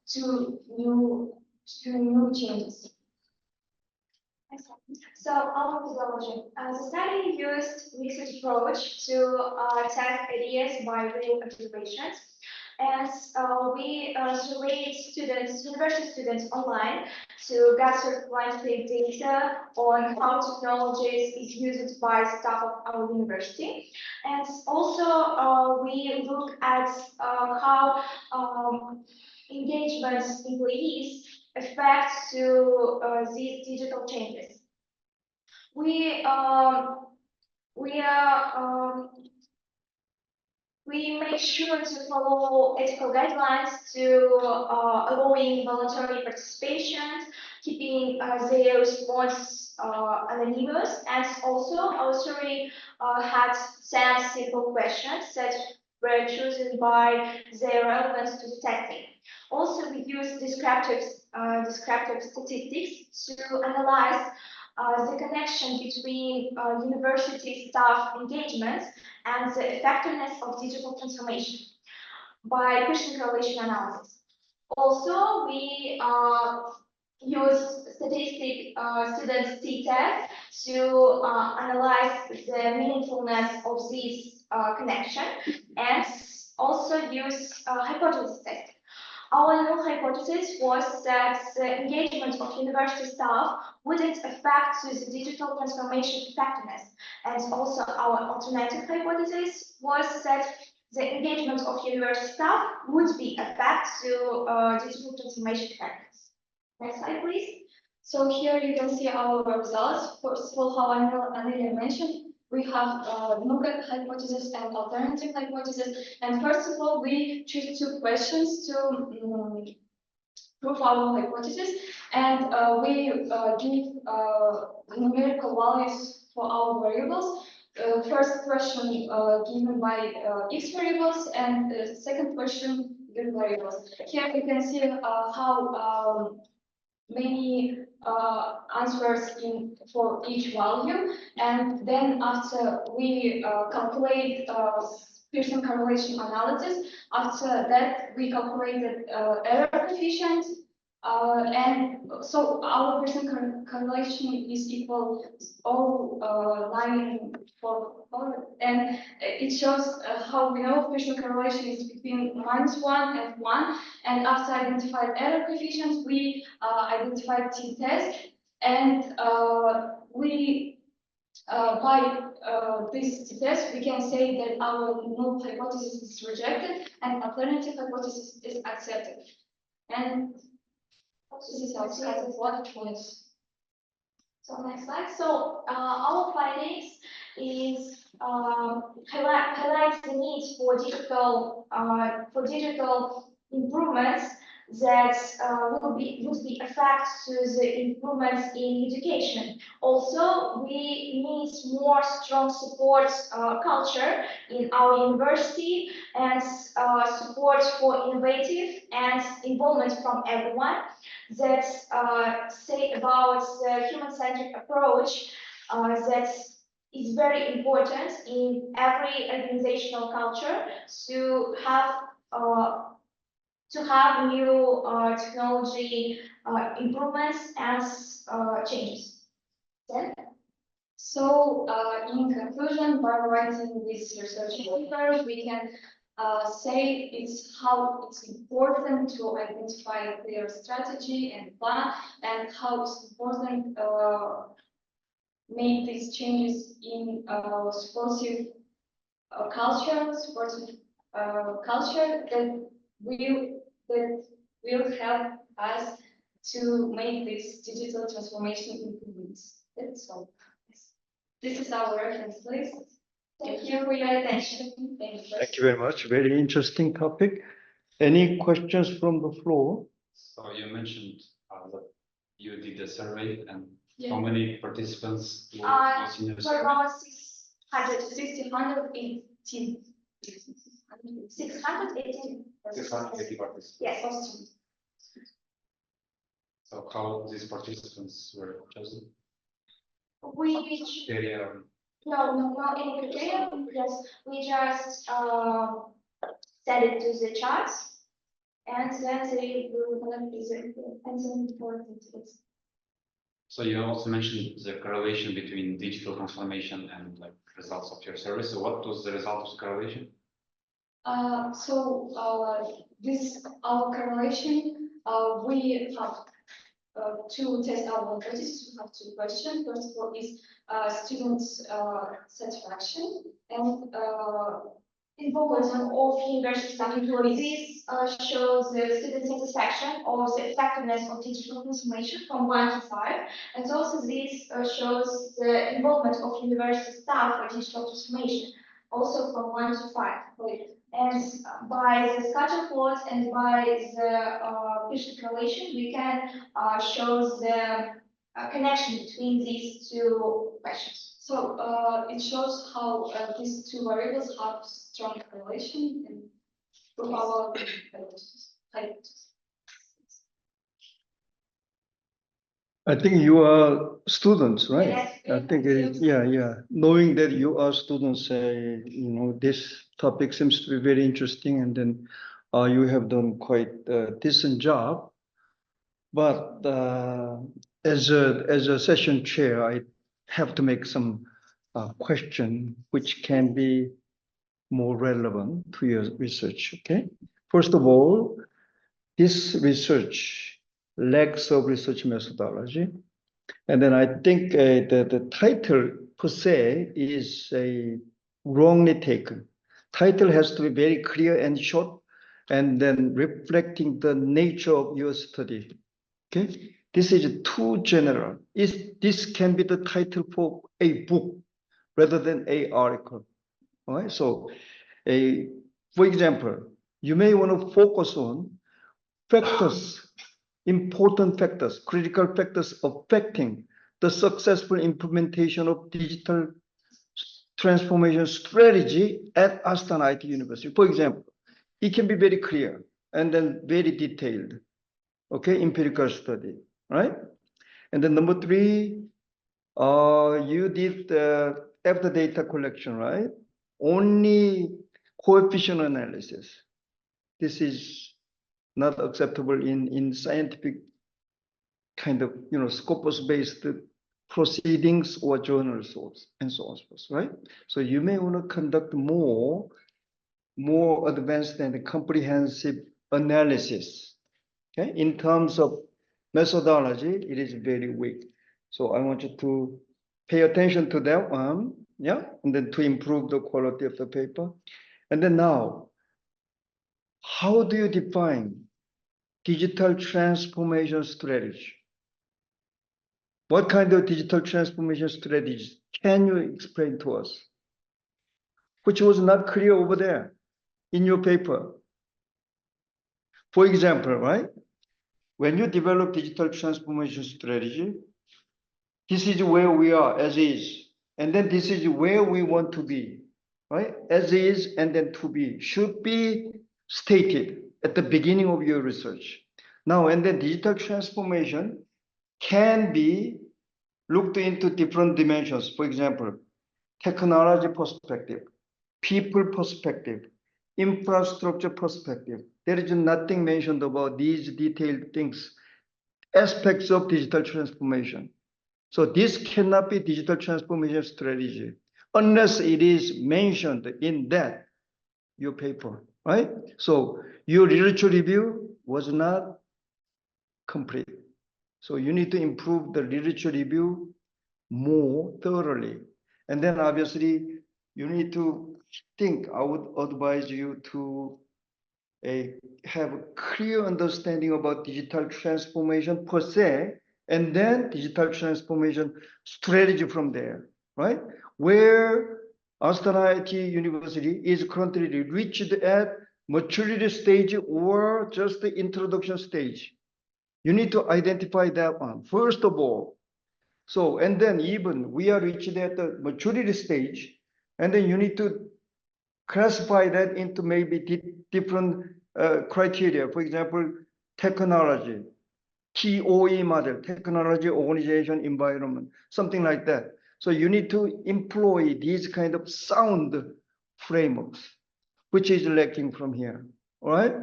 to new changes. So our methodology. The study used mixed approach to test ideas by real observations. And we surveyed students, university students online to gather quantitative data on how technologies is used by staff of our university. And also we look at how engagement employees affect to these digital changes. We make sure to follow ethical guidelines to allowing voluntary participation, keeping their response anonymous, and also our survey had 10 simple questions that were chosen by their relevance to the testing. Also, we use descriptive statistics to analyze the connection between university staff engagements and the effectiveness of digital transformation by question correlation analysis. Also, we use statistic students t-test to analyze the meaningfulness of this connection, and also use hypothesis testing. Our null hypothesis was that the engagement of university staff wouldn't affect the digital transformation effectiveness. And also our alternative hypothesis was that the engagement of university staff would be affect to digital transformation effectiveness. Next slide, please. So here you can see our results. First of all, how Anelia mentioned, we have null hypothesis and alternative hypothesis. And first of all, we choose two questions to prove our hypothesis, and we give numerical values for our variables. First question given by x variables, and the second question given variables. Here you can see how many answers for each value, and then after we calculate Pearson correlation analysis, after that we calculated error coefficient, and so our Pearson correlation is equal all 944, and it shows how we know Pearson correlation is between -1 and 1, and after identified error coefficients, we identified t-test, and we by this t-test, we can say that our null hypothesis is rejected and alternative hypothesis is accepted. And this is our slide of what choice. So next slide. So our findings is highlights the need for digital improvements that would be effect to the improvements in education. Also, we need more strong support culture in our university, and support for innovative and involvement from everyone that say about the human-centric approach that is very important in every organizational culture to have new technology improvements and changes. Then, so in conclusion, by writing this research paper, we can say how it's important to identify a clear strategy and plan, and how it's important make these changes in supportive culture that will help us to make this digital transformation improvements. That's all. Yes. This is our reference list. Thank you for your attention. Thank you very much. Very interesting topic. Any questions from the floor? So you mentioned that you did a survey, and Yeah. how many participants was in your For survey? about 618. 618. 680 participants. Yes, awesome. So how these participants were chosen? We Criteria. no, not any criteria. We just set it to the charts, and then they will present and then important things. So you also mentioned the correlation between digital transformation and like results of your survey. So what was the result of the correlation? This our correlation. We have to test our hypothesis. We have two questions. First of all is students' satisfaction and involvement of university staff employees. This shows the student satisfaction or the effectiveness of digital transformation from 1 to 5, and also this shows the involvement of university staff for digital transformation, also from 1 to 5. And by the scatter plot and by the Fisher correlation, we can show the connection between these two questions. So it shows how these two variables have strong correlation and with our hypothesis. I think you are students, right? Yes, I think it is, yeah. Knowing that you are students, this topic seems to be very interesting, and then you have done quite a decent job. But as a session chair, I have to make some question which can be more relevant to your research. Okay. First of all, this research lacks of research methodology. And then I think the title per se is wrongly taken. Title has to be very clear and short, and then reflecting the nature of your study. Okay, this is too general. This can be the title for a book rather than an article. All right. So, for example, you may want to focus on factors. Important factors, critical factors affecting the successful implementation of digital transformation strategy at Astana IT University. For example, it can be very clear and then very detailed, okay, empirical study, right? And then number 3, you did after data collection, right? Only coefficient analysis. This is not acceptable in scientific kind of, Scopus-based proceedings or journals and so on, right? So you may want to conduct more advanced and comprehensive analysis. Okay, in terms of methodology, it is very weak. So I want you to pay attention to that one, yeah, and then to improve the quality of the paper. And then now, how do you define digital transformation strategy? What kind of digital transformation strategies can you explain to us? Which was not clear over there in your paper. For example, right? When you develop digital transformation strategy, this is where we are as is. And then this is where we want to be, right? As is and then to be should be stated at the beginning of your research. Now, and then digital transformation can be looked into different dimensions. For example, technology perspective, people perspective, infrastructure perspective. There is nothing mentioned about these detailed things, aspects of digital transformation. So this cannot be digital transformation strategy unless it is mentioned in that your paper, right? So your literature review was not complete. So you need to improve the literature review more thoroughly. And then obviously you need to think, I would advise you to have a clear understanding about digital transformation per se, and then digital transformation strategy from there, right? Where Astana IT University is currently reached at maturity stage or just the introduction stage. You need to identify that one, first of all. So, and then even we are reached at the maturity stage, and then you need to classify that into maybe different criteria. For example, technology, TOE model, technology, organization, environment, something like that. So you need to employ these kind of sound frameworks, which is lacking from here, all right?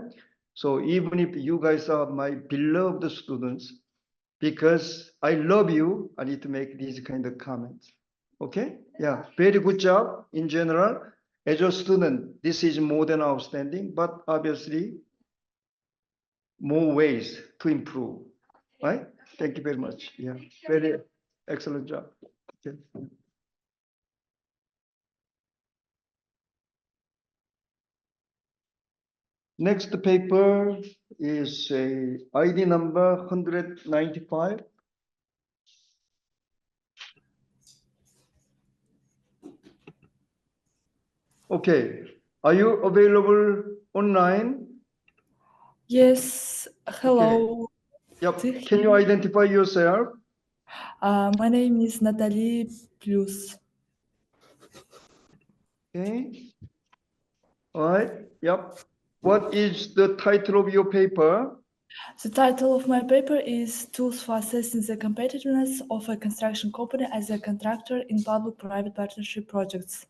So even if you guys are my beloved students, because I love you, I need to make these kind of comments, okay? Yeah, very good job in general. As a student, this is more than outstanding, but obviously more ways to improve, right? Thank you very much. Yeah, very excellent job. Okay. Next paper is ID number 195. Okay, are you available online? Yes, hello. Yep. Can you identify yourself? My name is Natalie Plus. Okay. All right. Yep. What is the title of your paper? The title of my paper is Tools for Assessing the Competitiveness of a Construction Company as a Contractor in Public-Private Partnership Projects.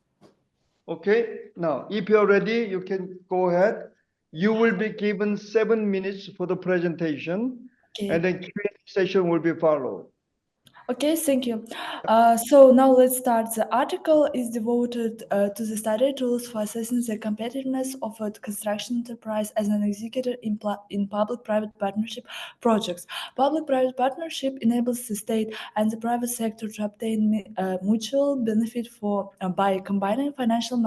Okay. Now, if you're ready, you can go ahead. You will be given 7 minutes for the presentation, and then Q&A session will be followed. Okay, thank you. So now let's start. The article is devoted to the study tools for assessing the competitiveness of a construction enterprise as an executor in public-private partnership projects. Public-private partnership enables the state and the private sector to obtain mutual benefit by combining financial,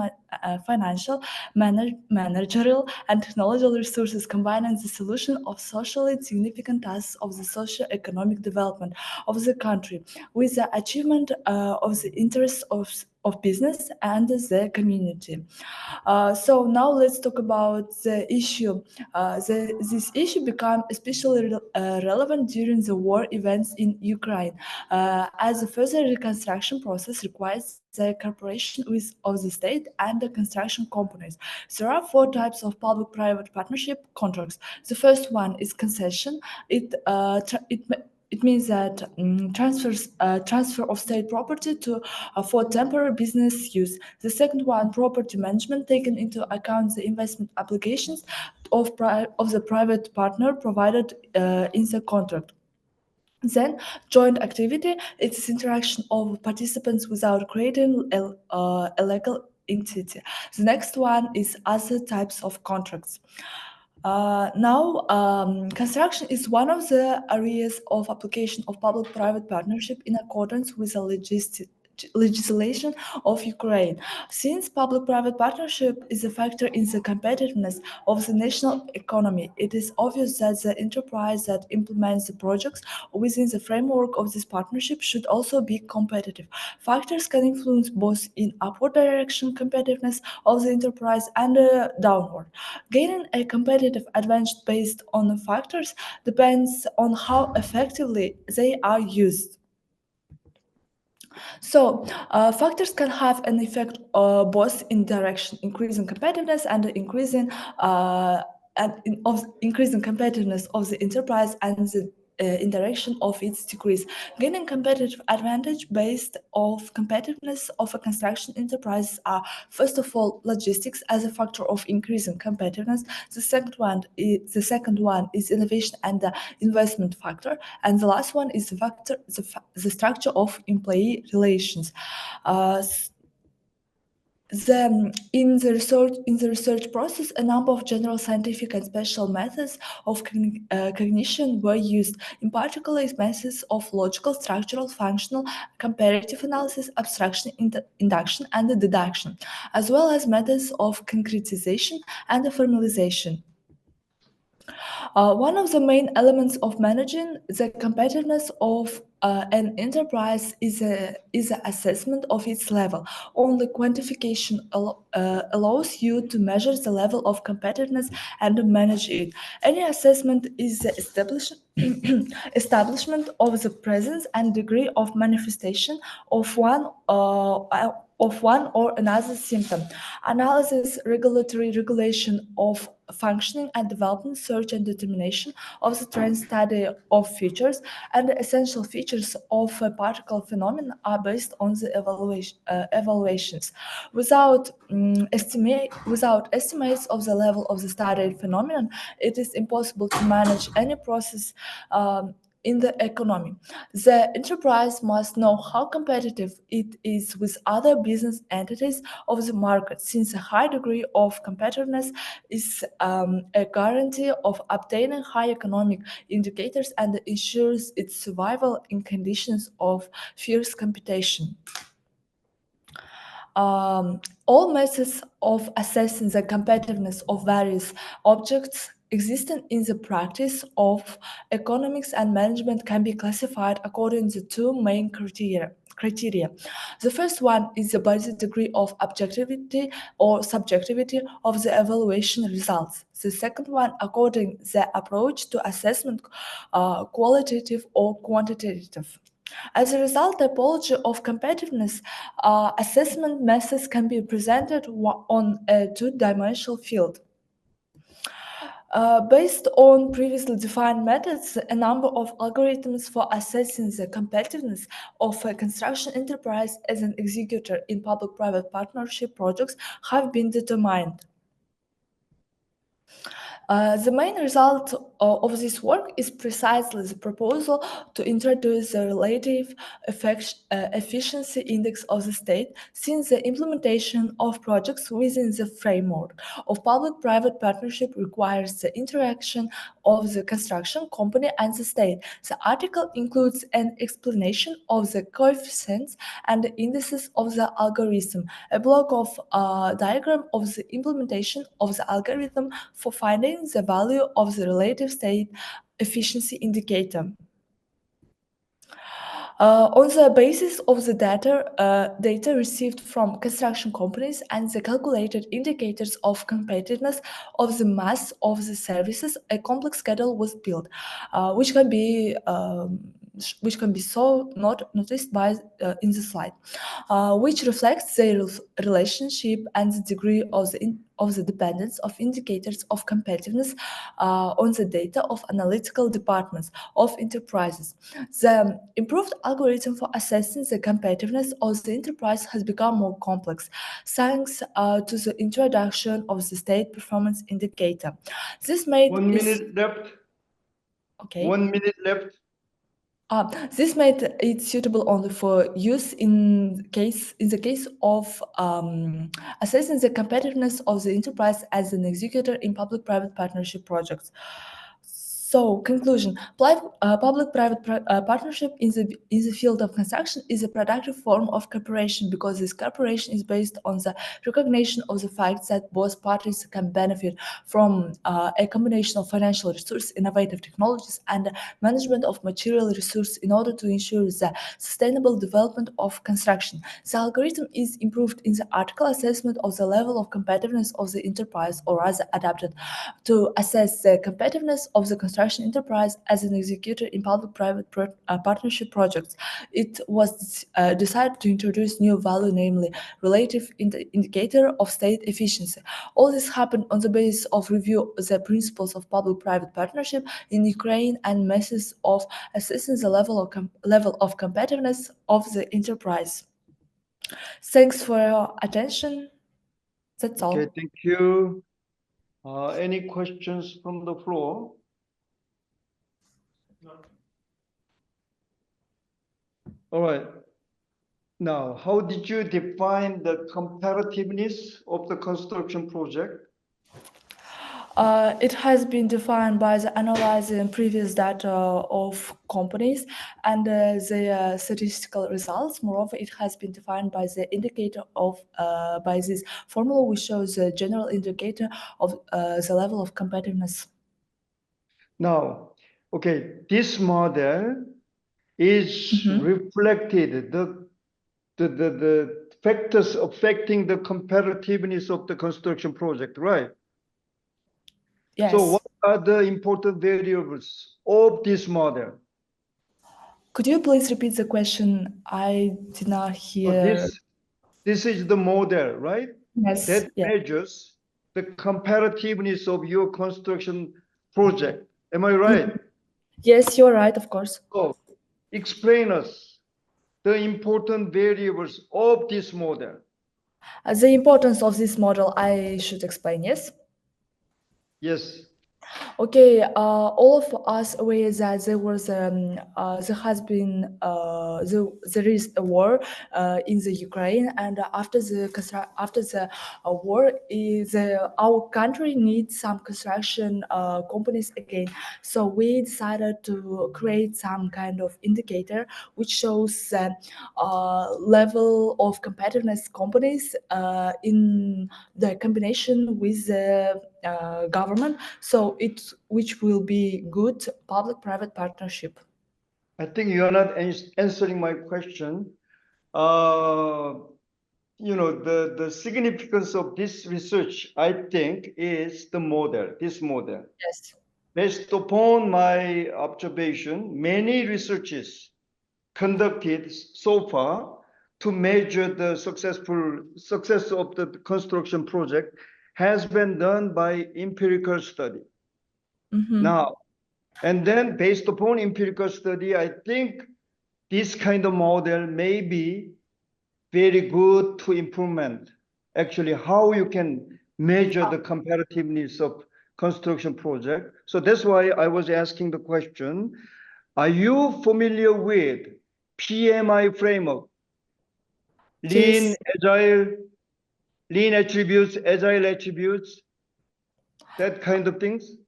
managerial, and technological resources, combining the solution of socially significant tasks of the socio-economic development of the country with the achievement of the interests of business and the community. So now let's talk about the issue. This issue became especially relevant during the war events in Ukraine, as the further reconstruction process requires the cooperation of the state and the construction companies. There are 4 types of public-private partnership contracts. The first one is concession. It means that transfer of state property for temporary business use. The second one, property management, taking into account the investment obligations of the private partner provided in the contract. Then, joint activity, it's interaction of participants without creating a legal entity. The next one is other types of contracts. Construction is one of the areas of application of public-private partnership in accordance with the legislation of Ukraine. Since public-private partnership is a factor in the competitiveness of the national economy, it is obvious that the enterprise that implements the projects within the framework of this partnership should also be competitive. Factors can influence both in upward direction competitiveness of the enterprise and downward. Gaining a competitive advantage based on the factors depends on how effectively they are used. So, factors can have an effect both in direction increasing competitiveness and increasing competitiveness of the enterprise and the in direction of its decrease. Gaining competitive advantage based of competitiveness of a construction enterprise are, first of all, logistics as a factor of increasing competitiveness. The second one is innovation and the investment factor, and the last one is the structure of employee relations. In the research process, a number of general scientific and special methods of cognition were used, in particular methods of logical, structural, functional, comparative analysis, abstraction, induction, and deduction, as well as methods of concretization and formalization. One of the main elements of managing the competitiveness of an enterprise is the assessment of its level. Only quantification allows you to measure the level of competitiveness and to manage it. Any assessment is the establishment of the presence and degree of manifestation of one or another symptom. Analysis, regulatory regulation of functioning and development, search and determination of the trend, study of features, and the essential features of a particular phenomenon are based on the evaluations. Without estimates of the level of the studied phenomenon, it is impossible to manage any process in the economy. The enterprise must know how competitive it is with other business entities of the market, since a high degree of competitiveness is a guarantee of obtaining high economic indicators and ensures its survival in conditions of fierce competition. All methods of assessing the competitiveness of various objects existing in the practice of economics and management can be classified according to two main criteria. The first one is the basic degree of objectivity or subjectivity of the evaluation results. The second one, according to the approach to assessment, qualitative or quantitative. As a result, the typology of competitiveness assessment methods can be presented on a two-dimensional field. Based on previously defined methods, a number of algorithms for assessing the competitiveness of a construction enterprise as an executor in public-private partnership projects have been determined. The main result of this work is precisely the proposal to introduce the relative efficiency index of the state, since the implementation of projects within the framework of public-private partnership requires the interaction of the construction company and the state. The article includes an explanation of the coefficients and the indices of the algorithm, a block of diagram of the implementation of the algorithm for finding the value of the relative state efficiency indicator. On the basis of the data received from construction companies and the calculated indicators of competitiveness of the mass of the services, a complex schedule was built, which can be so noticed by in the slide, which reflects the relationship and the degree of the dependence of indicators of competitiveness on the data of analytical departments of enterprises. The improved algorithm for assessing the competitiveness of the enterprise has become more complex, thanks to the introduction of the state performance indicator. This made 1 minute left. Okay. 1 minute left. This made it suitable only for use in the case of assessing the competitiveness of the enterprise as an executor in public-private partnership projects. So, conclusion: public-private partnership in the field of construction is a productive form of cooperation, because this cooperation is based on the recognition of the fact that both parties can benefit from a combination of financial resources, innovative technologies, and management of material resources in order to ensure the sustainable development of construction. The algorithm is improved in the article assessment of the level of competitiveness of the enterprise, or rather adapted to assess the competitiveness of the construction construction enterprise as an executor in public-private partnership projects. It was decided to introduce new value, namely relative indicator of state efficiency. All this happened on the basis of review the principles of public-private partnership in Ukraine and methods of assessing the level of competitiveness of the enterprise. Thanks for your attention. That's all. Okay, thank you. Any questions from the floor? All right. Now, how did you define the competitiveness of the construction project? It has been defined by the analyzing previous data of companies and their statistical results. Moreover, it has been defined by the indicator of by this formula, which shows the general indicator of the level of competitiveness. Now, okay, this model is reflected the factors affecting the competitiveness of the construction project, right? Yes. So what are the important variables of this model? Could you please repeat the question? I did not hear. So this is the model, right? Yes. That measures the competitiveness of your construction project. Am I right? Yes, you're right, of course. So explain us the important variables of this model. The importance of this model, I should explain, yes? Yes. Okay, all of us aware that there was there has been there is a war in the Ukraine, and after the war, our country needs some construction companies again. So we decided to create some kind of indicator which shows the level of competitiveness companies in the combination with the government, so which will be good public-private partnership. I think you are not answering my question. You know, the significance of this research, I think, is the model, this model. Yes. Based upon my observation, many researches conducted so far to measure the success of the construction project has been done by empirical study. Now, and then based upon empirical study, I think this kind of model may be very good to implement actually how you can measure the competitiveness of construction project. So that's why I was asking the question, are you familiar with PMI framework? Lean, agile, lean attributes, agile attributes, that kind of things?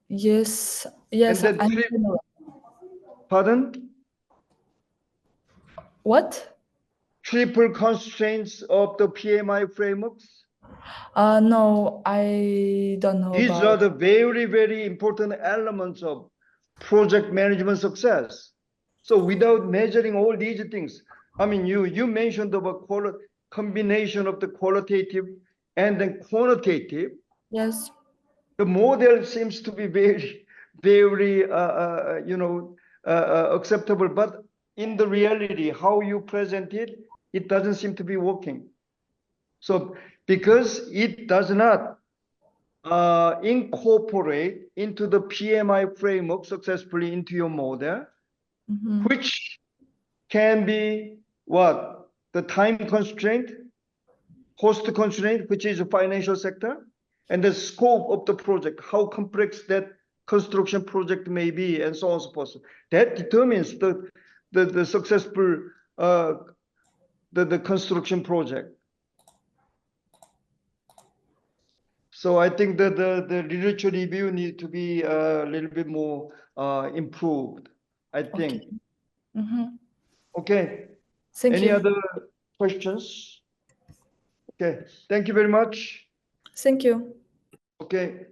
Yes, yes. And then pardon? What? Triple constraints of the PMI frameworks? No, I don't know These about. are the very, very important elements of project management success. So without measuring all these things, I mean, you mentioned about combination of the qualitative and then quantitative. Yes. The model seems to be very, very, you know, acceptable, but in the reality, how you present it, it doesn't seem to be working. So because it does not incorporate into the PMI framework successfully into your model, which can be what? The time constraint, cost constraint, which is the financial sector, and the scope of the project, how complex that construction project may be, and so on and so forth. That determines the successful the construction project. So I think that the literature review need to be a little bit more improved, I think. Okay. Thank Any you. other questions? Okay, thank you very much. Thank you. Okay,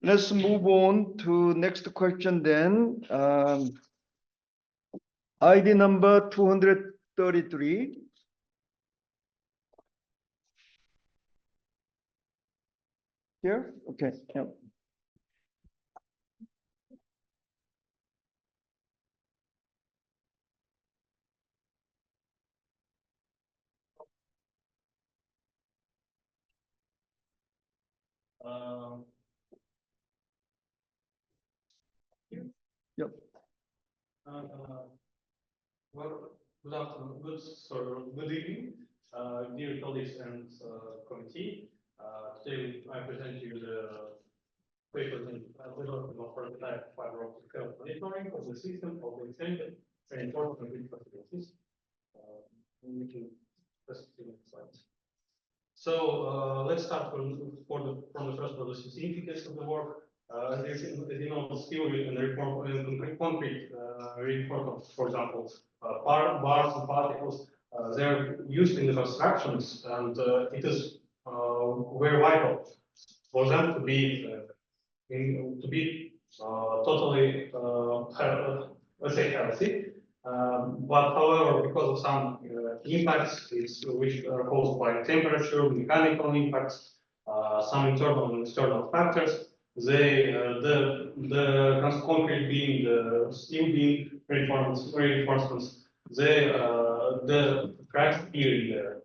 let's move on to next question then. ID number 233. Here, okay. Yeah. Yep. Well, good afternoon, good evening, dear colleagues and committee. Today I present you the paper development of prototype fiber optic health monitoring of the system of the extended reinforcement facilities. We can just see the slides. So let's start from the first for the significance of the work. As you know, steel and concrete reinforcements, for example, bars and particles, they're used in the constructions, and it is very vital for them to be totally, let's say, healthy. But however, because of some impacts which are caused by temperature, mechanical impacts, some internal and external factors, the concrete beam, the steel beam reinforcements, the cracks appear in there.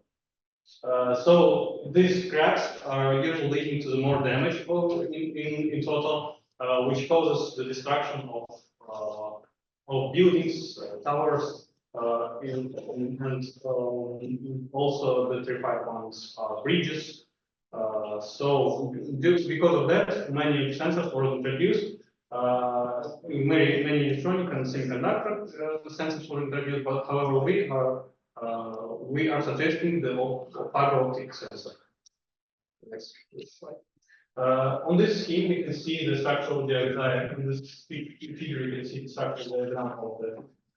So these cracks are usually leading to the more damage in total, which causes the destruction of buildings, towers, and also the terrified ones, bridges. So because of that, many sensors were introduced. Many electronic and semiconductor sensors were introduced, but however, we are suggesting the fiber optic sensor. Next slide. On this scheme, we can see the structural diagram. In this figure, you can see the structural diagram of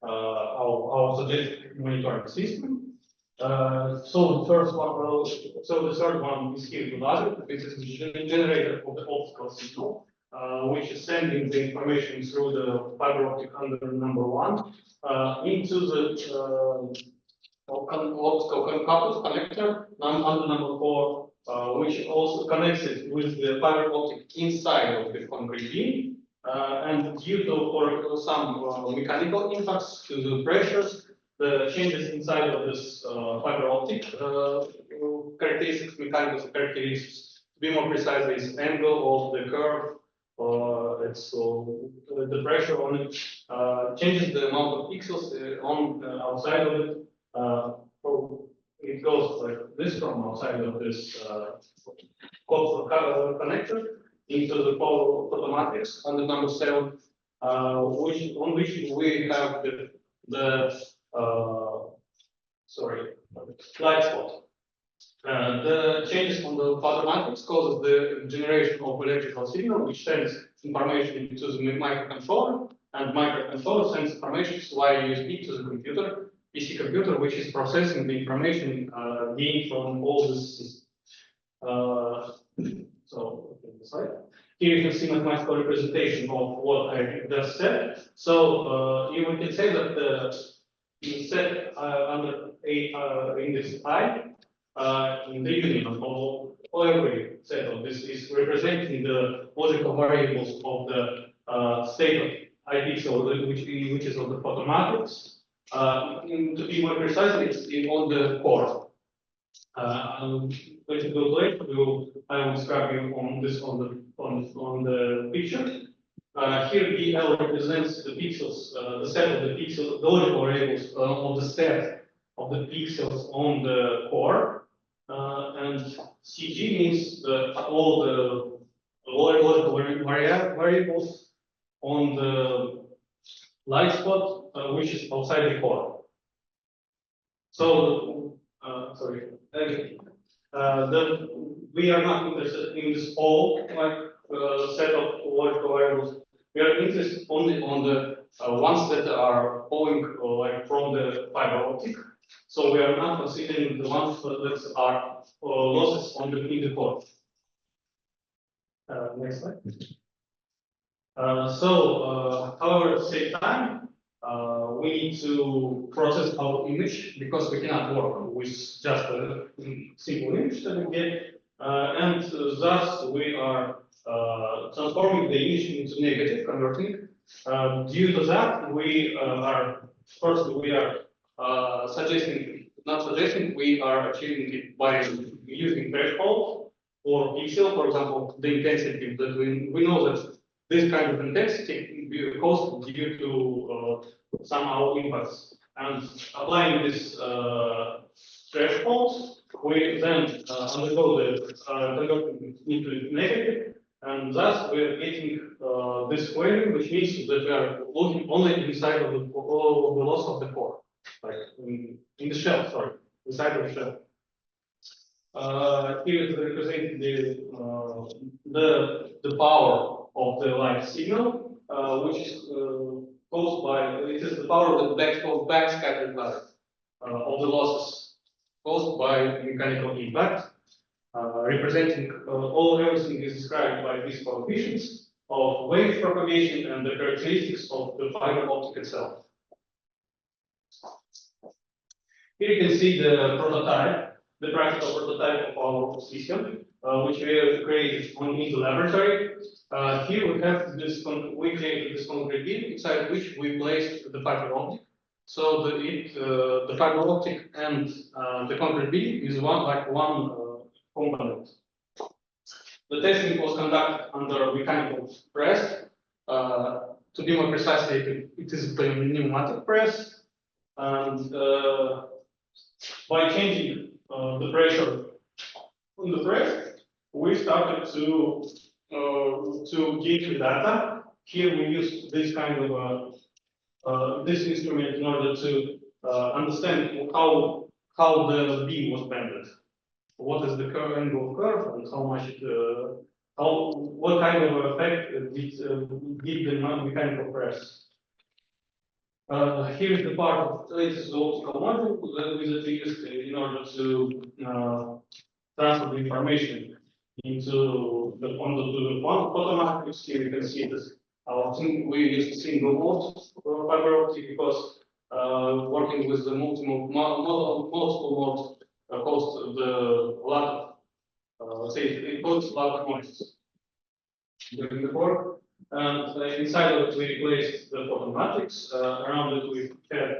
our suggested monitoring system. So the first one, so the third one is here to logic. This is the generator of the optical signal, which is sending the information through the fiber optic under number 1 into the optical coupled connector under number 4, which also connects it with the fiber optic inside of the concrete beam. And due to some mechanical impacts to the pressures, the changes inside of this fiber optic characteristics, mechanical characteristics, to be more precise, is angle of the curve, the pressure on it, changes the amount of pixels on outside of it. It goes like this from outside of this connector into the photomatrix under number 7, on which we have the light spot. The changes on the photomatrix causes the generation of electrical signal, which sends information to the microcontroller, and microcontroller sends information via USB to the computer, PC computer, which is processing the information gained from all this. So here you can see mathematical representation of what I just said. So you can say that the set under index I in the union of every set of this is representing the logical variables of the state of I pixel, which is on the photomatrix. To be more precise, it's on the core. When it goes later, I will describe you on this on the picture. Here DL represents the pixels, the set of the pixels, the logical variables of the set of the pixels on the core, and CG means all the logical variables on the light spot, which is outside the core. So, we are not interested in this whole set of logical variables. We are interested only on the ones that are flowing from the fiber optic. So we are not considering the ones that are losses in the core. Next slide. However, at the same time, we need to process our image because we cannot work with just a simple image that we get, and thus we are transforming the image into negative, converting. Due to that, we are suggesting, we are achieving it by using threshold for pixel, for example, the intensity that we know that this kind of intensity will be caused due to somehow impacts. And applying this thresholds, we then undergo the converting into negative, and thus we're getting this squaring, which means that we are looking only inside of the loss of the core, like in the shell, sorry, inside of the shell. Here is representing the power of the light signal, which is caused by, it is the power of the backscattered value of the losses caused by mechanical impact, representing everything is described by these coefficients of wave propagation and the characteristics of the fiber optic itself. Here you can see the prototype, the practical prototype of our system, which we have created in the laboratory. Here we have this, we created this concrete beam inside which we placed the fiber optic. So the fiber optic and the concrete beam is one component. The testing was conducted under mechanical press. To be more precise, it is the pneumatic press, and by changing the pressure on the press, we started to give the data. Here we use this kind of this instrument in order to understand how the beam was bended, what is the angle curve, and how much what kind of effect did the mechanical press. Here is the part of this is the optical module that we used in order to transfer the information into the photomatrix. Here you can see this. We used single mode fiber optic because working with the multiple modes caused a lot of let's say it caused a lot of noise during the work. And inside of it, we replaced the photomatrix. Around it, we had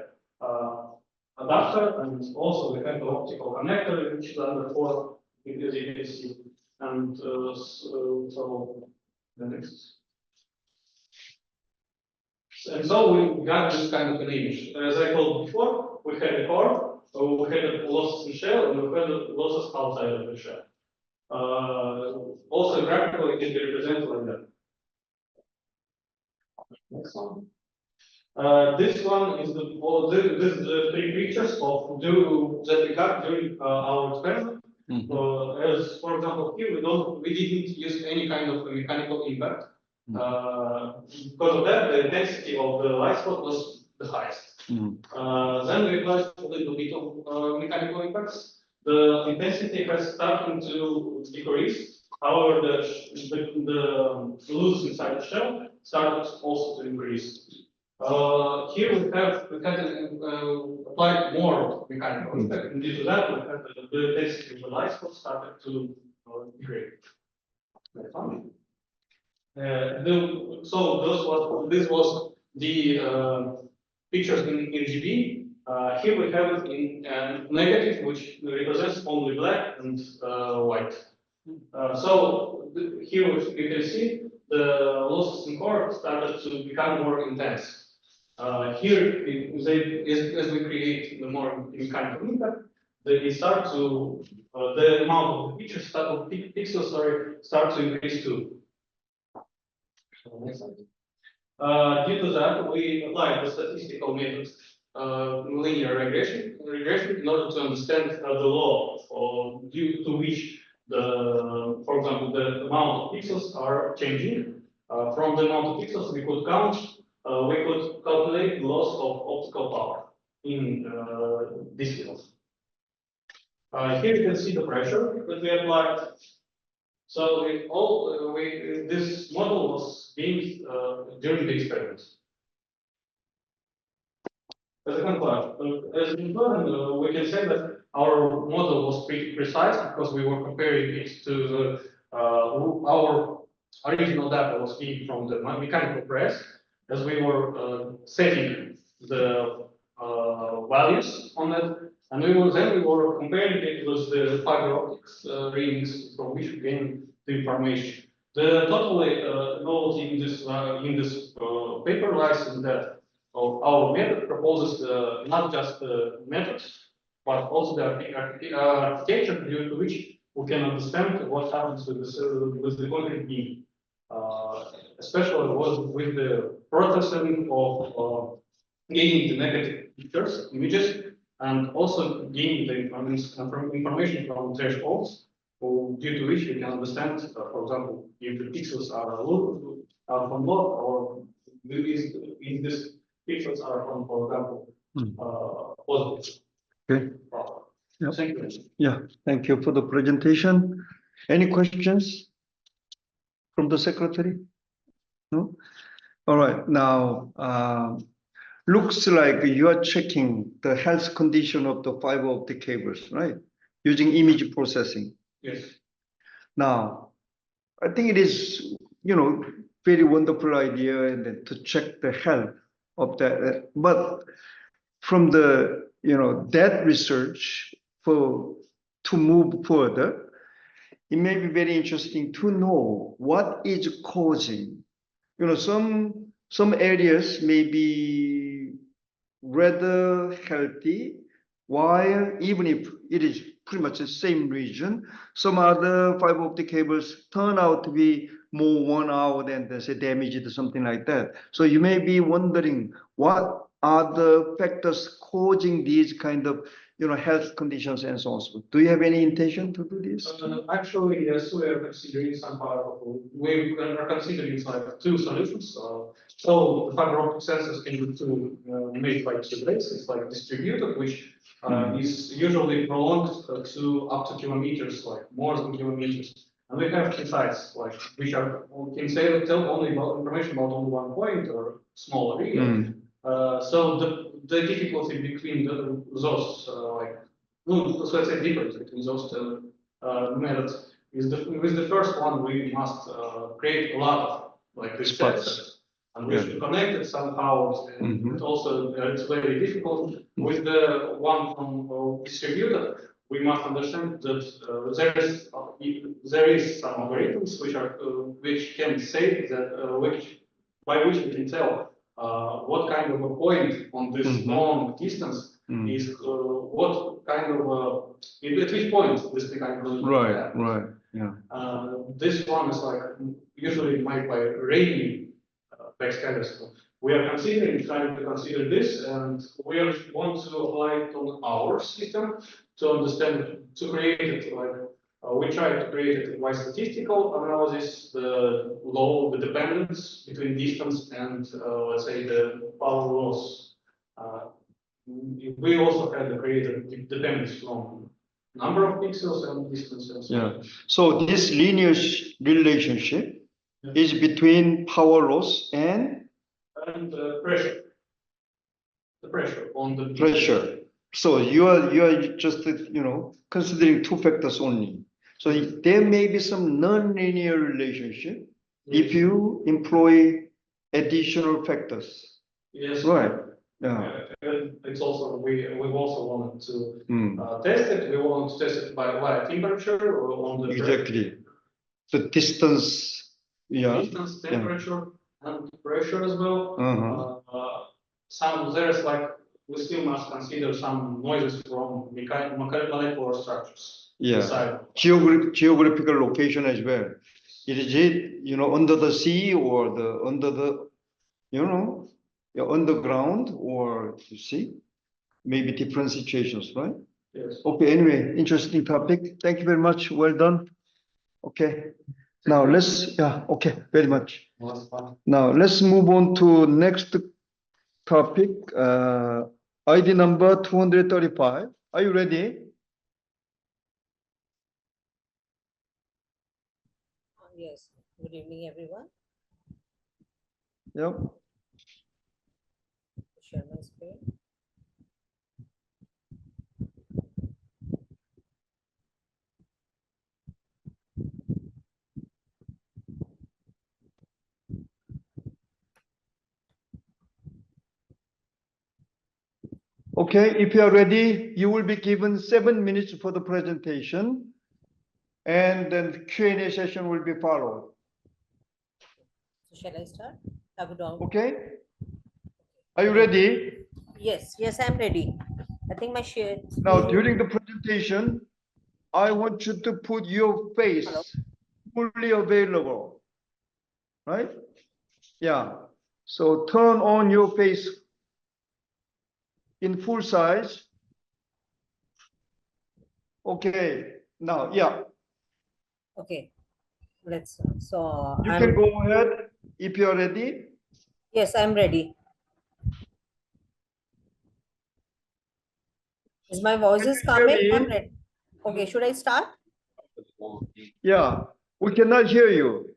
adapter, and also we have the optical connector, which is under 4, as you can see. And so the next. And so we got this kind of an image. As I told before, we had a core, we had losses in shell, and we had losses outside of the shell. Also graphically, it can be represented like that. Next one. This one is the 3 pictures of that we got during our experiment. As for example, here we didn't use any kind of mechanical impact. Because of that, the intensity of the light spot was the highest. Then we applied a little bit of mechanical impacts. The intensity has started to decrease. However, the losses inside the shell started also to increase. Here we had applied more mechanical impact, and due to that, we had the intensity of the light spot started to degrade. So this was the pictures in RGB. Here we have it in negative, which represents only black and white. So here you can see the losses in core started to become more intense. Here, as we create the more mechanical impact, they start to the amount of the pictures pixels start to increase too. Next slide. Due to that, we applied the statistical method, linear regression in order to understand the law due to which for example, the amount of pixels are changing. From the amount of pixels we could count, we could calculate the loss of optical power in this field. Here you can see the pressure that we applied. So this model was being during the experiment. As a conclusion, we can say that our model was pretty precise because we were comparing it to our original data was being from the mechanical press, as we were setting the values on it. And then we were comparing it with the fiber optics readings from which we gain the information. The totally novelty in this paper lies in that our method proposes not just the methods, but also the architecture due to which we can understand what happens with the concrete beam, especially with the processing of gaining the negative pictures, images, and also gaining the information from thresholds, due to which we can understand, for example, if the pixels are low, are from low, or if these pixels are from, for example, positive. Okay. Yep. Thank you. Yeah, thank you for the presentation. Any questions from the secretary? No? All right, now, looks like you are checking the health condition of the fiber optic cables, right? Using image processing. Yes. Now, I think it is, very wonderful idea and then to check the health of that. But from the, that research to move further, it may be very interesting to know what is causing, some areas may be rather healthy, while even if it is pretty much the same region, some other fiber optic cables turn out to be more worn out and say damaged or something like that. So you may be wondering what are the factors causing these kind of health conditions and so on. So do you have any intention to do this? Actually, yes, we are considering we are considering two solutions. So the fiber optic sensors can be made by two ways. It's like distributed, which is usually prolonged to up to kilometers, like more than kilometers. And we have two sides, which are we can tell only about information about only one point or small area. So the difficulty between those so let's say difference between those methods is with the first one we must create a lot of these sensors and we should connect it somehow, and also it's very difficult. With the one from distributed, we must understand that there is some algorithms which can say that by which we can tell what kind of a point on this long distance is what kind of at which point this kind of right, yeah. This one is usually made by Rainy backscatters. We are trying to consider this, and we want to apply it on our system to understand, to create it we try to create it by statistical analysis, the dependence between distance and let's say the power loss. We also had created dependence from number of pixels and distance. And so So this linear relationship is between power loss and pressure. The pressure on the pressure. So you are just considering two factors only. So there may be some non-linear relationship if you employ additional factors. Yes. Right. Yeah. It's also we've also wanted to test it. We want to test it by temperature or on the exactly the distance. Yeah. Distance, temperature, and pressure as well. There's we still must consider some noises from molecular structures. Yeah. Geographical location as well. Is it under the sea or under the underground, or you see maybe different situations, right? Yes. Okay. Anyway, interesting topic. Thank you very much. Well done. Okay. Now okay, very much. Now let's move on to next topic. ID number 235. Are you ready? Yes. Good evening, everyone. Yep. Share my screen. Okay, if you are ready, you will be given 7 minutes for the presentation, and then the Q&A session will be followed. So shall I start? Have it all? Okay? Are you ready? Yes, I'm ready. I think my share. Now, during the presentation, I want you to put your face fully available, right? Yeah. So turn on your face in full size. Okay. Now, yeah. Okay. Let's. So You can go ahead if you're ready. Yes, I'm ready. Is my voice is coming? I'm ready. Okay, should I start? Yeah, we cannot hear you.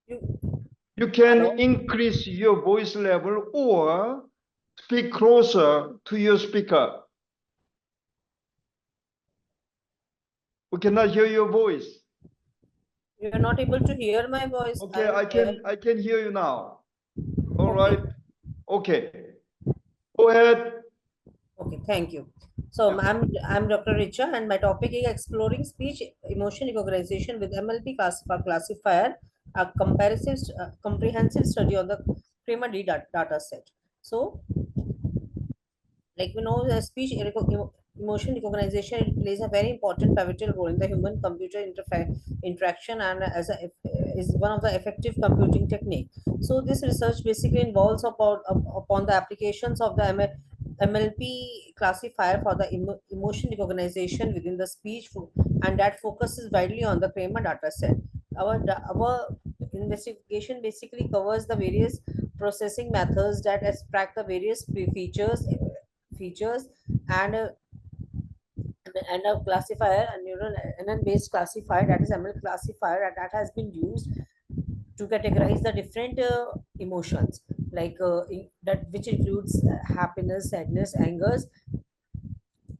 You can increase your voice level or speak closer to your speaker. We cannot hear your voice. You are not able to hear my voice. Okay, I can hear you now. All right. Okay. Go ahead. Okay, thank you. So I'm Dr. Richa, and my topic is exploring speech emotion recognition with MLP classifier, a comprehensive study on the CREMA-D data set. So, like we know, the speech emotion recognition, it plays a very important pivotal role in the human-computer interaction, and is one of the effective computing technique. So this research basically involves upon the applications of the MLP classifier for the emotion recognition within the speech, and that focuses widely on the CREMA data set. Our investigation basically covers the various processing methods that extract the various features and a classifier, a neural NN based classifier, that is ML classifier, that has been used to categorize the different emotions, like that which includes happiness, sadness, angers,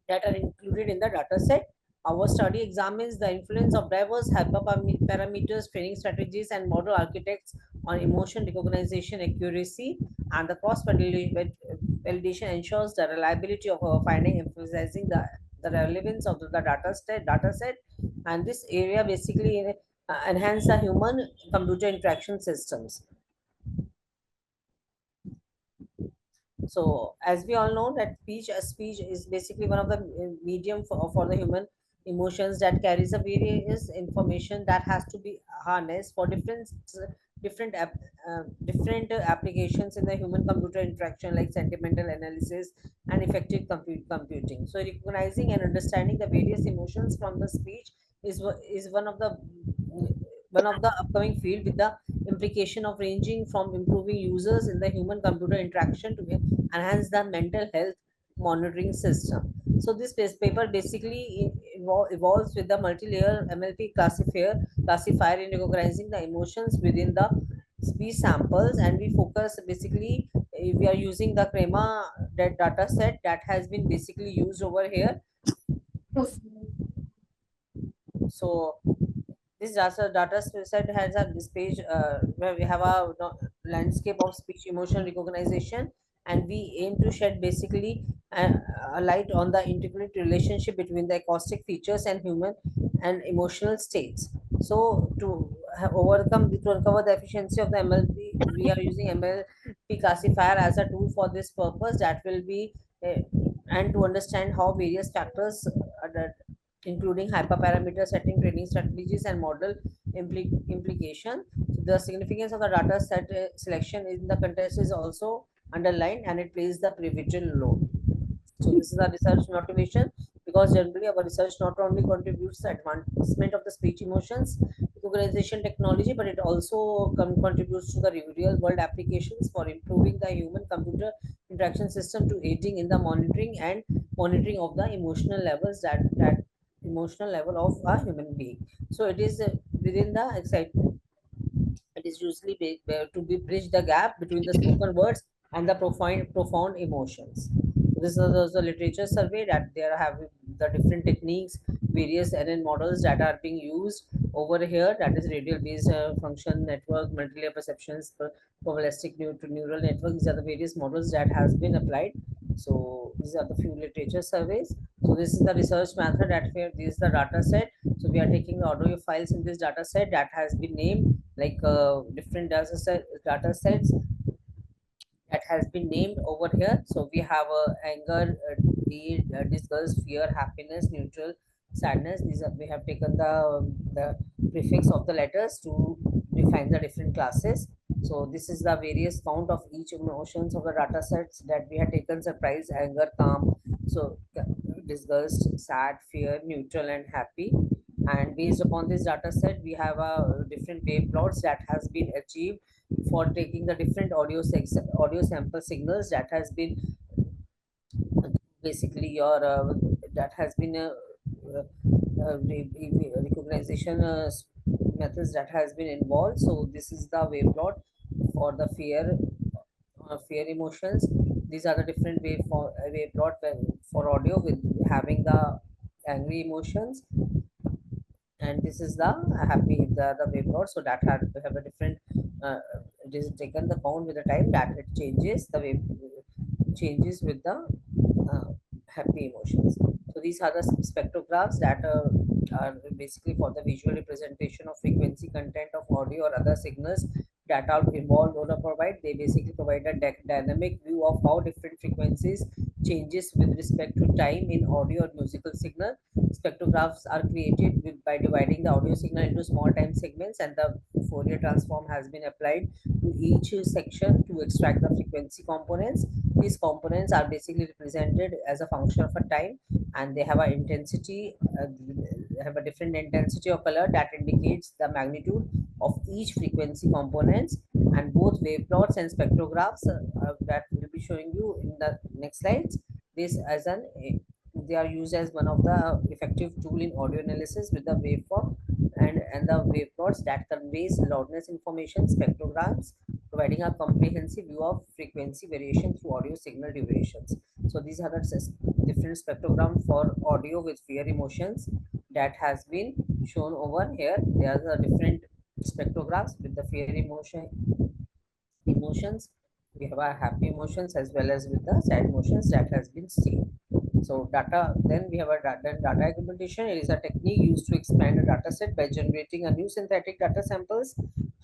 that are included in the data set. Our study examines the influence of diverse hyperparameters, training strategies, and model architects on emotion recognition accuracy, and the cross-validation ensures the reliability of our finding, emphasizing the relevance of the data set. And this area basically enhance the human-computer interaction systems. So as we all know that speech is basically one of the medium for the human emotions that carries a various information that has to be harnessed for different applications in the human computer interaction, like sentimental analysis and effective computing. So recognizing and understanding the various emotions from the speech is one of the upcoming field, with the implication of ranging from improving users in the human computer interaction to enhance the mental health monitoring system. So this paper basically evolves with the multi-layer MLP classifier in recognizing the emotions within the speech samples, and we focus basically, we are using the CREMA data set that has been basically used over here. So this data set has this page where we have a landscape of speech emotion recognition, and we aim to shed basically a light on the integrated relationship between the acoustic features and human and emotional states. So to uncover the efficiency of the MLP, we are using MLP classifier as a tool for this purpose, that will be and to understand how various factors including hyperparameter setting, training strategies, and model implication. The significance of the data set selection in the context is also underlined, and it plays the pivotal role. So this is a research motivation, because generally our research not only contributes to advancement of the speech emotions recognition technology, but it also contributes to the real world applications for improving the human computer interaction system, to aiding in the monitoring of the emotional levels that emotional level of a human being. So it is within the excitement. It is usually to bridge the gap between the spoken words and the profound emotions. This is also a literature survey that there have the different techniques, various NN models that are being used over here. That is radial based function network, multilayer perceptions, probabilistic neural network. These are the various models that has been applied So these are the few literature surveys. So this is the research method that we have. This is the data set. So we are taking the audio files in this data set that has been named like different data sets that has been named over here. So we have anger, disgust, fear, happiness, neutral, sadness. These are, we have taken the prefix of the letters to define the different classes. So this is the various count of each emotions of the data sets that we have taken: surprise, anger, calm, so disgust, sad, fear, neutral, and happy. And based upon this data set, we have a different wave plots that has been achieved for taking the different audio sample signals that has been basically your that has been a recognition methods that has been involved. So this is the wave plot for the fear emotions. These are the different wave plot for audio with having the angry emotions, and this is the happy the wave plot. So that have a different it is taken the count with the time that it changes, the wave changes with the happy emotions. So these are the spectrographs that are basically for the visual representation of frequency content of audio or other signals that are involved or provide. They basically provide a dynamic view of how different frequencies changes with respect to time in audio or musical signal. Spectrographs are created by dividing the audio signal into small time segments, and the Fourier transform has been applied to each section to extract the frequency components. These components are basically represented as a function of a time, and they have a intensity, have a different intensity of color that indicates the magnitude of each frequency components. And both wave plots and spectrographs that will be showing you in the next slides, this as an they are used as one of the effective tool in audio analysis with the waveform and the wave plots that conveys loudness information. Spectrograms providing a comprehensive view of frequency variation through audio signal durations. So these are the different spectrogram for audio with fear emotions that has been shown over here. There are the different spectrographs with the fear emotions. We have our happy emotions as well as with the sad emotions that has been seen. So then we have a data augmentation. It is a technique used to expand a data set by generating a new synthetic data samples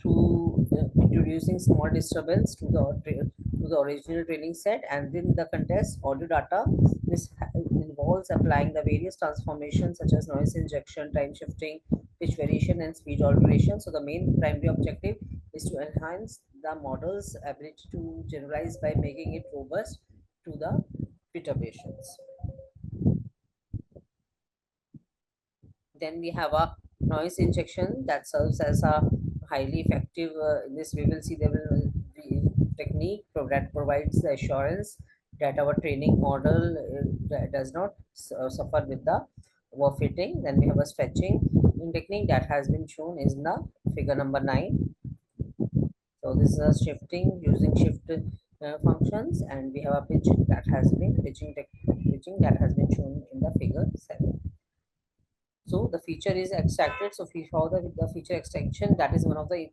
through introducing small disturbance to the original training set, and in the context audio data. This involves applying the various transformations such as noise injection, time shifting, pitch variation, and speed alteration. So the main primary objective is to enhance the model's ability to generalize by making it robust to the perturbations. Then we have a noise injection that serves as a highly effective. In this we will see there will be technique that provides the assurance that our training model does not suffer with the overfitting. Then we have a stretching technique that has been shown in the figure number 9. So this is a shifting using shift functions, and we have a pitching that has been that has been shown in the figure 7. So the feature is extracted. So for the feature extraction, that is one of the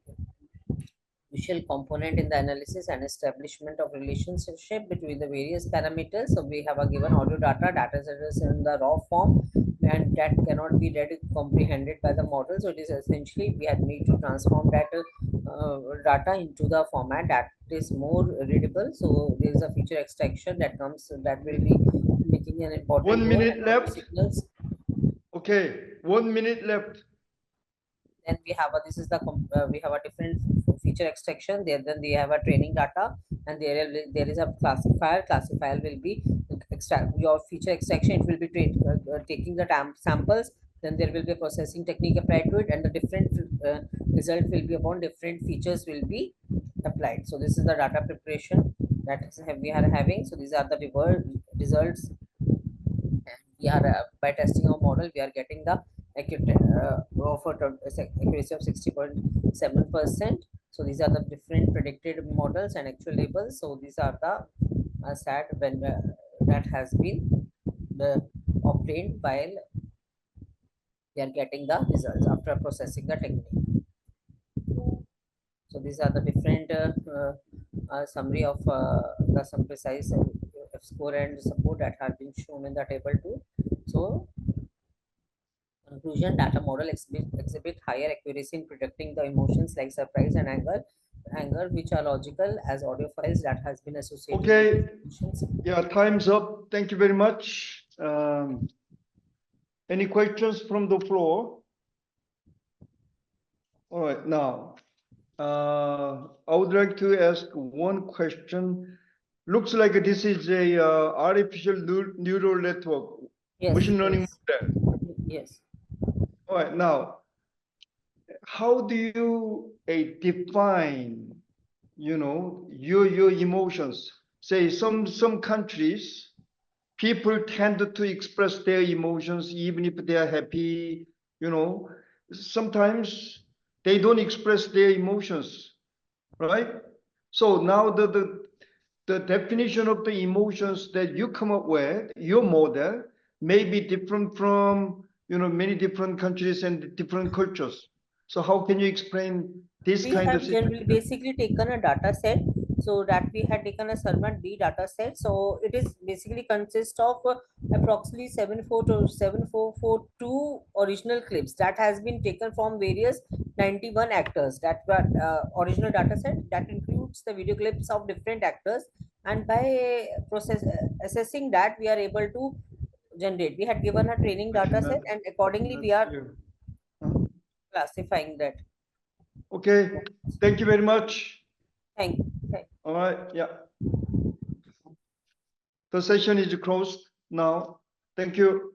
crucial component in the analysis and establishment of relationship between the various parameters. So we have a given audio data is in the raw form, and that cannot be read comprehended by the model. So it is essentially we had need to transform that data into the format that is more readable. So there is a feature extraction that comes that will be making an important 1 minute left. Signals. Okay, 1 minute left. Then we have a, this is the we have a different feature extraction there. Then we have a training data, and there is a classifier. Classifier will be extract your feature extraction. It will be taking the samples. Then there will be a processing technique applied to it, and the different result will be upon different features will be applied. So this is the data preparation that we are having. So these are the results. We are by testing our model, we are getting the accuracy of 60.7%. So these are the different predicted models and actual labels. So these are the SAT when that has been obtained while we are getting the results after processing the technique. So these are the different summary of some precise F-score and support that have been shown in the table 2. So, conclusion, data model exhibit higher accuracy in predicting the emotions like surprise and anger, which are logical as audio files that has been associated Okay. with emotions. Yeah, time's up. Thank you very much. Any questions from the floor? All right, now, I would like to ask one question. Looks like this is a artificial neural network, Yes, machine learning model. Yes. All right, now, how do you define, your emotions? Say some countries, people tend to express their emotions even if they are happy, sometimes they don't express their emotions, right? So now the definition of the emotions that you come up with, your model, may be different from, many different countries and different cultures. So how can you explain this We kind have of generally situation? basically taken a data set, so that we had taken a Sarmat B data set. So it is basically consists of approximately 7442 original clips that has been taken from various 91 actors. That were original data set that includes the video clips of different actors, and by assessing that, we are able to generate. We had given a training data set, and accordingly we are classifying that. Okay, thank you very much. Thank you. All right, yeah. The session is closed now. Thank you.